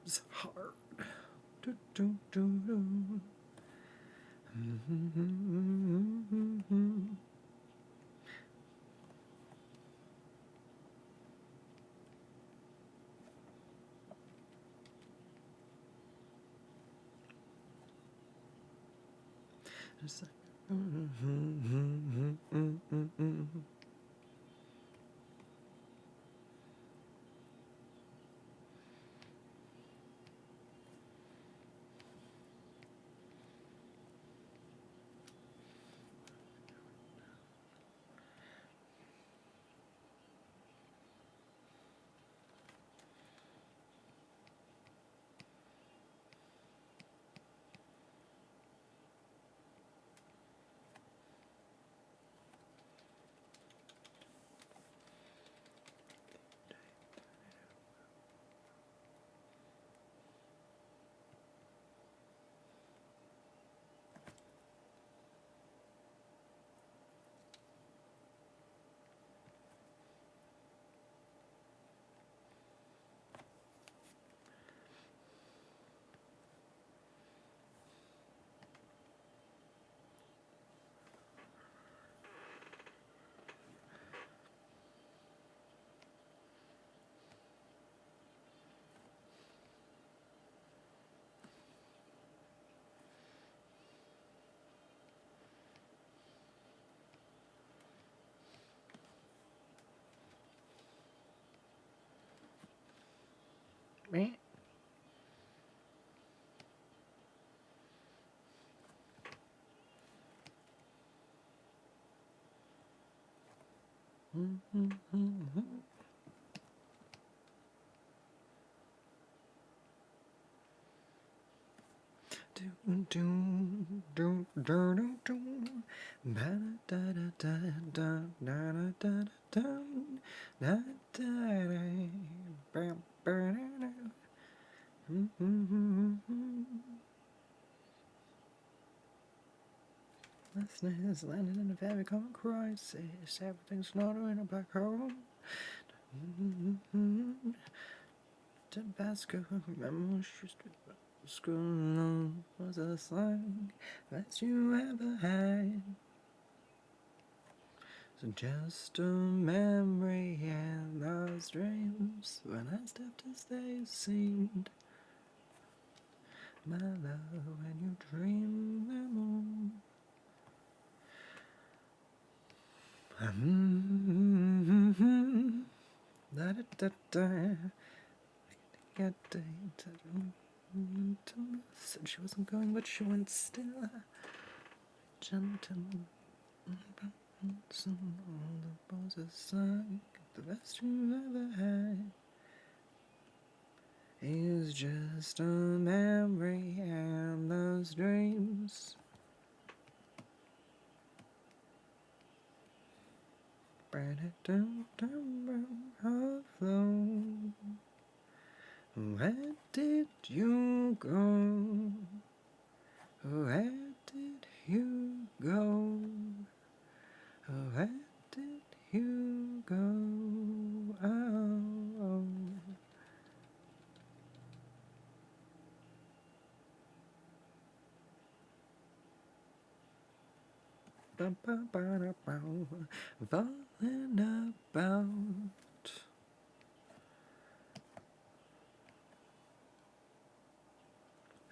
It's hard. Do, do, do, do. Just like, meh. Do do do do do do. Ba da da da da da da da da da da da. Bam bam da. Listening is landed in a very common crisis. Everything's not in a black hole. Tabasco, remember school was a slang that you ever had. So just a memory and those dreams when I stepped as they seemed. My love, when you dream them all. Da da da da. Said she wasn't going, but she went still. Gentle. All the bosses like the best you've ever had is just a memory and those dreams. Burn it down, down, flow. Where did you go? Where did you go? Where did you go? Oh. falling about.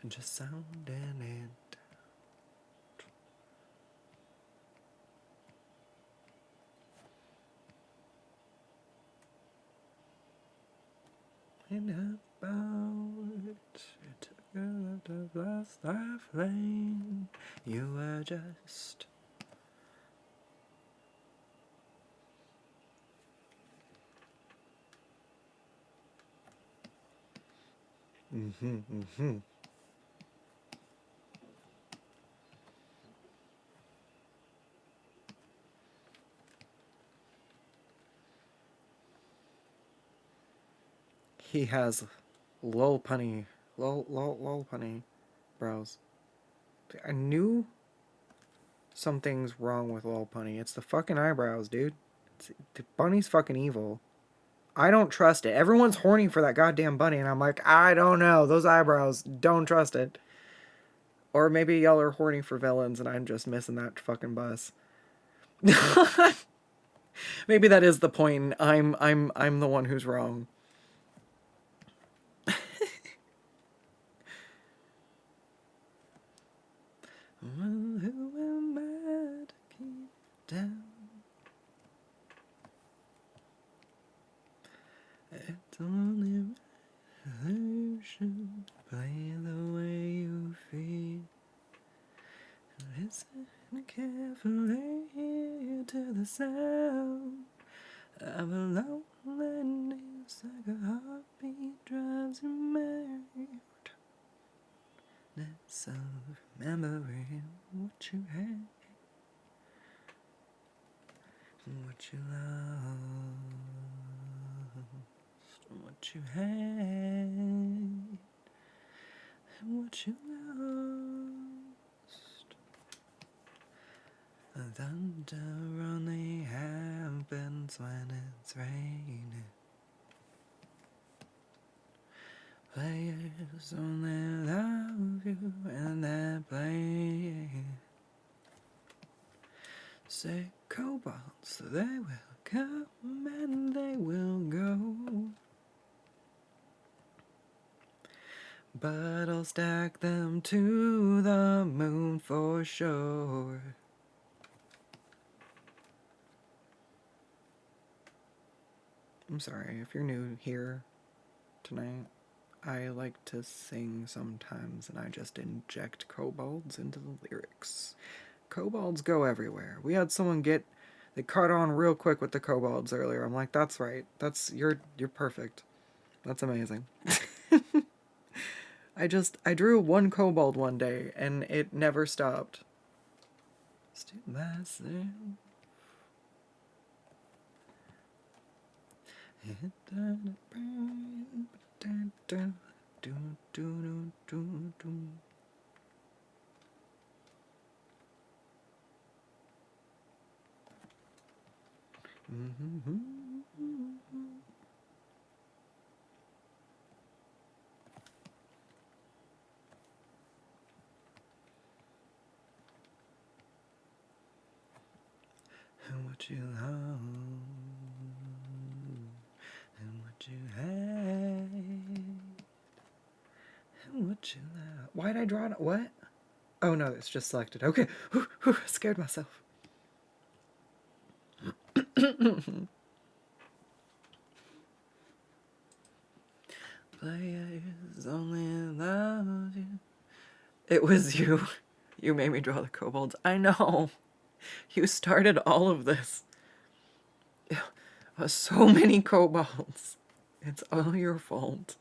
Just sounding it. And about it took a lot of last life lane. You were just He has lol punny, lol punny brows. I knew something's wrong with lol punny. It's the fucking eyebrows, dude. The bunny's fucking evil. I don't trust it. Everyone's horny for that goddamn bunny, and I'm like, I don't know. Those eyebrows, don't trust it. Or maybe y'all are horny for villains, and I'm just missing that fucking bus. Maybe that is the point. I'm the one who's wrong. Well, who am I to keep down? It's only illusion. Play the way you feel. Listen carefully to the sound of a loneliness like a heartbeat drives you mad. That's of remembering what you had, what you lost, what you had, and what you lost. Thunder only happens when it's raining. Players only love you and they're playing. Say cobalts, they will come and they will go. But I'll stack them to the moon for sure. I'm sorry if you're new here tonight. I like to sing sometimes, and I just inject kobolds into the lyrics. Kobolds go everywhere. We had someone they caught on real quick with the kobolds earlier. I'm like, that's right. You're perfect. That's amazing. I drew one kobold one day, and it never stopped. Still myself. And what you love, and what you had, and what you love. Why'd I draw it? What? Oh no, it's just selected. Okay, scared myself. Players only love you. It was you. You made me draw the kobolds. I know. You started all of this. So many kobolds. It's all your fault.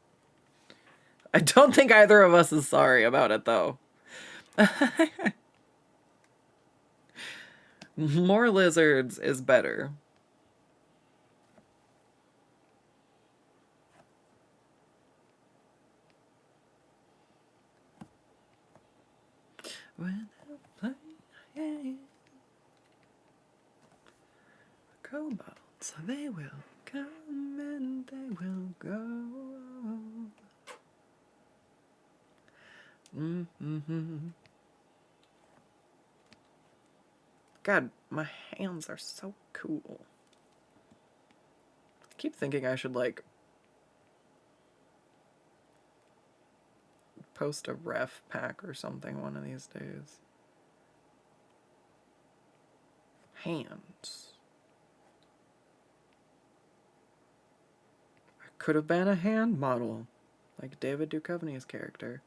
I don't think either of us is sorry about it, though. More lizards is better. When I play kobolds, they will come and they will go. God, my hands are so cool. I keep thinking I should, like, post a ref pack or something one of these days. Hands. I could have been a hand model, like David Duchovny's character.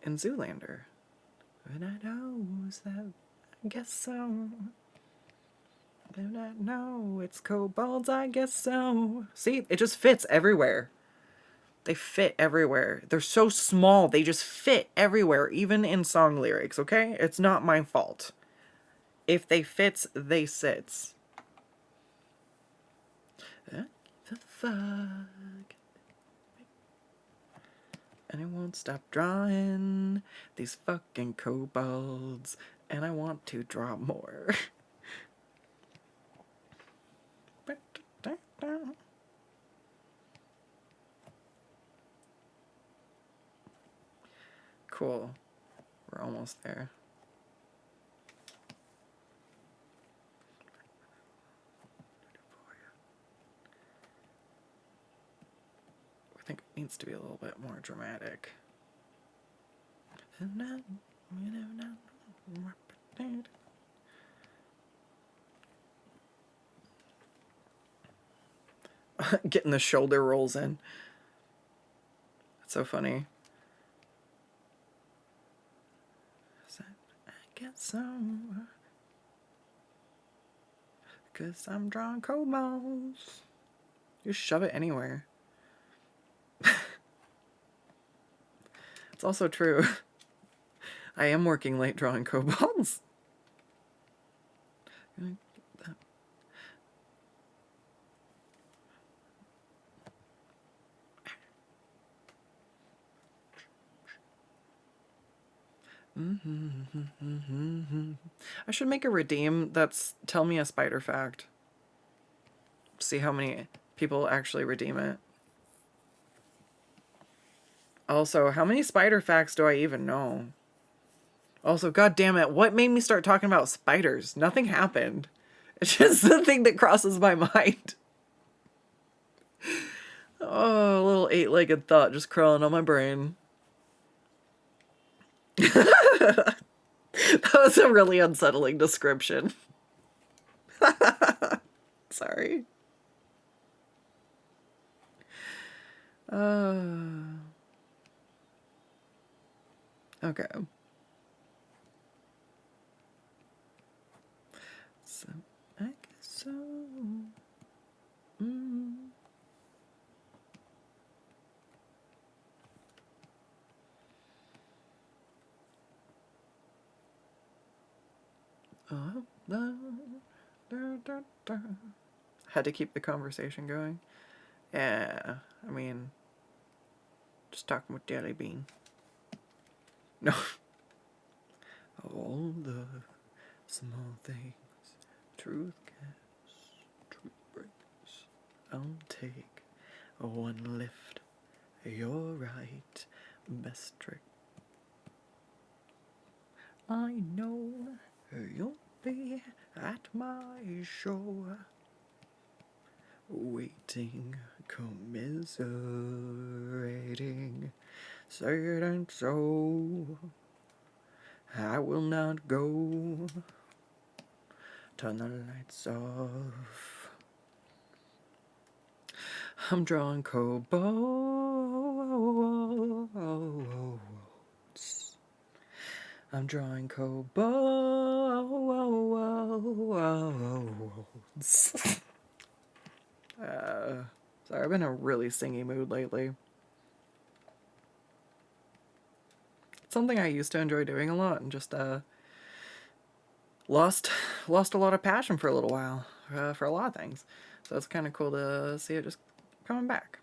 In Zoolander. And I knows that, I guess so. And I know it's kobolds, I guess so. See, it just fits everywhere. They fit everywhere. They're so small, they just fit everywhere, even in song lyrics, okay? It's not my fault. If they fits, they sits. The fuck? And I won't stop drawing these fucking kobolds. And I want to draw more. Cool. We're almost there. I think it needs to be a little bit more dramatic. Getting the shoulder rolls in. That's so funny. I guess so. 'Cause I'm drawing kobolds. You shove it anywhere. It's also true. I am working late drawing kobolds. I should make a redeem that's tell me a spider fact. See how many people actually redeem it. Also, how many spider facts do I even know? Also, god damn it, what made me start talking about spiders? Nothing happened. It's just the thing that crosses my mind. Oh, a little eight-legged thought just crawling on my brain. That was a really unsettling description. Sorry. Okay. So, I guess so. Had to keep the conversation going. Yeah, I mean, just talking with Jelly Bean. No. All the small things, truth casts, truth breaks. I'll take one lift. You're right, best trick. I know you'll be at my show, waiting, commiserating. Say it ain't so. I will not go. Turn the lights off. I'm drawing kobolds. I'm drawing kobolds. Sorry, I've been in a really singy mood lately. It's something I used to enjoy doing a lot, and just lost a lot of passion for a little while for a lot of things. So it's kind of cool to see it just coming back.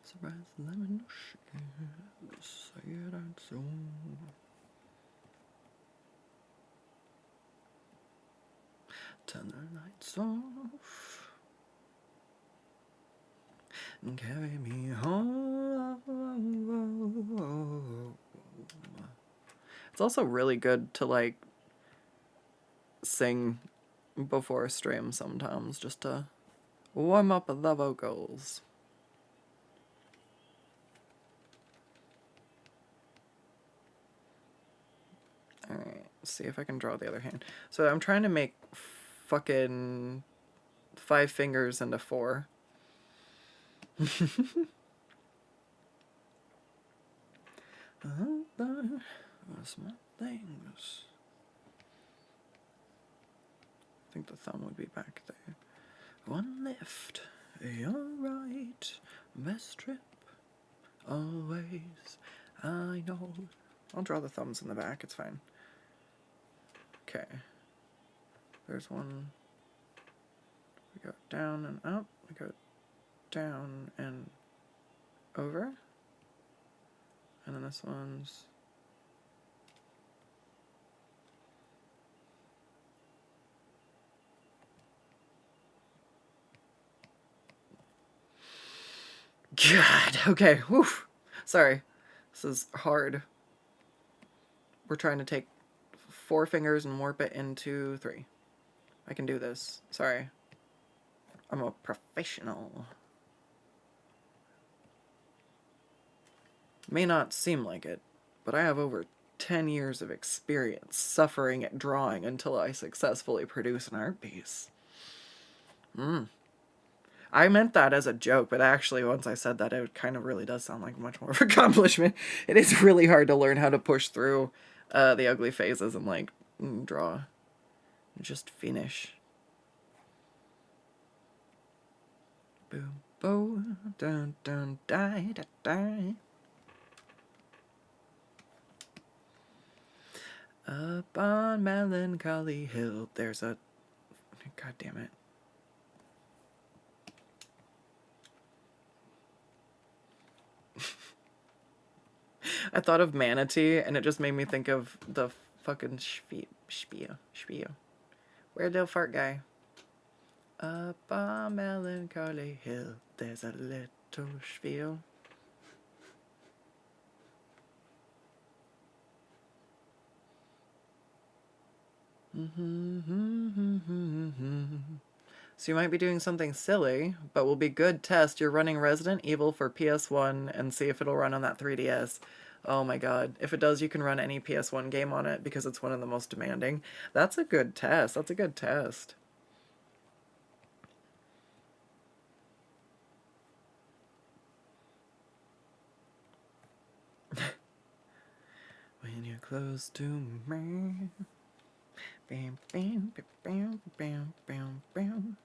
Surprise lemon shake, say it ain't so. Turn the lights off and carry me home. It's also really good to like sing before a stream sometimes, just to warm up the vocals. Alright, let's see if I can draw the other hand. So I'm trying to make fucking 5 fingers into 4. Small things. I think the thumb would be back there. One left, you're right. Best trip, always. I know. I'll draw the thumbs in the back, it's fine. Okay. There's one. We go down and up. We go down and over. And then this one's. God, okay, whew. Sorry. This is hard. We're trying to take 4 fingers and warp it into 3. I can do this. Sorry. I'm a professional. May not seem like it, but I have over 10 years of experience suffering at drawing until I successfully produce an art piece. I meant that as a joke, but actually once I said that, it kind of really does sound like much more of an accomplishment. It is really hard to learn how to push through the ugly phases and like draw. Just finish. Boom, boom, dun, dun, die, die, die. Up on Melancholy Hill, there's a... God damn it. I thought of Manatee, and it just made me think of the fucking Spiel. Where'd the fart guy? Up on Melancholy Hill, there's a little spiel. So you might be doing something silly, but will be good test. You're running Resident Evil for PS1 and see if it'll run on that 3DS. Oh my god. If it does, you can run any PS1 game on it because it's one of the most demanding. That's a good test. That's a good test. When you're close to me. Bam, bam, bam, bam, bam, bam.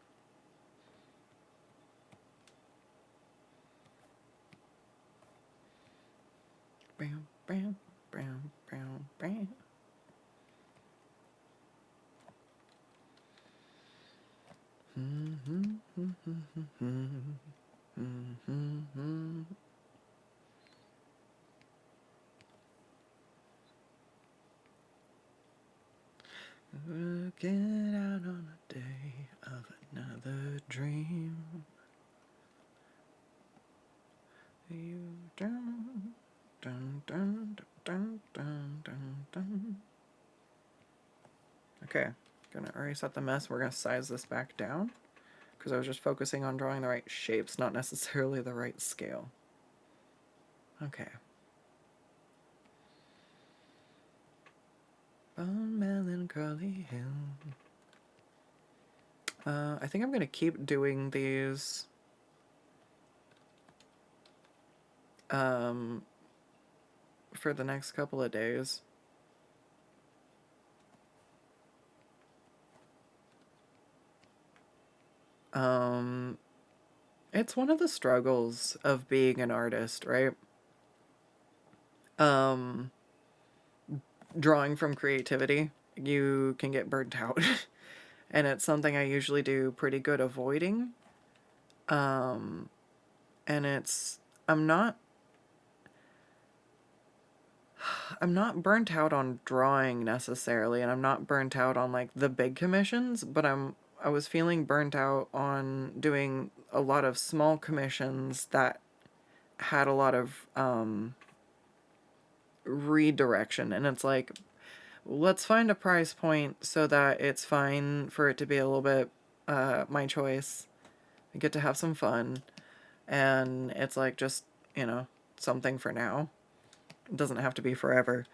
Bam, bam, bam, bam, bam. Get out on a day of another dream. You dun dun dun dun dun dun dun. Okay, gonna erase out the mess. We're gonna size this back down because I was just focusing on drawing the right shapes, not necessarily the right scale. Okay. On Melancholy Hill. I think I'm gonna keep doing these for the next couple of days. It's one of the struggles of being an artist, right? Drawing from creativity, you can get burnt out. And it's something I usually do pretty good avoiding. And it's, I'm not burnt out on drawing necessarily, and I'm not burnt out on like the big commissions, but I was feeling burnt out on doing a lot of small commissions that had a lot of redirection. And it's like, let's find a price point so that it's fine for it to be a little bit my choice. I get to have some fun. And it's like just, you know, something for now. It doesn't have to be forever.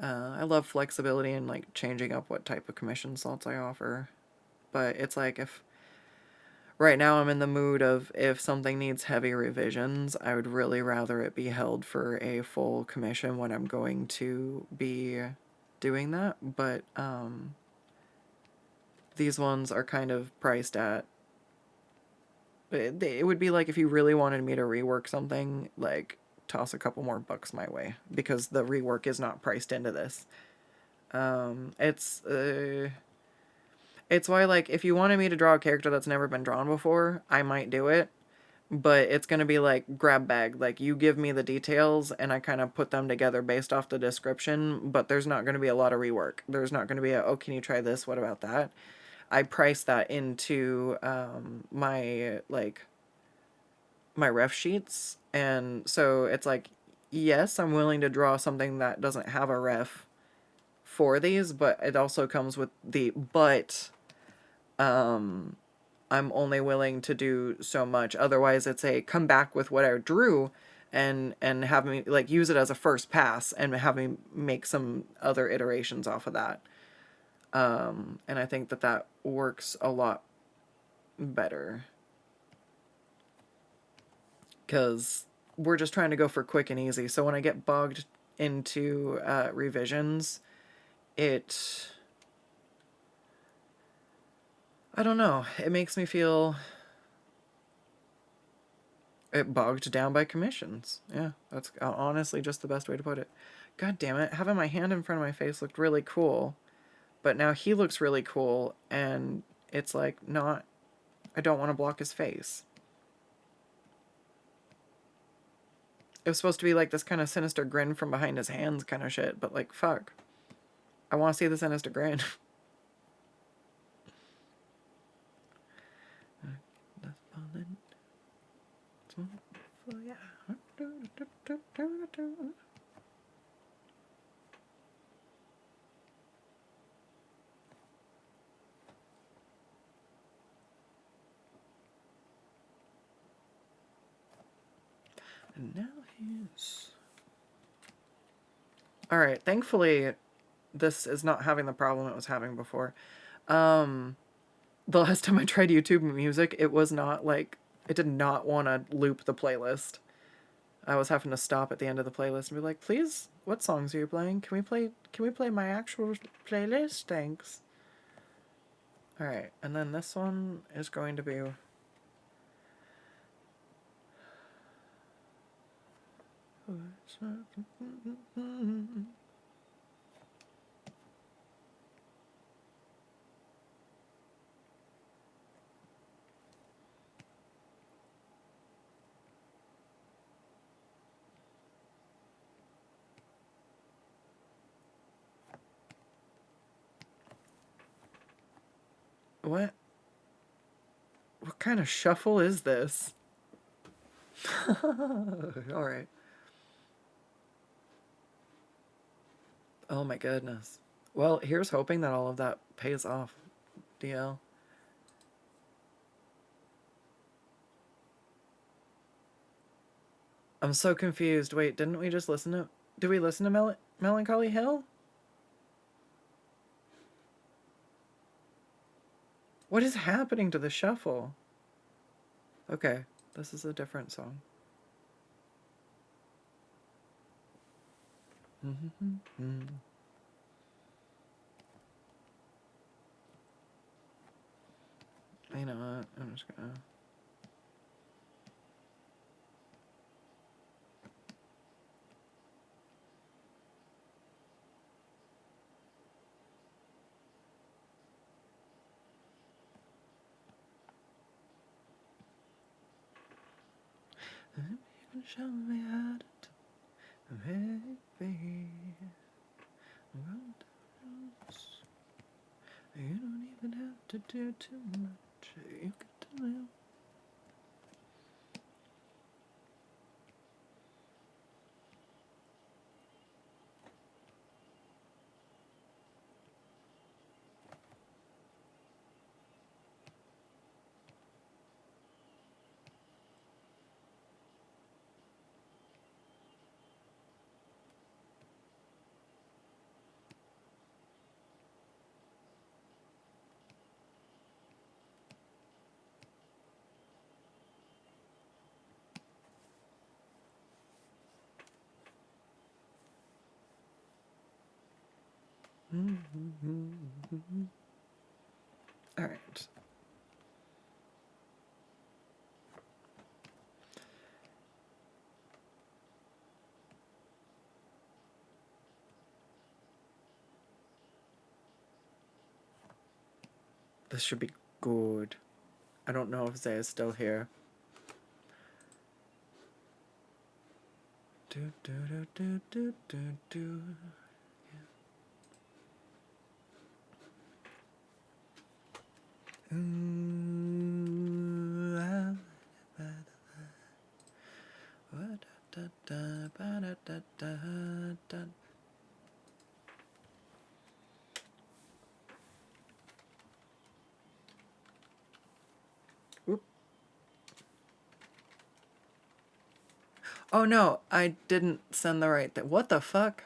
I love flexibility and like changing up what type of commission slots I offer. But it's like if right now I'm in the mood of if something needs heavy revisions, I would really rather it be held for a full commission when I'm going to be doing that. But these ones are kind of priced at. It would be like if you really wanted me to rework something, like toss a couple more bucks my way because the rework is not priced into this. It's why like if you wanted me to draw a character that's never been drawn before, I might do it, but it's gonna be like grab bag. Like you give me the details and I kind of put them together based off the description, but there's not gonna be a lot of rework. There's not gonna be a, oh, can you try this? What about that? I price that into my like my ref sheets, and so it's like, yes, I'm willing to draw something that doesn't have a ref for these, but it also comes with the um I'm only willing to do so much. Otherwise, it's a come back with what I drew and have me like use it as a first pass and have me make some other iterations off of that. And I think that that works a lot better because we're just trying to go for quick and easy. So when I get bogged into revisions, it, I don't know, it makes me feel it bogged down by commissions. Yeah, that's honestly just the best way to put it. God damn it, having my hand in front of my face looked really cool, but now he looks really cool, and it's like not, I don't want to block his face. It was supposed to be like this kind of sinister grin from behind his hands kind of shit, but like, fuck. I want to see the sinister grin. And now he's... Alright, thankfully this is not having the problem it was having before. The last time I tried YouTube Music, it was not like, it did not want to loop the playlist. I was having to stop at the end of the playlist and be like, please, what songs are you playing? Can we play my actual playlist? Thanks. Alright, and then this one is going to be... What? What kind of shuffle is this? Alright. Oh my goodness. Well, here's hoping that all of that pays off, DL. I'm so confused. Wait, didn't we just listen to... Did we listen to Melancholy Hill? What is happening to the shuffle? Okay, this is a different song. You know what? I'm just gonna... You can show me how to baby. You don't even have to do too much. You get to live. All right. This should be good. I don't know if Zay is still here. Do do do do do do do. Oop. Oh no, I didn't send the right thing. What the fuck?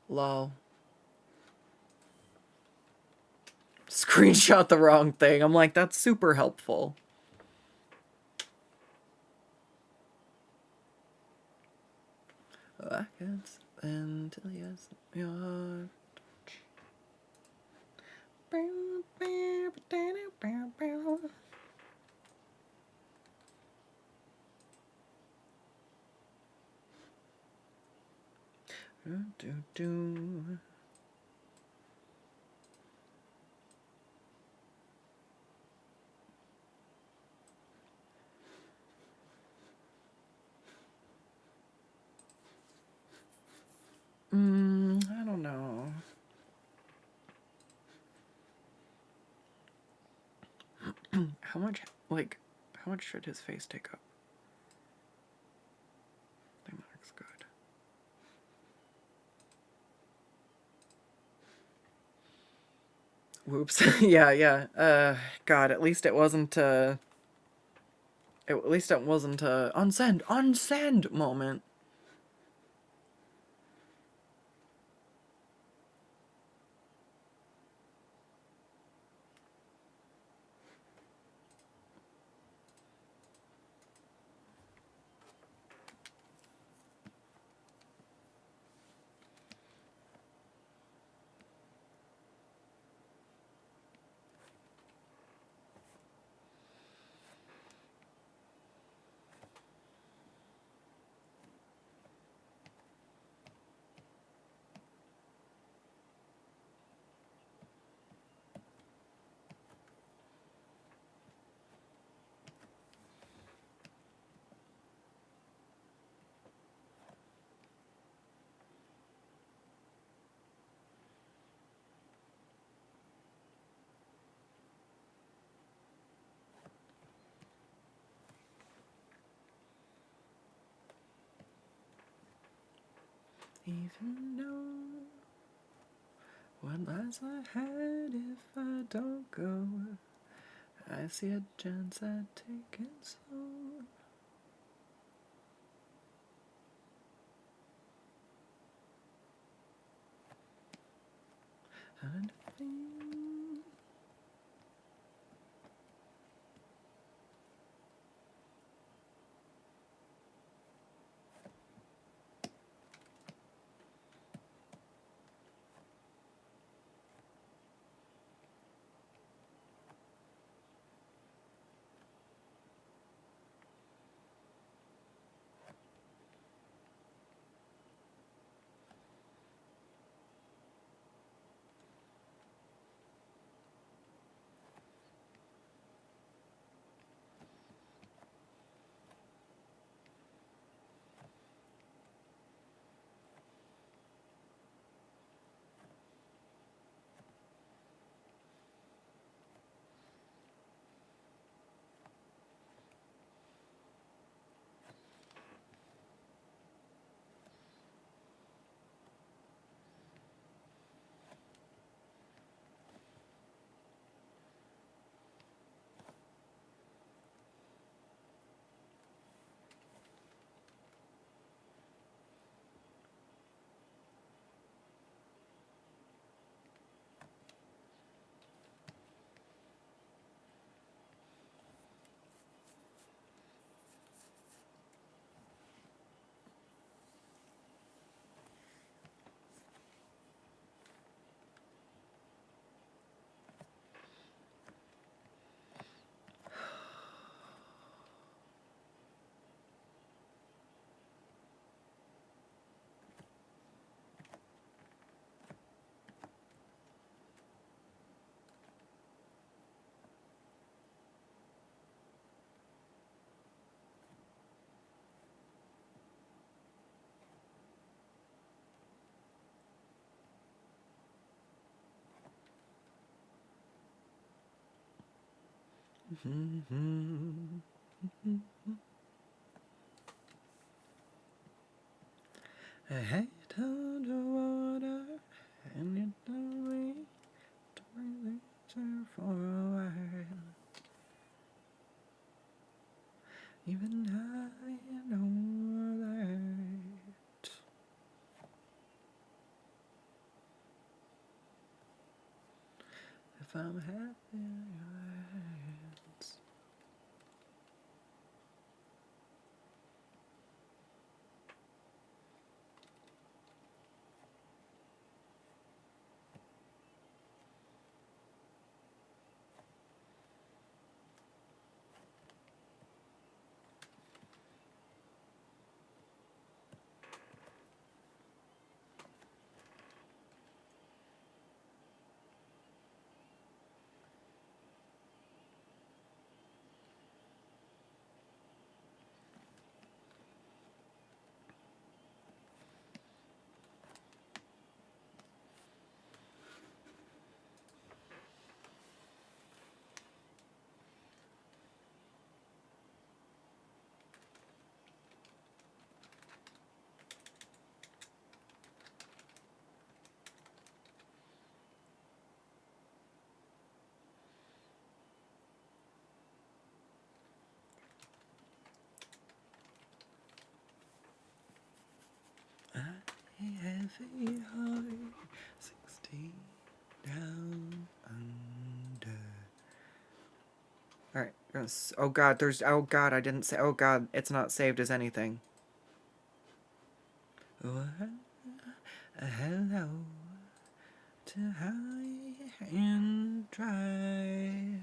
Lol. Screenshot the wrong thing. I'm like, that's super helpful. I can spend till yes, your. Do do. I don't know. How much, like, how much should his face take up? I think that looks good. Whoops. Yeah. God, at least it wasn't at least it wasn't a unsend moment. Even know what lies ahead if I don't go, I see a chance at taking slow. And I think I hate underwater, and you don't need to release her for a while. Even I know that. If I'm happy in your hands. I have a heart 16 down under. Alright, oh god, oh god, I didn't say, oh god, it's not saved as anything. Oh, hello to high and dry.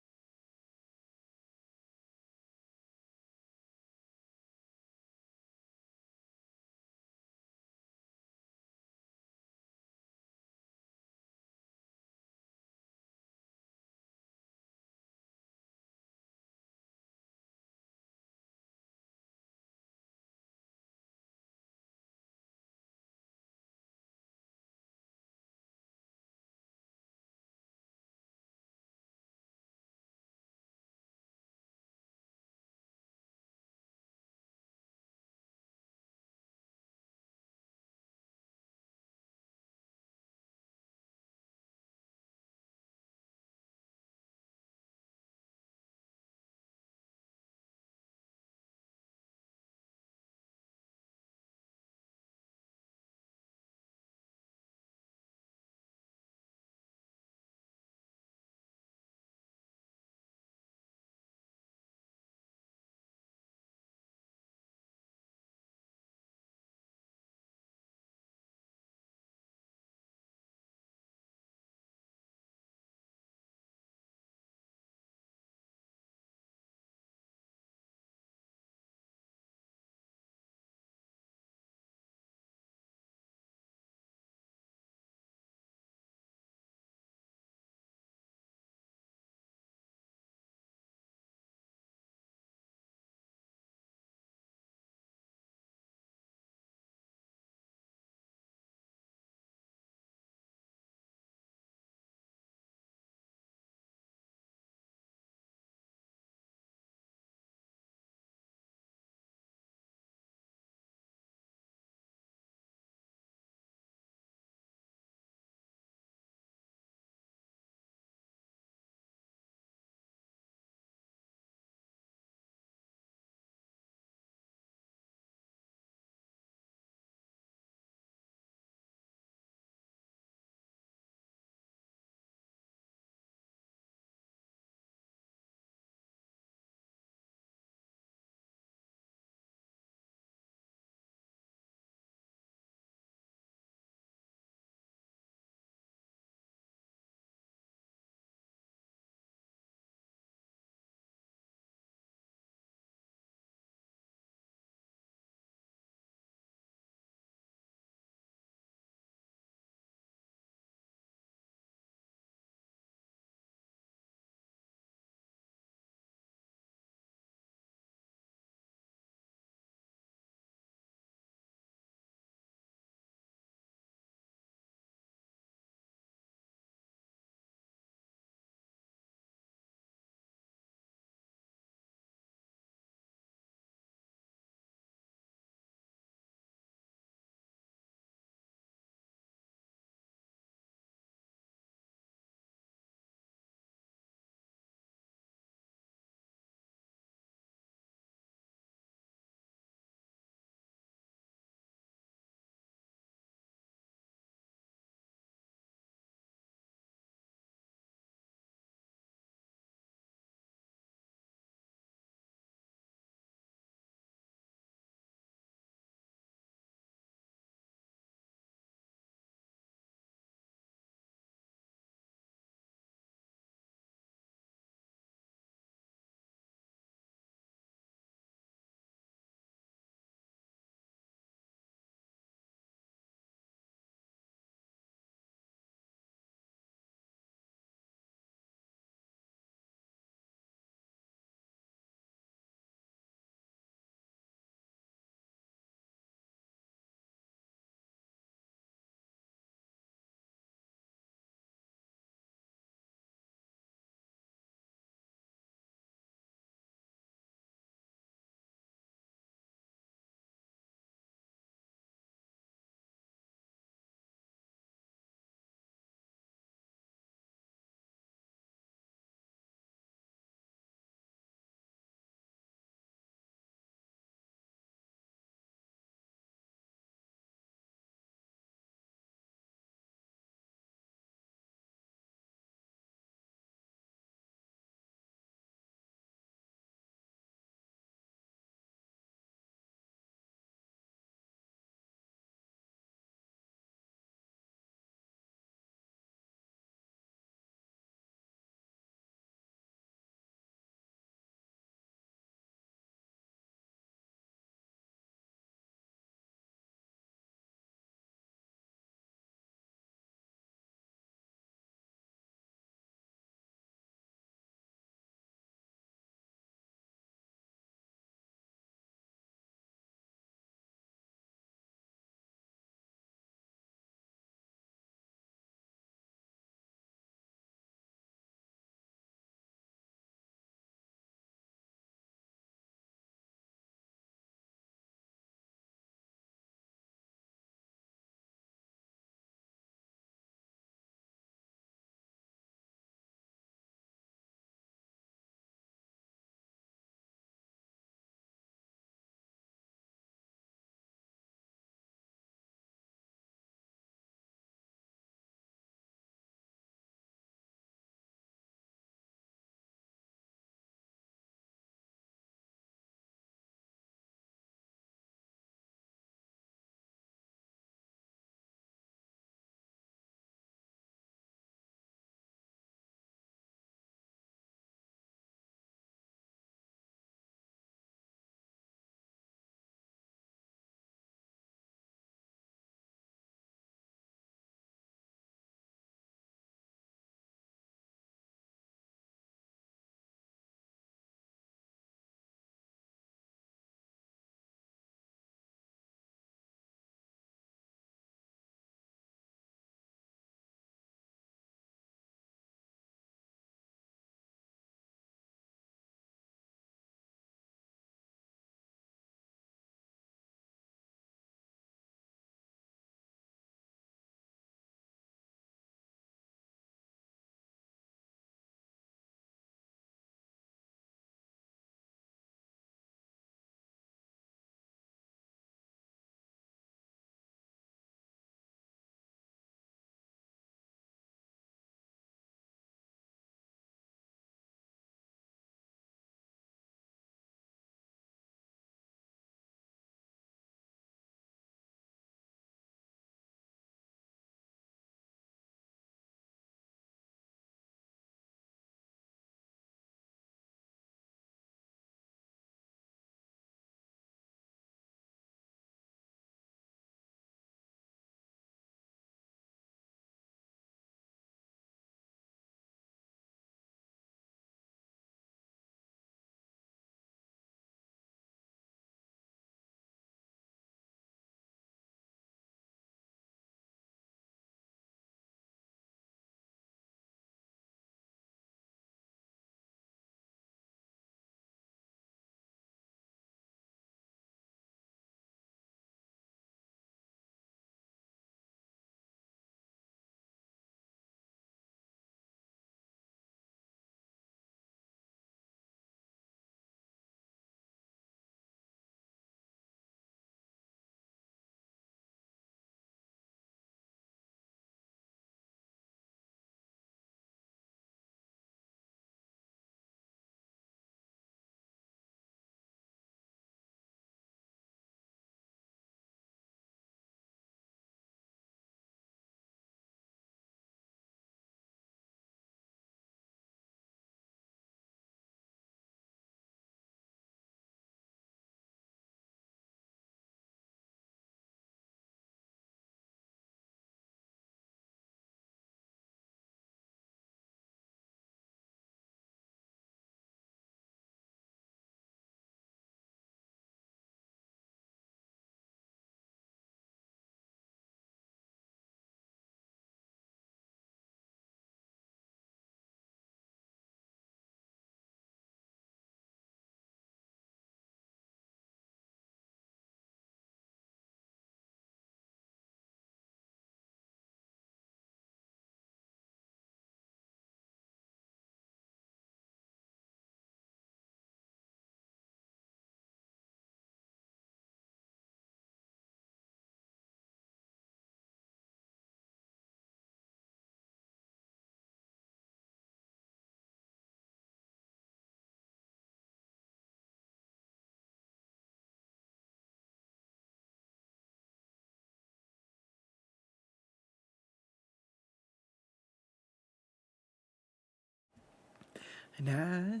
And I'll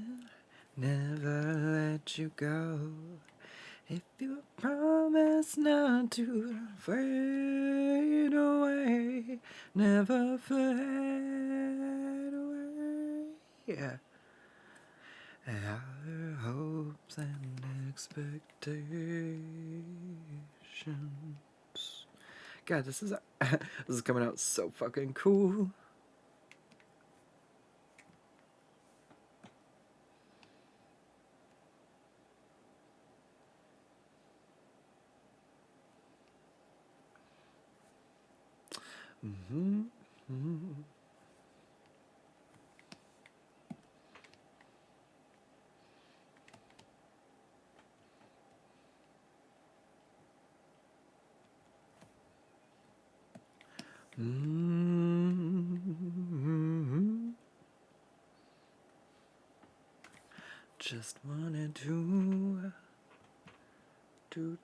never let you go. If you promise not to fade away, never fade away. Yeah. Our hopes and expectations. God, this is this is coming out so fucking cool. Mm-hmm. Mm-hmm. Mm-hmm. Just wanted to do.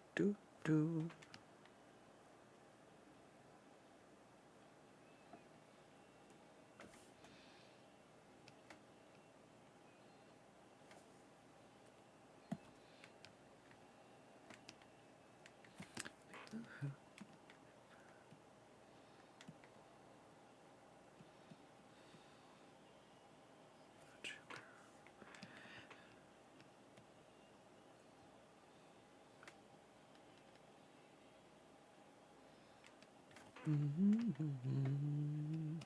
Mm-hmm.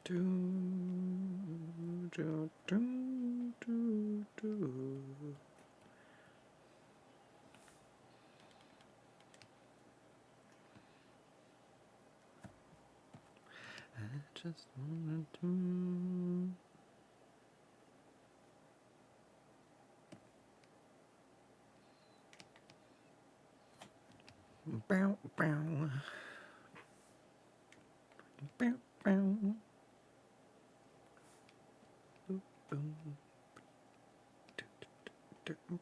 Do. I just wanted to. Bow, bow. Bow, bow. Boom, boom.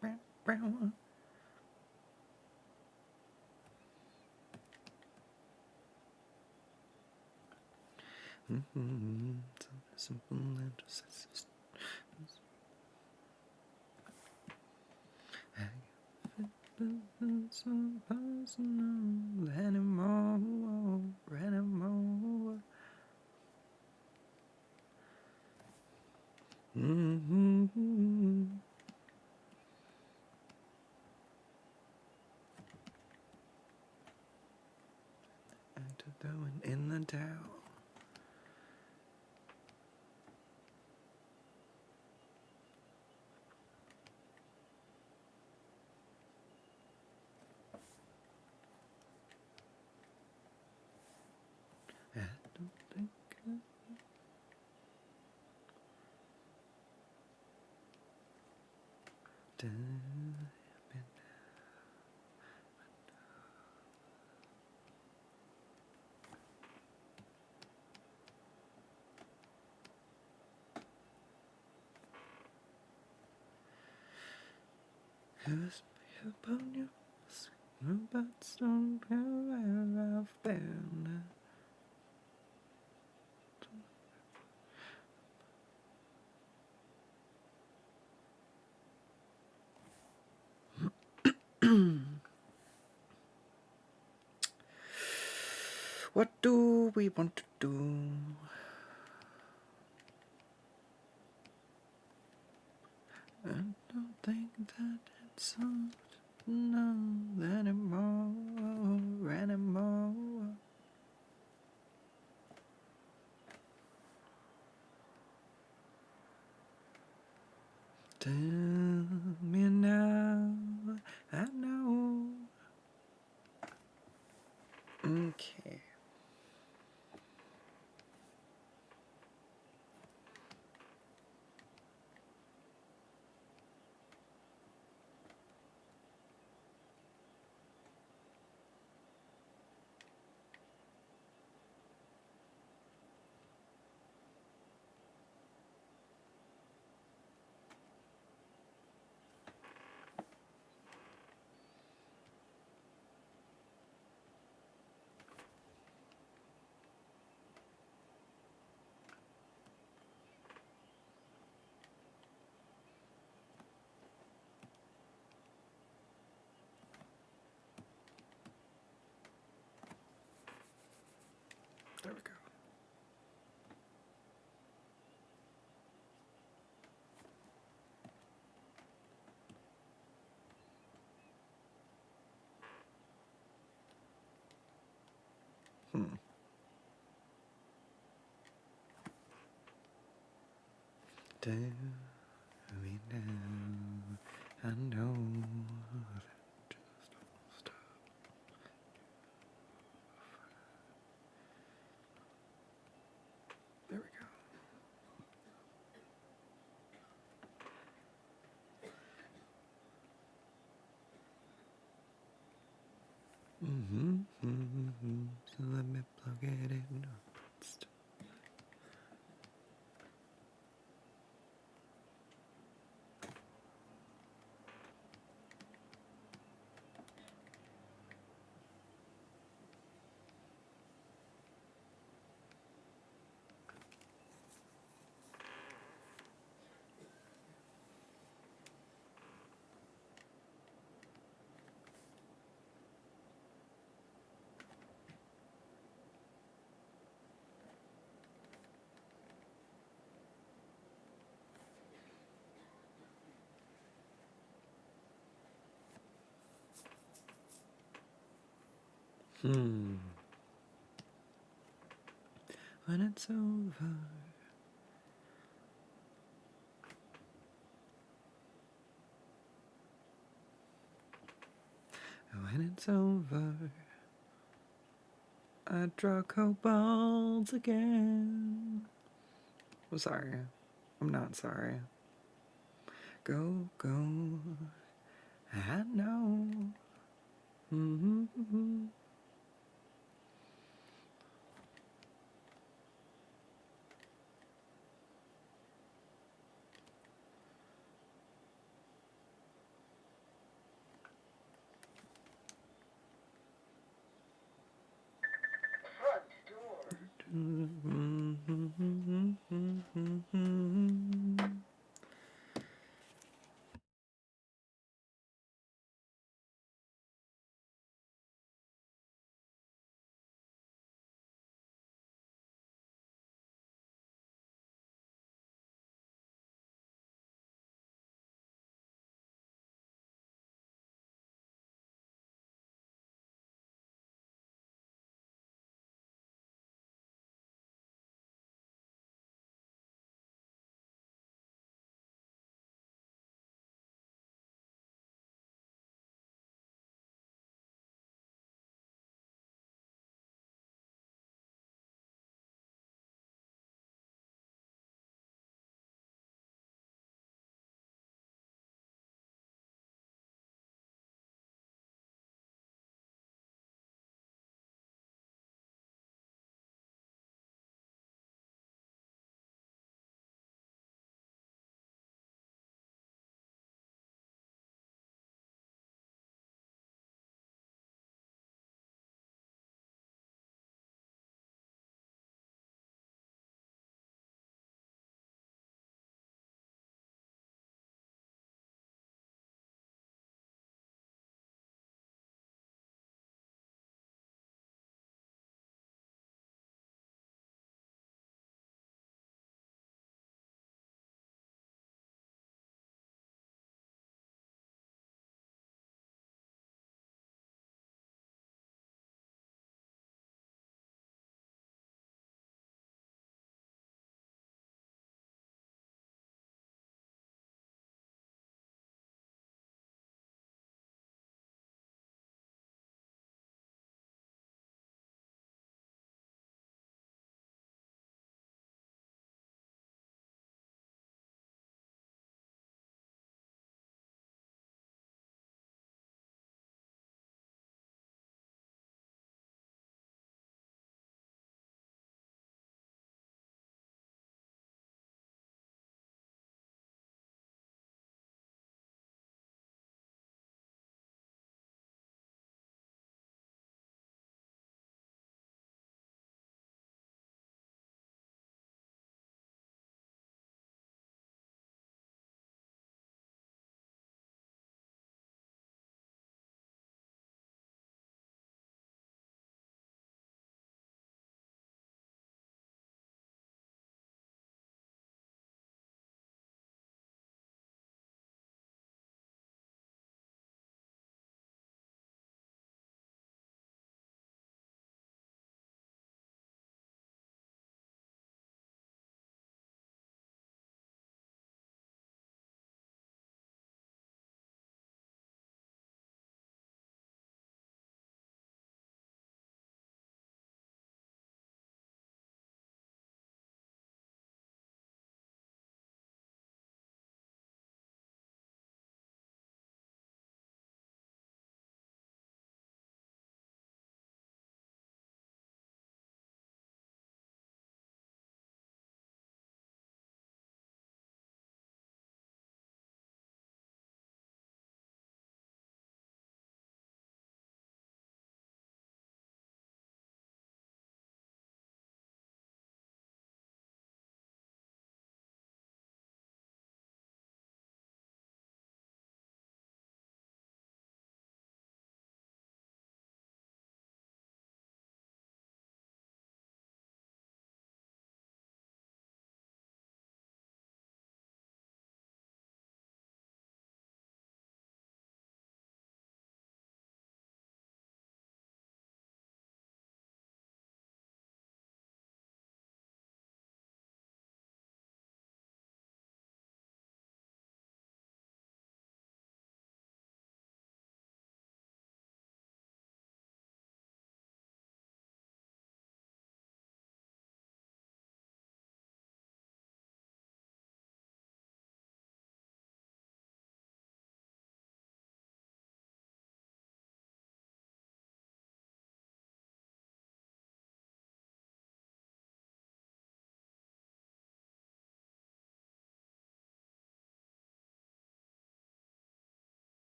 Bow, bow. Simple and just so personal anymore. And throwing in the towel. I don't think I've done it. Cause upon you, but somewhere I've been. What do we want to do? I don't think that it's soft no anymore. Tell me now, I know. Okay. me now. I know that just won't stop. There we go. So let me plug it in. When it's over. When it's over, I draw kobolds again. I'm sorry. I'm not sorry. Go, go. I know. Front door.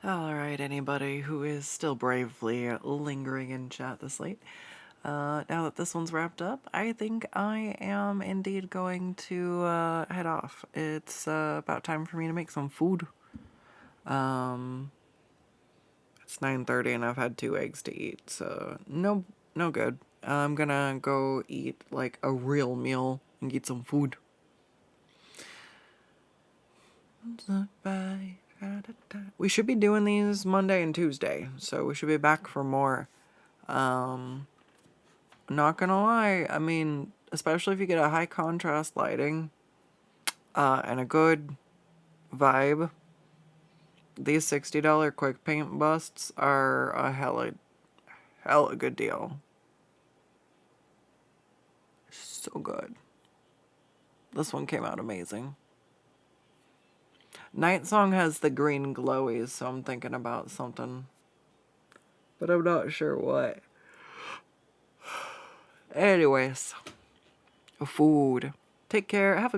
Alright, anybody who is still bravely lingering in chat this late. Now that this one's wrapped up, I think I am indeed going to head off. It's about time for me to make some food. It's 9:30 and I've had 2 eggs to eat, so no good. I'm gonna go eat like a real meal and get some food. We should be doing these Monday and Tuesday, so we should be back for more. Not gonna lie, I mean, especially if you get a high contrast lighting and a good vibe, these $60 quick paint busts are a hella good deal. So good. This one came out amazing. Night Song has the green glowies, so I'm thinking about something. But I'm not sure what. Anyways, food. Take care. Have a good